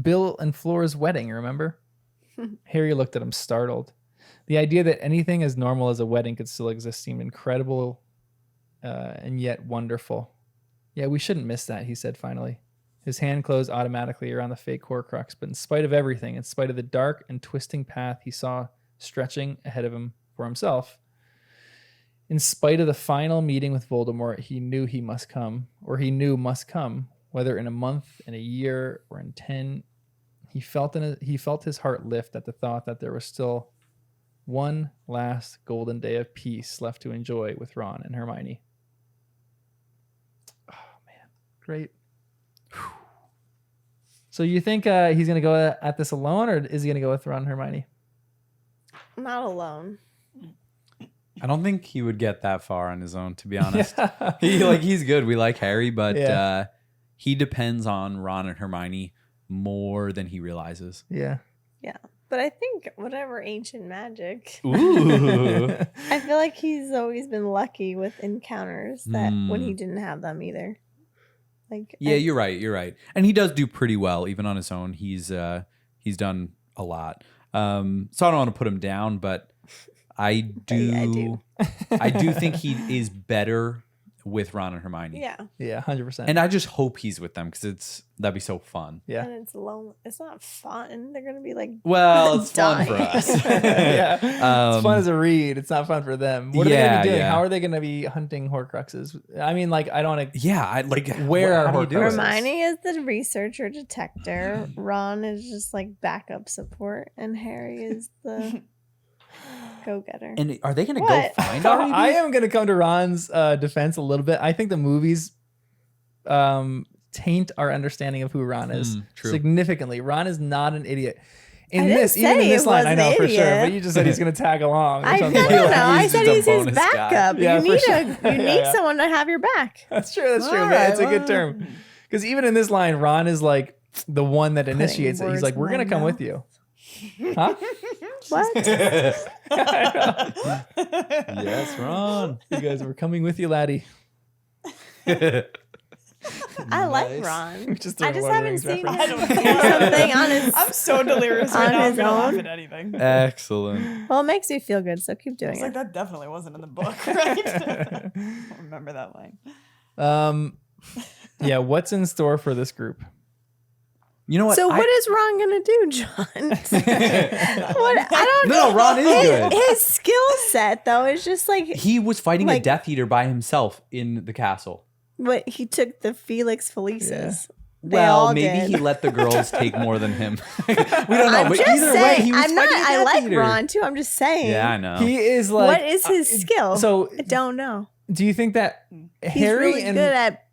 Bill and Flora's wedding, remember? Harry looked at him, startled. The idea that anything as normal as a wedding could still exist seemed incredible and yet wonderful. Yeah, we shouldn't miss that, he said finally. His hand closed automatically around the fake Horcrux, but in spite of everything, in spite of the dark and twisting path he saw stretching ahead of him for himself, in spite of the final meeting with Voldemort, he knew he must come, or he knew must come, whether in a month, in a year, or in 10. He felt his heart lift at the thought that there was still one last golden day of peace left to enjoy with Ron and Hermione. Oh, man. Great. So you think he's going to go at this alone, or is he going to go with Ron and Hermione? Not alone. I don't think he would get that far on his own, to be honest. He's good. We like Harry, but he depends on Ron and Hermione more than he realizes. Yeah. Yeah. But I think whatever ancient magic. Ooh. I feel like he's always been lucky with encounters that when he didn't have them either. You're right. And he does do pretty well, even on his own. He's done a lot. So I don't want to put him down, but I do think he is better with Ron and Hermione. Yeah. Yeah, 100%. And I just hope he's with them because that'd be so fun. Yeah. And it's lonely. It's not fun. They're gonna be like, well, it's fun dying. for us. Yeah. It's fun as a read. It's not fun for them. What are they going to be doing? Yeah. How are they going to be hunting Horcruxes? I mean, like, I don't want to. Yeah, I like. Where how are do you do it? Hermione is the researcher detector. Ron is just like backup support, and Harry is the go-getter. And are they going to go What? find REB? I am going to come to Ron's defense a little bit. I think the movies taint our understanding of who Ron is true. significantly. Ron is not an idiot. I didn't say Even in he this line, was I an know for idiot. sure. But you just said he's going to tag along. Or I something. don't know. I He's said just a he's his bonus guy. backup. Yeah, you for need sure. you need Yeah. someone to have your back. That's true. That's true. All But it's a right, good well. term. Because even in this line, Ron is like the one that initiates it. He's words like, in "We're my going to come mouth. with you." Huh? What? Yes, Ron. You guys, we're coming with you, laddie. I like Nice. Ron. Just I doing just Lord of the haven't Rings seen him reference. do something on his. I'm so delirious right On now. I'm his gonna laugh own. at anything. Excellent. Well, it makes me feel good, so keep doing It's it. like that definitely wasn't in the book, right? I don't remember that line. Yeah, what's in store for this group? You know what? So what is Ron gonna do, John? What I don't No, know. Ron is good. His skill set though is just like He was fighting a Like- Death Eater by himself in the castle. what he took the Felix Felicis. They Well, all maybe did. he let the girls take more than him. We don't know, I'm but just either saying. way, he was I'm not. fighting a I Death like Eater. Ron too. I'm just saying. Yeah, I know. He is like. What is his skill? So, I don't know. do you think that He's Harry really and good at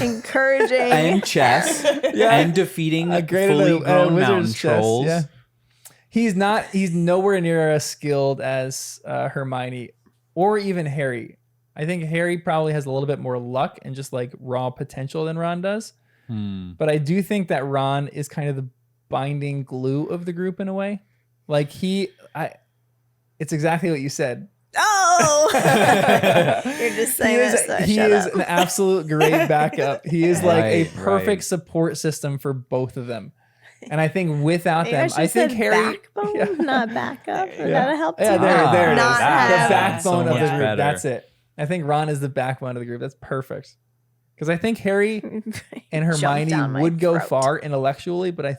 encouraging. and chess and defeating great at fully a grown wizard's mountain chess, trolls. yeah. He's not. He's nowhere near as skilled as Hermione or even Harry. I think Harry probably has a little bit more luck and just like raw potential than Ron does. But I do think that Ron is kind of the binding glue of the group in a way. Like it's exactly what you said. Oh, you're just saying that. So he shut is up. an absolute great backup. He is like a Right, perfect right. support system for both of them. And I think without Maybe them, should I think said Harry. backbone, Yeah. not backup. Yeah. That'll help. Yeah, too. there it is. Not the have- backbone So of the much group. better. That's it. I think Ron is the backbone of the group. That's perfect. Because I think Harry and Jumped Hermione down my would go throat. far intellectually, but I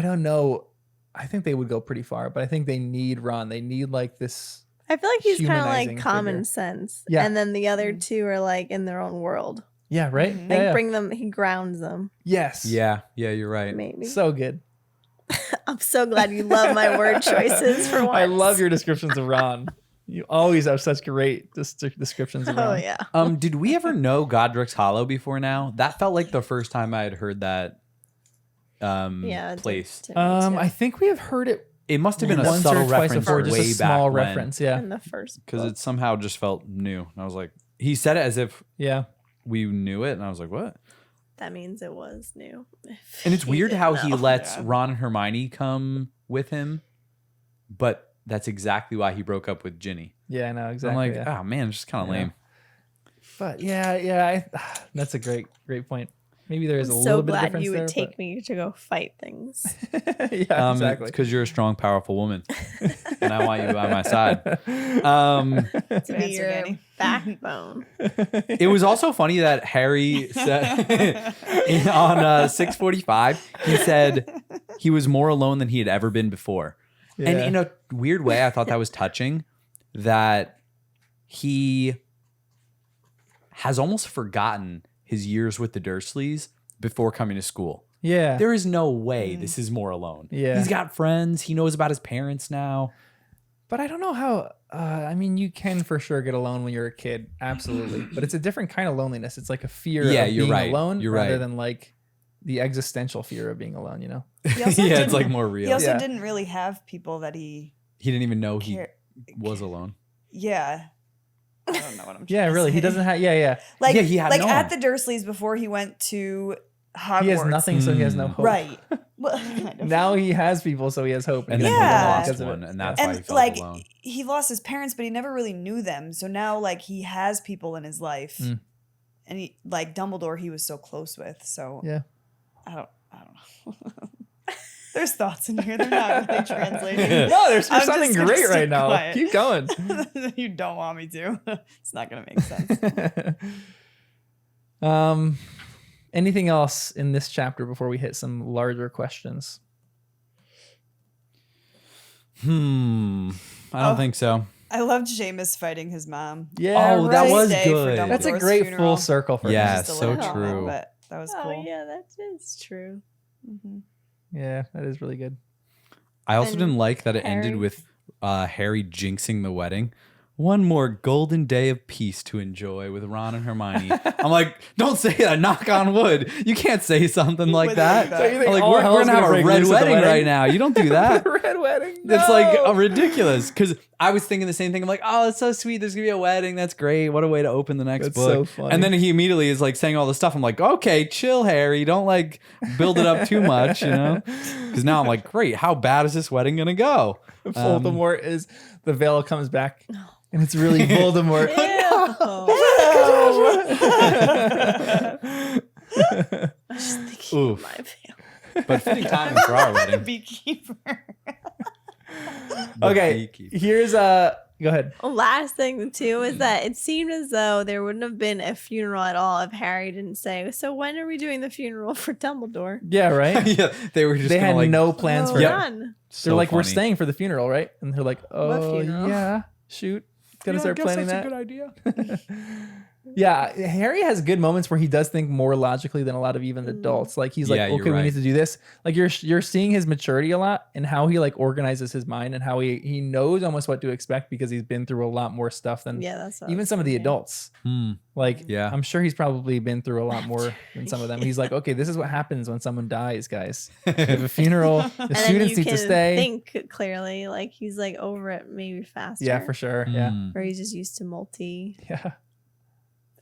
don't know. I think they would go pretty far, but I think they need Ron. They need like this. I feel like he's kind of humanizing like common figure. sense. Yeah. And then the other two are like in their own world. Yeah, right? Mhm. Like Yeah, yeah. bring them, he grounds them. Yes. Yeah, you're right. Maybe. So good. I'm so glad you love my word choices for once. I love your descriptions of Ron. You always have such great descriptions of Oh Ron. yeah. Did we ever know Godric's Hollow before now? That felt like the first time I had heard that Yeah. place. I think we have heard it It must have been a once or subtle twice reference before, just a way small back when. reference. Yeah, in the first Because book. it somehow just felt new. And I was like, he said it as if yeah. we knew it. And I was like, what? That means it was new. And it's weird how he lets Yeah. Ron and Hermione come with him. But that's exactly why he broke up with Ginny. Yeah, I know I'm exactly. like, yeah. oh man, it's just kind of Yeah. lame. But yeah, that's a great point. Maybe there is a I'm little so bit of glad difference you would there, take me to go fight things. but yeah, exactly. Because you're a strong, powerful woman. And I want you by my side. To Good be answer, your Danny. backbone. It was also funny that Harry said on 645, he said he was more alone than he had ever been before. Yeah. And in a weird way, I thought that was touching that he has almost forgotten his years with the Dursleys before coming to school. Yeah. There is no way this is more alone. Yeah. He's got friends. He knows about his parents now. But I don't know how. I mean, you can for sure get alone when you're a kid, absolutely. But it's a different kind of loneliness. It's like a fear Yeah, of you're being right. alone, You're rather right. than like the existential fear of being alone. You know? He also Yeah, it's didn't- like more He real. also Yeah. didn't really have people that he He didn't even know he cared. was alone. Yeah. I don't know what I'm trying Yeah, to really. He say. doesn't have. Yeah. Like, Yeah, he had like no at one. the Dursleys before he went to Hogwarts. He has nothing, so he has no hope. Right. Well, kind of. Now he has people, so he has hope. And then Yeah. he because lost of it. one, and Yeah. that's why he And felt like alone. he lost his parents, but he never really knew them. So now like he has people in his life. Mm. And he like Dumbledore he was so close with. So Yeah. I don't know. There's thoughts in here. They're not really translating. No, there's I'm something just gonna great stay right now. quiet. Keep going. You don't want me to. It's not gonna make sense. Anything else in this chapter before we hit some larger questions? I don't Oh. think so. I loved Seamus fighting his mom. Yeah, Oh, that right. was Stay for good. That's a Dumbledore's great funeral. full circle for Yeah, him. Just a so little moment, true. But that was Oh cool. yeah, that is true. Mhm. Yeah, that is really good. I also And didn't like that it ended Harry- with Harry jinxing the wedding. One more golden day of peace to enjoy with Ron and Hermione. I'm like, don't say that. Knock on wood. You can't say something like wouldn't that. do that. So you think Like, all we're hell's gonna have gonna a break red loose at the wedding wedding? right now. You don't do that. Red wedding. That's like no! ridiculous. Because I was thinking the same thing. I'm like, oh, it's so sweet. There's gonna be a wedding. That's great. What a way to open the next That's book. so funny. And then he immediately is like saying all this stuff. I'm like, okay, chill, Harry. Don't like build it up too much, you know? Because now I'm like, great. How bad is this wedding gonna go? Voldemort is the veil comes back, and it's really Voldemort. I was just thinking Oof. of my veil. But fitting timing for our wedding. Beekeeper. The Okay, beekeeper. here's Go ahead. Last thing too is that it seemed as though there wouldn't have been a funeral at all if Harry didn't say, "So when are we doing the funeral for Dumbledore?" Yeah, right. Yeah, they were just They gonna, had like, no plans for Oh, it. none. so They're like, we're funny. staying for the funeral, right? And they're like, oh, funeral? yeah, shoot. Gotta Yeah, I start guess planning that's that. a good idea. Yeah, Harry has good moments where he does think more logically than a lot of even adults. Like he's like, Yeah, you're okay, we right. need to do this. Like you're seeing his maturity a lot and how he like organizes his mind and how he knows almost what to expect because he's been through a lot more stuff than Yeah, that's what I even was some of the thinking. adults. Like, Yeah. I'm sure he's probably been through a lot more than some of them. He's like, okay, this is what happens when someone dies, guys. We have a funeral. The And then students you need can to stay. think clearly, like he's like over it maybe faster. Yeah, for sure. Yeah, Mm. Or he's just used to multi yeah.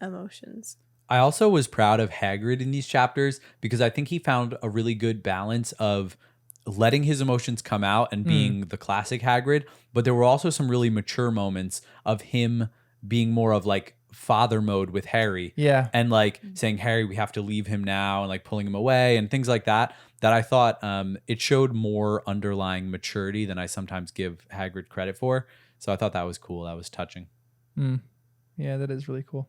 emotions. I also was proud of Hagrid in these chapters because I think he found a really good balance of letting his emotions come out and being the classic Hagrid, but there were also some really mature moments of him being more of like father mode with Harry. Yeah. And like saying, Harry, we have to leave him now, and like pulling him away and things like that. That I thought it showed more underlying maturity than I sometimes give Hagrid credit for. So I thought that was cool. That was touching. Yeah, that is really cool.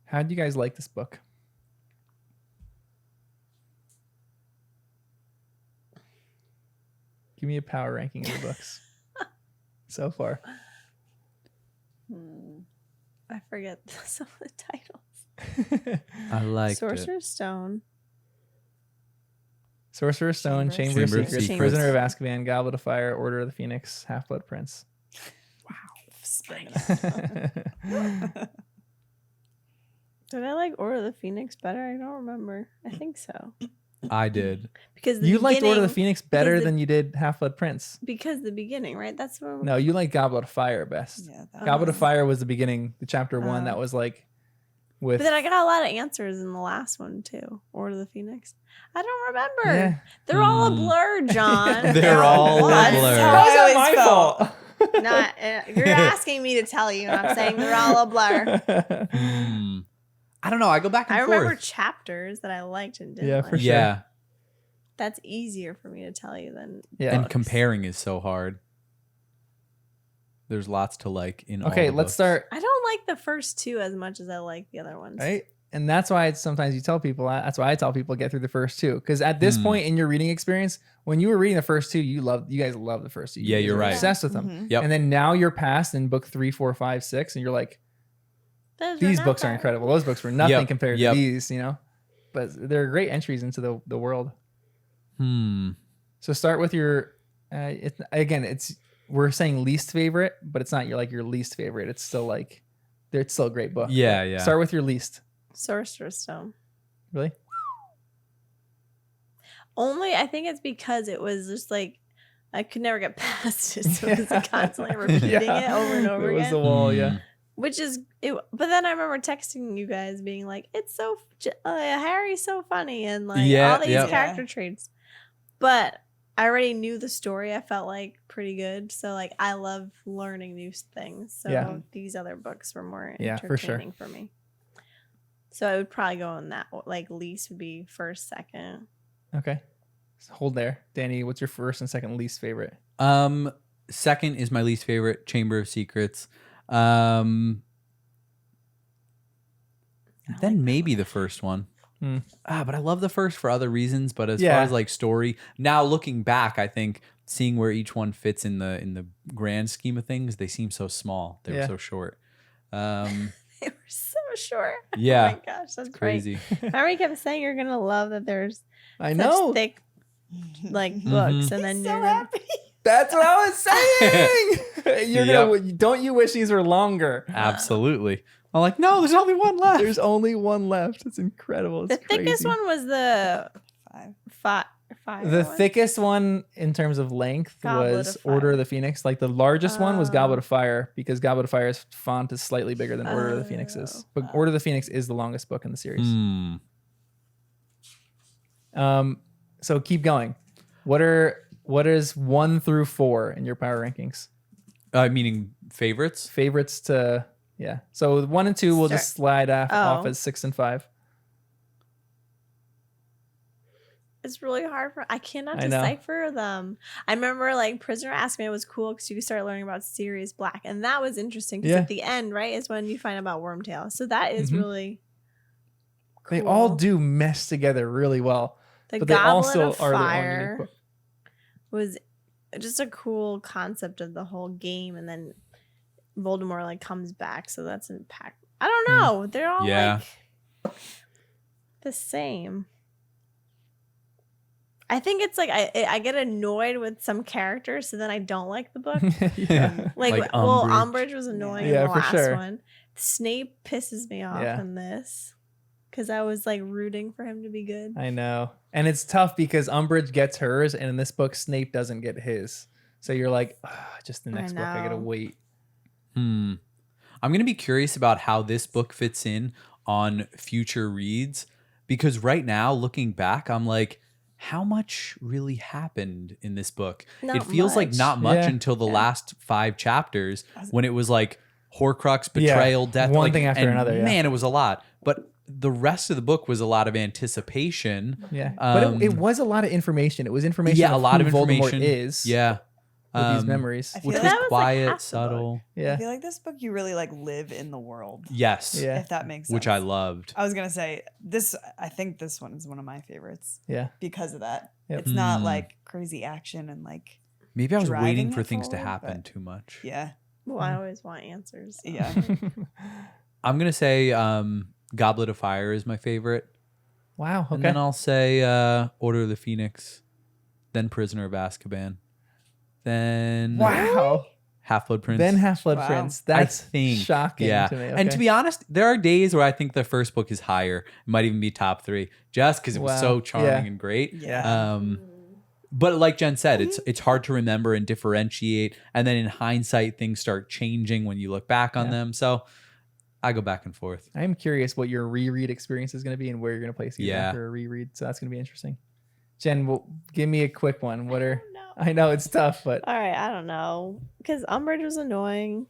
How do you guys like this book? Give me a power ranking of the books so far. I forget some of the titles. I liked it. Sorcerer's Stone. Sorcerer's Stone, Chamber Chamber of of Secrets. Secrets, Chamber of Prisoner of Azkaban, Goblet of Fire, Order of the Phoenix, Half-Blood Prince. Spend it. Did I like Order of the Phoenix better? I don't remember. I think so. I did. Because the You liked Order of the beginning- Phoenix better because the- than you did Half-Blood Prince. Because the beginning, right? That's what. No, you like Goblet of Fire best. Yeah, Goblet of Fire was the beginning, the chapter 1 that was like with. But then I got a lot of answers in the last one too. Order of the Phoenix. I don't remember. Yeah. They're all a blur, John. They're all a That's blur. how How's I that always my felt. fault? Not. You're asking me to tell you, and I'm saying they're all a blur. I don't know. I go back and I forth. remember chapters that I liked and didn't Yeah, like. for sure. Yeah. That's easier for me to tell you than. Yeah. And comparing is so hard. There's lots to like in all Okay, the let's books. start. I don't like the first two as much as I like the other ones. Right? And that's why it's sometimes you tell people, that's why I tell people get through the first two. Because at this point in your reading experience, when you were reading the first two, you guys love the first two. Yeah, you're were right. Obsessed with them. Mhm. Yep. And then now you're past in book 3, 4, 5, 6, and you're like, Those were these not books are bad. incredible. Those books were nothing Yep, compared yep. to these, But they're great entries into the world. So start with your, we're saying least favorite, but it's not your least favorite. It's still it's still a great book. Yeah, But yeah. Start with your least. Sorcerer's Stone. Really? Only I think it's because it was just like I could never get past it, so it was constantly repeating it over and over It was again. the wall, yeah. Which is it, but then I remember texting you guys being like, "It's so Harry's so funny," and like Yeah, all these yep. character traits. But I already knew the story. I felt like pretty good, so like I love learning new things. So Yeah. these other books were more Yeah, for sure. entertaining for me. So I would probably go in that like least would be first, second. Okay. So hold there. Danny, what's your first and second least favorite? Second is my least favorite, Chamber of Secrets. Then maybe the first one. But I love the first for other reasons. But as far as like story, now looking back, I think seeing where each one fits in the grand scheme of things, they seem so small. They were so short. They were so short. Yeah. Oh my gosh, that's Crazy. Great. Remember you kept saying you're gonna love that there's I such know. thick like books, and then So you're gonna, happy. That's what I was saying. You're Yep. gonna, don't you wish these were longer? Absolutely. I'm like, no, there's only one left. There's only one left. It's incredible. It's the thickest crazy. one was the 5. five. The one. thickest one in terms of length Goblet was of Fire. Order of the Phoenix. Like the largest one was Oh. Goblet of Fire because Goblet of Fire's font is slightly bigger than Order of the Phoenix is. But Order of the Phoenix is the longest book in the series. So keep going. What is 1 through 4 in your power rankings? Meaning favorites? Favorites to So 1 and 2 we'll just slide off Oh. as 6 and 5. It's really hard for I cannot I know. decipher them. I remember like Prisoner Asked Me it was cool because you could start learning about Sirius Black, and that was interesting because Yeah. at the end, right, is when you find about Wormtail. So that is really cool. They all do mesh together really well. The but they Goblet also of are their own Fire unique book. was just a cool concept of the whole game, and then Voldemort like comes back, so that's impact. I don't know. They're all Yeah. like the same. I think it's like I get annoyed with some characters, so then I don't like the book. Yeah. Like, Like well, Umbridge. Umbridge was annoying Yeah, in the for last sure. one. Snape pisses me off Yeah. in this because I was like rooting for him to be good. I know. And it's tough because Umbridge gets hers, and in this book, Snape doesn't get his. So you're like, just the next book, I gotta know. wait. I'm going to be curious about how this book fits in on future reads because right now, looking back, I'm like, how much really happened in this book? Not It feels like much. not much Yeah. until the last 5 chapters when it was like Horcrux, betrayal, death. one like, thing after and another, yeah. Man, it was a lot. But the rest of the book was a lot of anticipation. Yeah. But it was a lot of information. It was information Yeah, a lot who of Voldemort information. is. Yeah. With these memories. I feel Which like was that was, like, quiet, half the subtle. book. Yeah. I feel like this book you really like live in the world. Yes. Yeah. If that makes sense. Which I loved. I was gonna say this. I think this one is one of my favorites Yeah. because of that. Yep. It's not like crazy action and like Maybe I was driving waiting for it things to forward, happen but- too much. yeah, Well, I always want answers. so. yeah. I'm going to say Goblet of Fire is my favorite. Wow. And Okay. then I'll say Order of the Phoenix, then Prisoner of Azkaban, then Wow. Half-Blood Prince. Then Half-Blood Wow. Prince. I That's think, shocking yeah. to me. And to Okay. be honest, there are days where I think the first book is higher. It might even be top 3, just because it was Wow. so charming Yeah. and great. Yeah. But like Jen said, it's hard to remember and differentiate. And then in hindsight, things start changing when you look back on Yeah. them. So I go back and forth. I'm curious what your reread experience is going to be and where you're going to place these Yeah. after a reread. So that's going to be interesting. Jen, give me a quick one. What are No. I know it's tough, but All right, I don't know because Umbridge was annoying.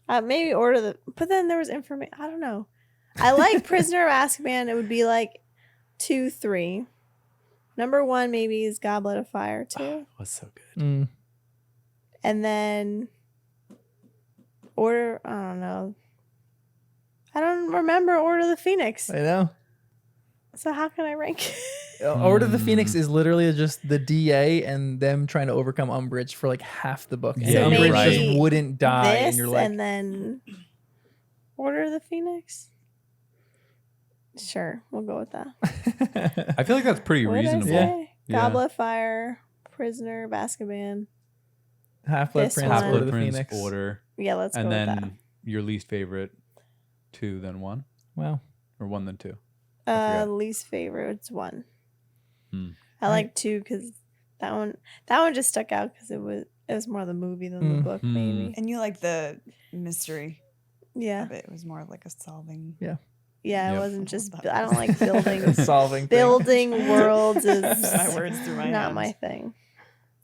Maybe Order the, but then there was information. I don't know. I like Prisoner of Azkaban. It would be like 2, 3. Number 1 maybe is Goblet of Fire 2, It was so good. and then Order. I don't know. I don't remember Order of the Phoenix. I know. So how can I rank? Order of the Phoenix is literally just the DA and them trying to overcome Umbridge for like half the book. And Yeah, Umbridge you're right. just wouldn't die, and This you're like, and then Order of the Phoenix. Sure, we'll go with that. I feel like that's pretty What did I reasonable. say? Yeah. Goblet of Fire, Prisoner of Azkaban. Half-Blood This Prince, one. Order of Half-Blood the Prince, Phoenix. Order. Yeah, let's And go with that. then your least favorite, 2, then 1? Wow. Or 1, then 2? forgot. Least favorite, it's 1. Hmm. I like 2 because that one just stuck out because it was more the movie than the book, maybe. And you like the mystery Yeah, of it. It was more of like a solving. yeah. Yep. It wasn't just. I don't like building. Solving thing. Building worlds is My words through my not hands. my thing.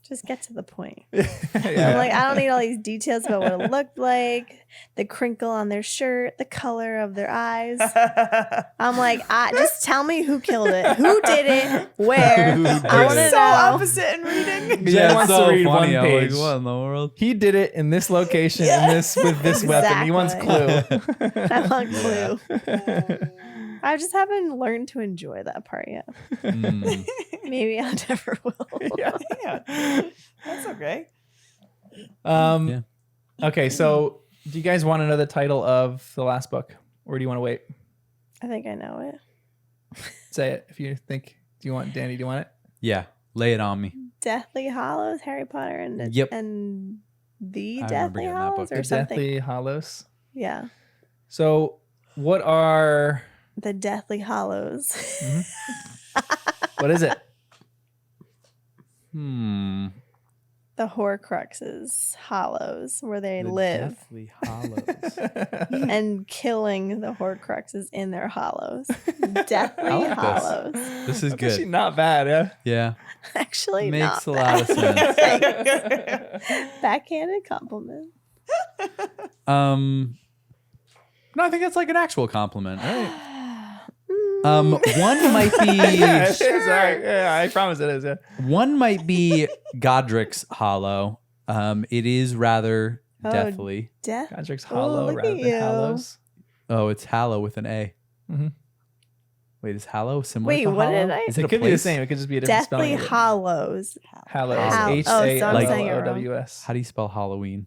Just get to the point. Yeah. I'm like, I don't need all these details about what it looked like, the crinkle on their shirt, the color of their eyes. I'm like, just tell me who killed it, who did it, where. Who did I want to it? So know. opposite in reading. Jen wants to read one I'm like, page. what in the world? He did it in this location, in this with this weapon. He wants Exactly. clue. I want Yeah. clue. I just haven't learned to enjoy that part yet. Mm. Maybe I never will. Yeah. Yeah. That's okay. Yeah. Okay, so do you guys want to know the title of the last book, or do you want to wait? I think I know it. Say it if you think. Do you want Danny? Do you want it? Yeah, lay it on me. Deathly Hallows, Harry Potter, and Yep. and the I remember Deathly getting that Hallows book. or The something. Deathly Hollows. Yeah, So, what are? the Deathly Hallows. What is it? The The Horcruxes, Hollows, where they live, Deathly Hollows. and killing the Horcruxes in their hollows. Deathly I like this. Hollows. This is That's actually good. not bad, yeah. Yeah, Actually, makes not a lot of bad. sense. Thanks. Backhanded compliment. No, I think that's like an actual compliment. Mm, One might be Yeah, it is. All right. Yeah, I promise it is. Yeah. one might be Godric's Hollow. It is rather Oh, deathly. Death. Godric's Hollow look rather at than you. Hallows. Oh, it's Hallow with an A. Mhm. Wait, is Hallow similar Wait, to what Hollow? did I? Is It a could be the place? same. It could just be a different Deathly spelling. of it. Hollows. Hallows. Hal- H oh, A so I'm L saying it O wrong. W S. How do you spell Halloween?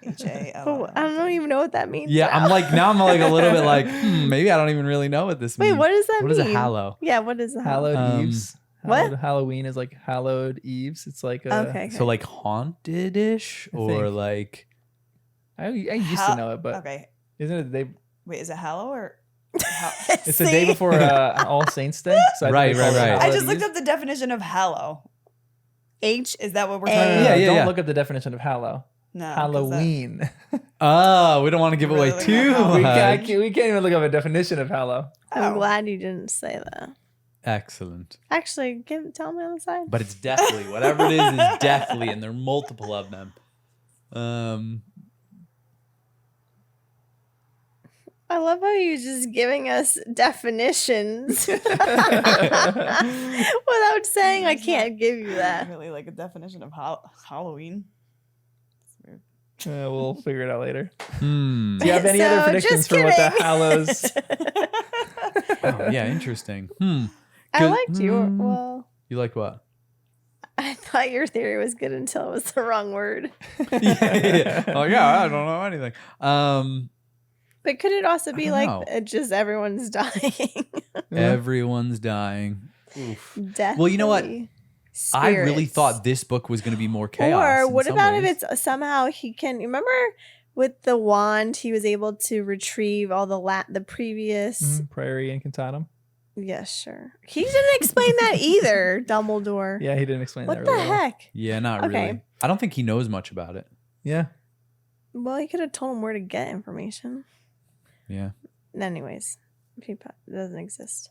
Oh, I don't even know what that means. Yeah, now. I'm like a little bit like maybe I don't even really know what this Wait, means. what does that What mean? is a Hallow? Yeah, what is a Hallow? Hallowed Eves. what? Hallowed- Halloween is like Hallowed Eves. It's like a, Okay. So like haunted-ish I or think. like I used to know it, but Okay. isn't it the day? Wait, is it Hallow or? It's the day before All Saints Day. So I think Right, they call it right, right. I Hallowed just looked Eves. up the definition of Hallow. H. Is that what we're A- talking No, about? no, Yeah, don't yeah. look up the definition of Hallow. No, 'cause Halloween. oh, we don't want to give away Really? too We we, much. can't even look up a definition of Hallow. I'm Oh. glad you didn't say that. Excellent. Actually, tell me on the side. But it's deathly. Whatever it is deathly, and there are multiple of them. I love how you're just giving us definitions without saying I can't give you that. Really like a definition of Halloween. It's weird. We'll figure it out later. Hmm. Do you have any other So, predictions just for what the kidding. Hallows? Oh, yeah, interesting. I Good- liked your. Well, You like what? I thought your theory was good until it was the wrong word. yeah. Oh yeah, I don't know anything. But could it also be don't like know. just everyone's dying? Everyone's dying. Oof. Deathly. Well, you know what? I really spirits. thought this book was going to be more chaos. Or in what some about ways. if it's somehow he can remember with the wand he was able to retrieve all the previous Prairie Incantatum. Yeah, sure. He didn't explain that either, Dumbledore. Yeah, he didn't explain What that the really well. heck? Yeah, not Okay. really. I don't think he knows much about it. Yeah. Well, he could have told him where to get information. Yeah. Anyways, it doesn't exist.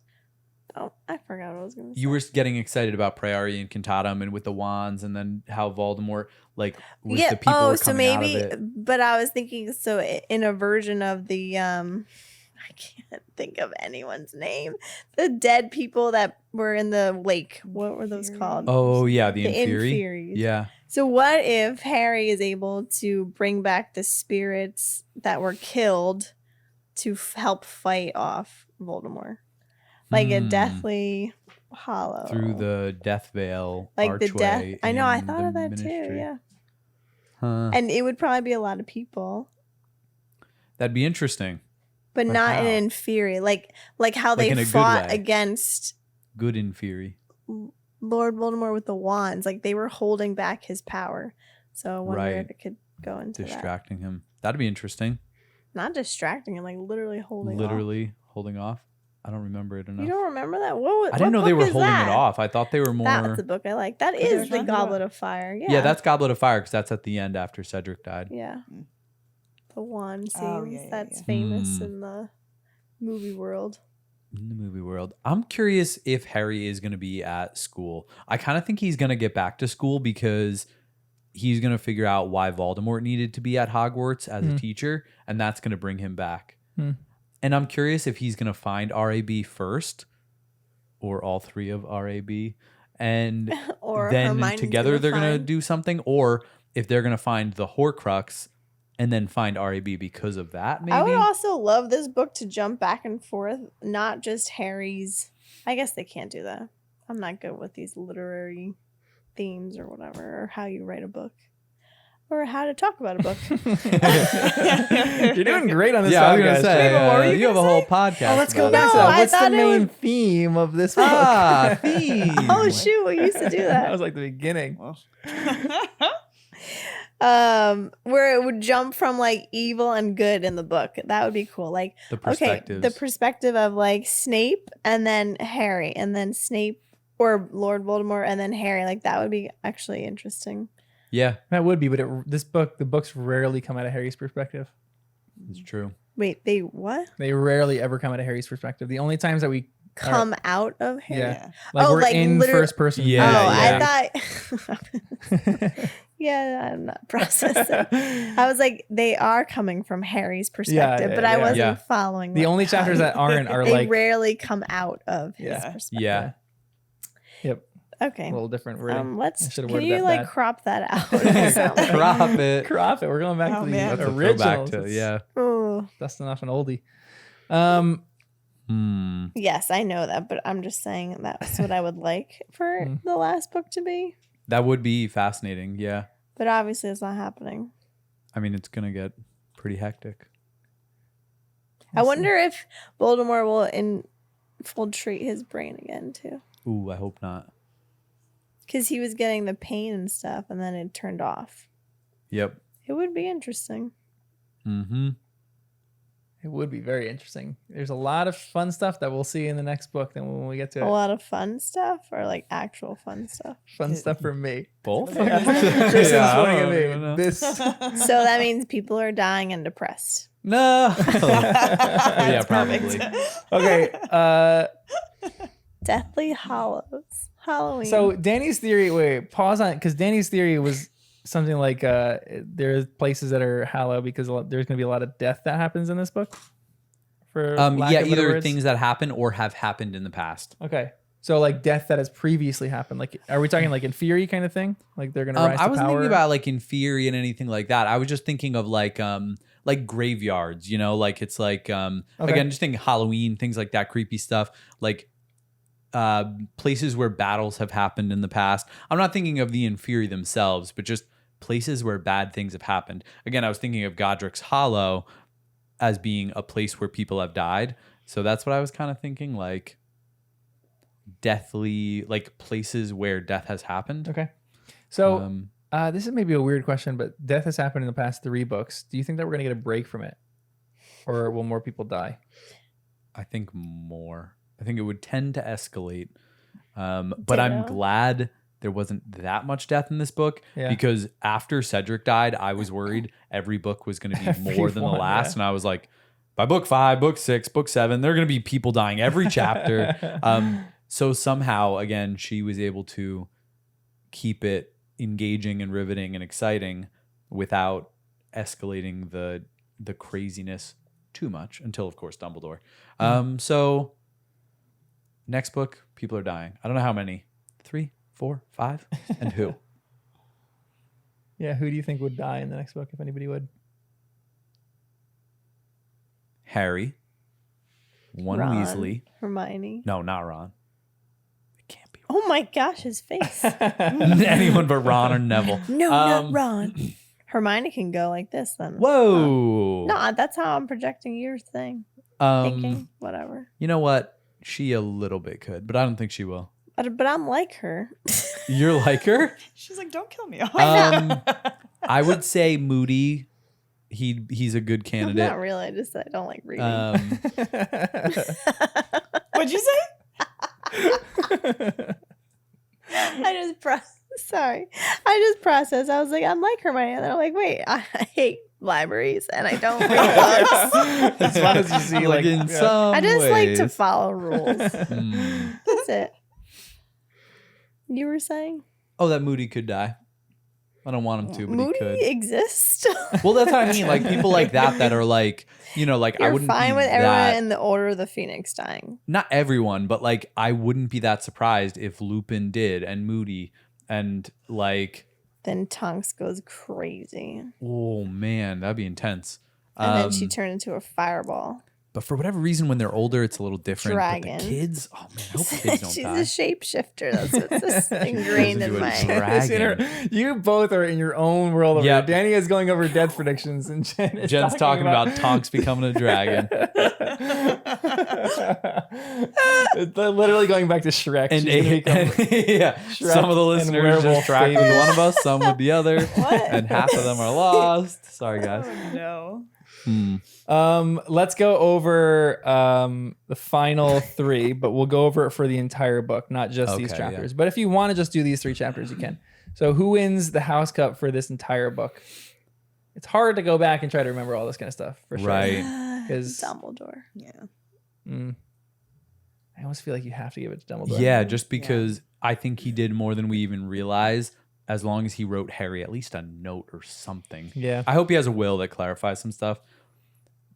Oh, I forgot what I was going to say. You were getting excited about Prairie Incantatum and with the wands, and then how Voldemort was the people were coming out of it. But I was thinking, so in a version of the I can't think of anyone's name. The dead people that were in the lake. What were those called? Oh yeah, the Inferi. Inferi. Yeah. So what if Harry is able to bring back the spirits that were killed to help fight off Voldemort? Like a Deathly Hollow. Through the Death Veil like archway. the death. I know, I in thought the of that too, Ministry. yeah. Huh. And it would probably be a lot of people. That'd be interesting. But But not how? in Inferi. Like how Like in they a good fought way. against Good Inferi. Lord Voldemort with the wands. Like they were holding back his power. So I wonder Right. if it could go into that. Distracting him. That'd be interesting. Not distracting him, like literally holding off. Literally holding off. I don't remember it enough. You don't remember that? What I didn't know they book were is holding that? it off. I thought they were more. That's the book I like. That Is is the that? Goblet of Fire. Yeah. Yeah, that's Goblet of Fire because that's at the end after Cedric died. Yeah. The wand scenes. Oh, yeah, yeah, That's yeah. famous Hmm. in the movie world. In the movie world. I'm curious if Harry is going to be at school. I kind of think he's going to get back to school because he's going to figure out why Voldemort needed to be at Hogwarts as a teacher, and that's going to bring him back. And I'm curious if he's going to find RAB first or all three of RAB, and Or then Hermione's together they're going to find- do something, or if they're going to find the Horcrux and then find RAB because of that, maybe. I would also love this book to jump back and forth, not just Harry's. I guess they can't do that. I'm not good with these literary themes or whatever, or how you write a book, or how to talk about a book. You're doing great on this Yeah, I was podcast. gonna say, Jay. Wait, but what were you you have a gonna whole say? podcast. Oh, let's go about back it. to No, that. I What's the thought it main would- theme of this book? Ah, theme. Oh shoot, we used to do That that. was like the beginning. Where it would jump from like evil and good in the book. That would be cool. Like The okay, perspectives. the perspective of like Snape and then Harry and then Snape or Lord Voldemort and then Harry. Like that would be actually interesting. Yeah, That would be, but the books rarely come out of Harry's perspective. it's true. Wait, they what? They rarely ever come out of Harry's perspective. The only times that we Come out of Harry? Yeah. Yeah. like Oh, we're like in liter- first person. Yeah, I yeah. thought. Yeah, I'm not processing. I was like, they are coming from Harry's perspective, yeah, but I yeah. wasn't Yeah. following. The what- only chapters that aren't are they like rarely come out of his Yeah. perspective. Yeah. Yep, Okay. a little different wording. I Let's. should've Can worded you that like bad. crop that out? or something? Crop it. Crop it. We're going back Oh, to the man. That's a originals. throwback to, yeah. Oh, Dusting off an oldie. yes, I know that, but I'm just saying that's what I would like for Hmm. the last book to be. That would be fascinating. Yeah. But obviously, it's not happening. I mean, it's going to get pretty hectic. I wonder if Voldemort will infiltrate his brain again too. Ooh, I hope not. Because he was getting the pain and stuff, and then it turned off. Yep. It would be interesting. Mm-hmm. It would be very interesting. There's a lot of fun stuff that we'll see in the next book. Then when we get to A it, lot of fun stuff, or like actual fun stuff. fun stuff for me. Both? Kristen's Yeah, I pointing don't at even know. me. This. So that means people are dying and depressed. No. Yeah, That's probably. perfect. Okay. Deathly Hollows. Halloween. So Danny's theory. Wait, pause on it, because Danny's theory was something like there's places that are hallowed because there's going to be a lot of death that happens in this book. For lack Yeah, of better either words. things that happen or have happened in the past. Okay. So like death that has previously happened. Like, are we talking like in Fury kind of thing? Like they're gonna rise to I wasn't power? thinking about like Inferi and anything like that. I was just thinking of like graveyards, you know, like it's like again, just thinking Halloween, things like that, creepy stuff, like places where battles have happened in the past. I'm not thinking of the Inferi themselves, but just places where bad things have happened. Again, I was thinking of Godric's Hollow as being a place where people have died. So that's what I was kind of thinking, like deathly, like places where death has happened. Okay. So this is maybe a weird question, but death has happened in the past 3 books. Do you think that we're going to get a break from it? Or will more people die? I think more. I think it would tend to escalate. But I'm glad there wasn't that much death in this book because after Cedric died, I was worried every book was going to be more than the last. And I was like, by book 5, book 6, book 7, there are going to be people dying every chapter. So somehow, again, she was able to keep it engaging and riveting and exciting without escalating the craziness too much until, of course, Dumbledore. So next book, people are dying. I don't know how many. 3, 4, 5, and who? Yeah, who do you think would die in the next book, if anybody would? Harry. Ron Weasley. Hermione. No, not Ron. It can't be Oh my gosh, his face. anyone but Ron or Neville. No, not Ron. Hermione can go like this then. Whoa. No, that's how I'm projecting your thing. Thinking, whatever. You know what? She a little bit could, but I don't think she will. But I'm like her. You're like her? She's like, don't kill me. I would say Moody. He's a good candidate. Not really. I just I don't like reading. What'd you say? I just processed. I was like, I'm like Hermione. And then I'm like, wait, I hate libraries and I don't read books. As long as you see, like, in some I just like to ways. follow rules. That's it. You were saying? Oh, that Moody could die. I don't want him to, but Moody he could. exists. Well, that's what I mean. Like people like that are like, like You're I wouldn't fine be with everyone that, in the Order of the Phoenix dying. not everyone, but like I wouldn't be that surprised if Lupin did and Moody and like. Then Tonks goes crazy. Oh man, that'd be intense. And then she turned into a fireball. But for whatever reason, when they're older, it's a little different. Dragon. But the kids, oh man, I hope the kids don't She's die. a shapeshifter. That's what's just ingrained in Into a my. dragon. You both are in your own world over Yep. here. Danny is going over death predictions, and Jen's talking about Tonks becoming a dragon. It's literally going back to Shrek. And, She's gonna become yeah, Shrek some of the and listeners werewolf just track with babies. one of us, some with the other, What? and half of them are lost. Sorry, guys. Oh, no. Let's go over the final 3, but we'll go over it for the entire book, not just these Okay, chapters. But if you want to just do these 3 chapters, you can. So who wins the House Cup for this entire book? It's hard to go back and try to remember all this kind of stuff, for sure. Right. 'Cause- Dumbledore. Yeah. I almost feel like you have to give it to Dumbledore. Yeah, just because I think he did more than we even realize. As long as he wrote Harry at least a note or something. Yeah. I hope he has a will that clarifies some stuff.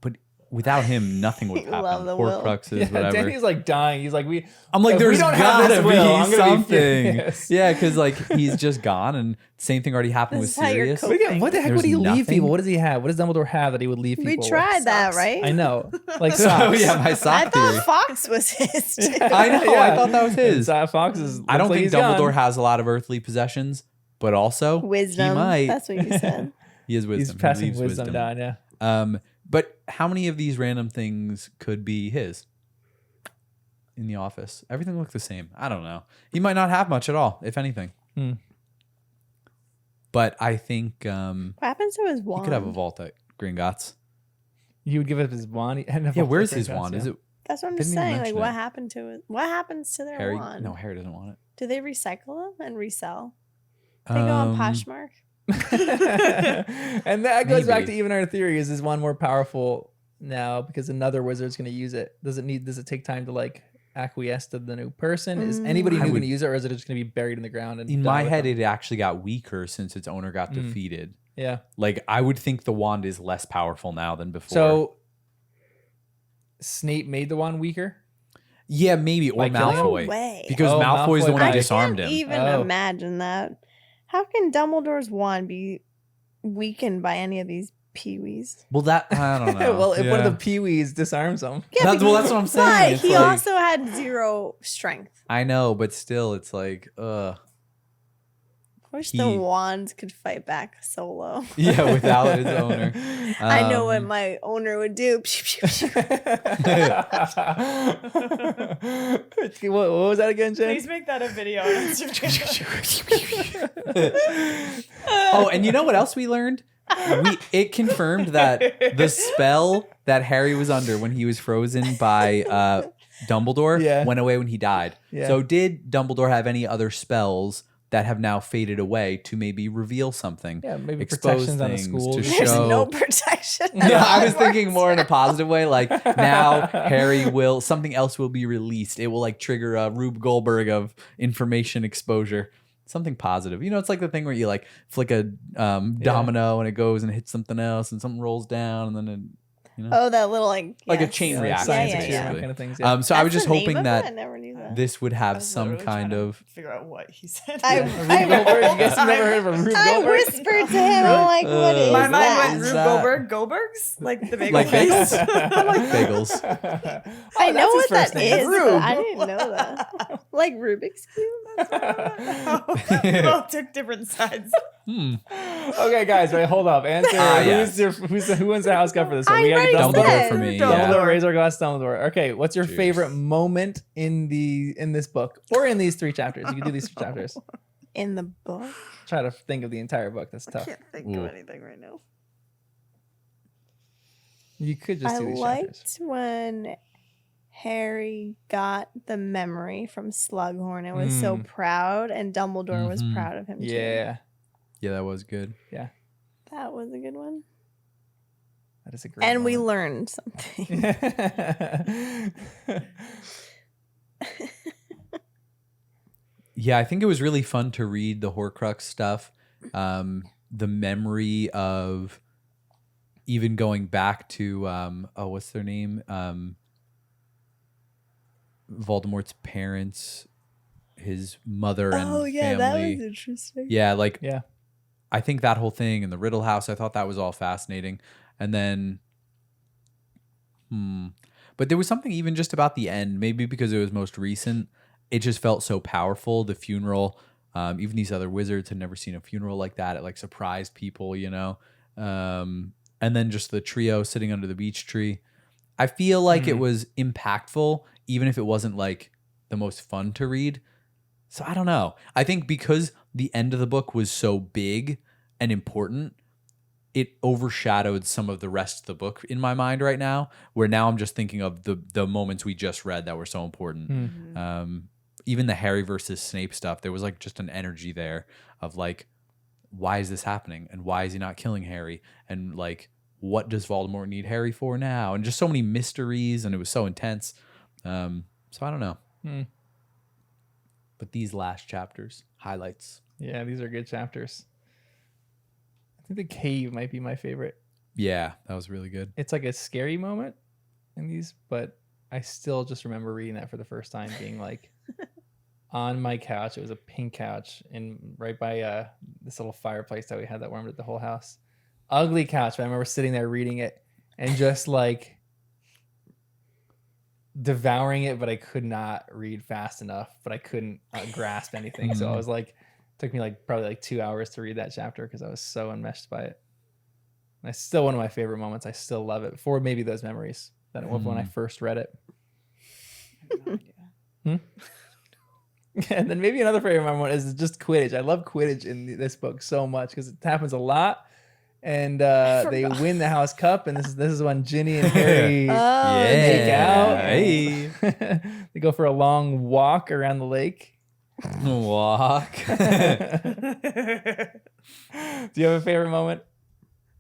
But without him, nothing would have Love happened. the will. Horcruxes, Yeah, whatever. Danny's like dying. He's like, I'm like, if we there's don't have gotta this will, I'm be gonna be something. furious. Yeah, because like he's just gone, and same thing already happened This with is how you're Sirius. coping. But again, what the heck There's would he leave nothing. people? What does he have? What does Dumbledore have that he would leave We people? tried with? that, right? I know. Like Oh socks. yeah, my I sock thought theory. Fox was his too. I know. Yeah. I thought that was his. Fox is. I don't looks like think he's Dumbledore gone. has a lot of earthly possessions, but also Wisdom. He might. That's what you said. He has wisdom. He's He passing leaves wisdom down. Yeah. But how many of these random things could be his in the office? Everything looked the same. I don't know. He might not have much at all, if anything. But I think What happens to his he wand? could have a vault at Gringotts. You would give it his wand. Yeah, where's his wand? Is it That's what I'm just Didn't even saying. Like, mention what it. happened to it? What happens to their Harry? wand? No, Harry doesn't want it. Do they recycle them and resell? They go on Poshmark. And that goes back Maybe. to even our theory: is one more powerful now because another wizard's going to use it? Does it take time to like acquiesce to the new person? Is anybody new going to use it, or is it just going to be buried in the ground? And In die my with head, them? it actually got weaker since its owner got defeated. Yeah. Like, I would think the wand is less powerful now than before. So Snape made the wand weaker. yeah, maybe. Or By killing him? Malfoy. No way. Because Oh, Malfoy's the Malfoy one who died. disarmed him. Even Oh. imagine that. How can Dumbledore's wand be weakened by any of these peewees? Well, that, I don't know. Well, if one Yeah. of the peewees disarms him, That's what I'm saying. But It's he like- also had 0 strength. I know, but still, it's like, ugh. I wish the wand could fight back solo. Yeah, without its owner. I know what my owner would do. What was that again, Jen? Please make that a video on Instagram. Oh, and you know what else we learned? It confirmed that the spell that Harry was under when he was frozen by Dumbledore went away when he died. Yeah. So did Dumbledore have any other spells that have now faded away to maybe reveal something? Yeah, maybe expose protections on the things school. to There's show. no protection. No, I was thinking more in a positive way. Like now Harry will, something else will be released. It will like trigger a Rube Goldberg of information exposure. Something positive. You know, it's like the thing where you like flick a domino and it goes and hits something else and something rolls down and then it, you know. Oh, that little like Like a yes. chain Yeah, like reaction. science Yeah, experiment basically. kind of things. Yeah. So I was That's just the name hoping of it? that I never knew that. this would I have was some literally kind trying to of figure out what he said. I- Rube Goldberg? You guys have never heard of a Rube I Goldberg? whispered to him, I'm like, what is My that? mind went Is Rube that- Goldberg. Goldbergs? Like the bagel like place? bagels. I like bagels. I know that's his what that first name. is, Rube. but I didn't know that. Like Rubik's Cube? We both took different sides. Okay, guys, wait, hold up. Answer. yes. Who wins the house cup for this one? I We got already Dumbledore. Dumbledore said. for me. Dumbledore. Yeah. Dumbledore, Razor Glass, Dumbledore. Okay, what's your Jeez. favorite moment in this book or in these 3 chapters? You can do these 3 chapters. In the book? Try to think of the entire book. That's I tough. can't think Ooh. of anything right now. You could just I do these chapters. liked when Harry got the memory from Slughorn and was so proud, and Dumbledore was Mhm. proud of him too. Yeah, Yeah, that was good. That was a good one. that is a great. And we moment. learned something. Yeah, I think it was really fun to read the Horcrux stuff. The memory of even going back to what's their name? Voldemort's parents, his mother and family. that was interesting. Yeah, like Yeah. I think that whole thing in the Riddle House, I thought that was all fascinating. And then but there was something even just about the end, maybe because it was most recent, it just felt so powerful. The funeral, even these other wizards had never seen a funeral like that. It like surprised people, you know. And then just the trio sitting under the beech tree. I feel like it was impactful, even if it wasn't like the most fun to read. So I don't know. I think because the end of the book was so big and important, it overshadowed some of the rest of the book in my mind right now, where now I'm just thinking of the moments we just read that were so important. Even the Harry versus Snape stuff, there was like just an energy there of like, why is this happening? And why is he not killing Harry? And like, what does Voldemort need Harry for now? And just so many mysteries, and it was so intense. So I don't know. But these last chapters, highlights. Yeah, these are good chapters. I think the cave might be my favorite. Yeah, that was really good. It's like a scary moment in these, but I still just remember reading that for the first time, being like on my couch. It was a pink couch and right by this little fireplace that we had that warmed up the whole house. Ugly couch, but I remember sitting there reading it and just like devouring it, but I could not read fast enough, but I couldn't grasp anything. So I was like, took me like probably like 2 hours to read that chapter because I was so enmeshed by it. And it's still one of my favorite moments. I still love it for maybe those memories that it was when I first read it. And then maybe another favorite moment is just Quidditch. I love Quidditch in this book so much because it happens a lot. And they win the house cup, and this is when Ginny and Harry make out. Hey. They go for a long walk around the lake. Walk. Do you have a favorite moment?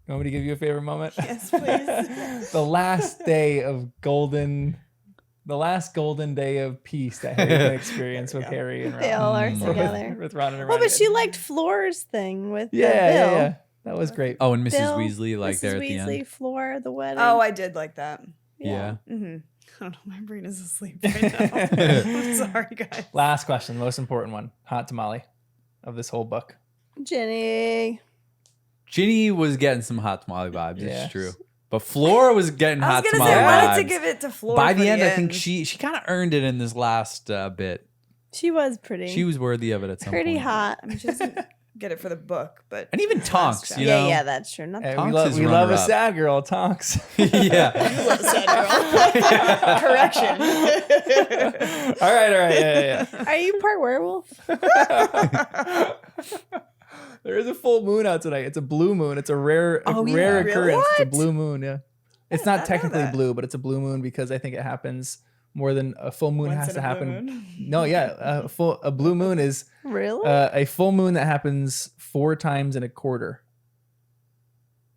You want me to give you a favorite moment? Yes, please. The last day of the last golden day of peace that Harry can experience with Harry and Ron. They all are Or together. with Ron and Oh, Hermione. but she liked Floor's thing with Bill. yeah. That was great. Oh, and Mrs. Bill, Weasley, like Mrs. there at the Weasley, end. Floor, the wedding. Oh, I did like that. Yeah. Mm-hmm. I don't know. My brain is asleep right now. I'm sorry, guys. Last question, most important one. Hot tamale of this whole book. Jenny. Ginny was getting some hot tamale vibes. Yeah. It's true. But Flora was getting I hot was gonna tamale say I wanted to vibes. give it to Floor. By for the end, I think she kind of earned it in this last bit. She was pretty. She was worthy of it at some pretty point. hot. I mean, she doesn't get it for the book, but And even Tonks, chapter. you know. Yeah, that's true. Not Hey, Tonks we is love runner a up. sad girl, Tonks. Yeah. Correction. all right. Yeah. Are you part werewolf? There is a full moon out tonight. It's a blue moon. It's a rare Oh, yeah. rare Really? occurrence. It's a What? blue moon, yeah. It's not know technically that. blue, but it's a blue moon because I think it happens more than a full moon Once has in to a blue happen. moon? No, yeah, a blue moon is Really? a full moon that happens 4 times in a quarter.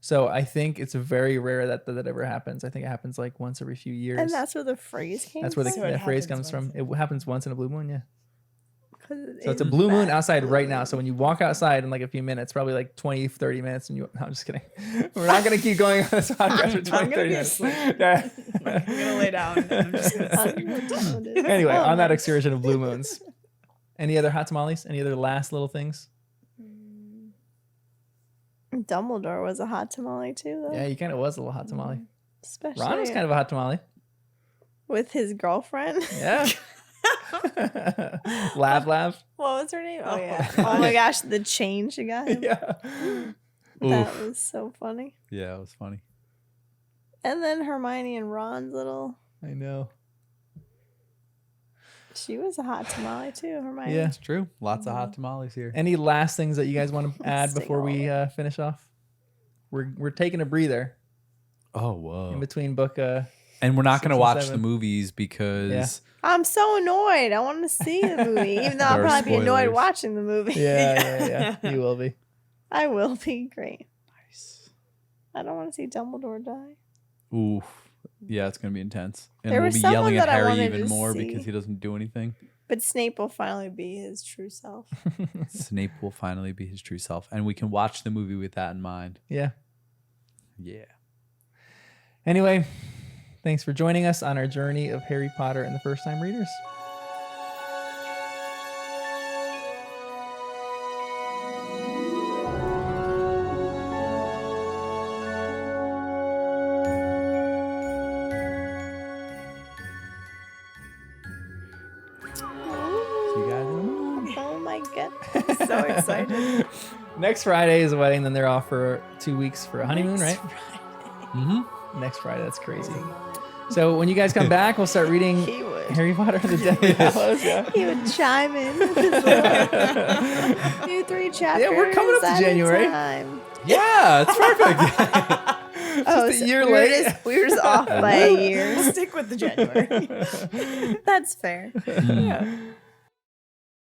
So I think it's very rare that ever happens. I think it happens like once every few years. and that's where the phrase came That's where from? So it the phrase happens comes from. once. It happens once in a blue moon, yeah. 'Cause it So it's a is blue moon that outside right now. blue. So when you walk outside in like a few minutes, probably like 20, 30 minutes, and you, no, I'm just kidding. We're not going to keep going on this podcast for 20, I'm gonna 30 be minutes. asleep. Yeah. I'm gonna lay down. And I'm just gonna sleep. Anyway, Oh, on that nice. excursion of blue moons, any other hot tamales? Any other last little things? Dumbledore was a hot tamale too, though. Yeah, he kind of was a little hot tamale. Especially Ron was kind of a hot tamale. with his girlfriend. Yeah. Lav. What was her name? Oh yeah. Oh my gosh, the chain she got him. Yeah. That Oof. was so funny. Yeah, it was funny. And then Hermione and Ron's little. I know. She was a hot tamale too, Hermione. Yeah. It's true. Lots of hot tamales here. Any last things that you guys want to add Sing before we finish off? We're taking a breather Oh, in whoa. between book. And we're not 6 going to and watch 7. the movies because I'm so annoyed. I want to see the movie, even though I'll There are probably be annoyed spoilers. watching the movie. Yeah. You will be. I will be great. I don't want to see Dumbledore die. oof. Yeah, it's going to be intense. And There we'll was be someone yelling at that I Harry wanted even to more see. because he doesn't do anything. But Snape will finally be his true self. Snape will finally be his true self. And we can watch the movie with that in mind. Yeah. Yeah. Anyway, thanks for joining us on our journey of Harry Potter and the First Time Readers. See you guys in a moment. Oh my god. So excited. Next Friday is a wedding, then they're off for 2 weeks for a honeymoon, right? Mm-hmm. Next Friday, that's crazy. So when you guys come back, we'll start reading He would. Harry Potter and the Deathly Hallows. Yeah. He would chime in. With his little 2, 3 chapters. we're coming up to at a January. time. Yeah, it's perfect. Oh, Just a year we were late. we were just off by a year. Stick with the January. That's fair. Mm.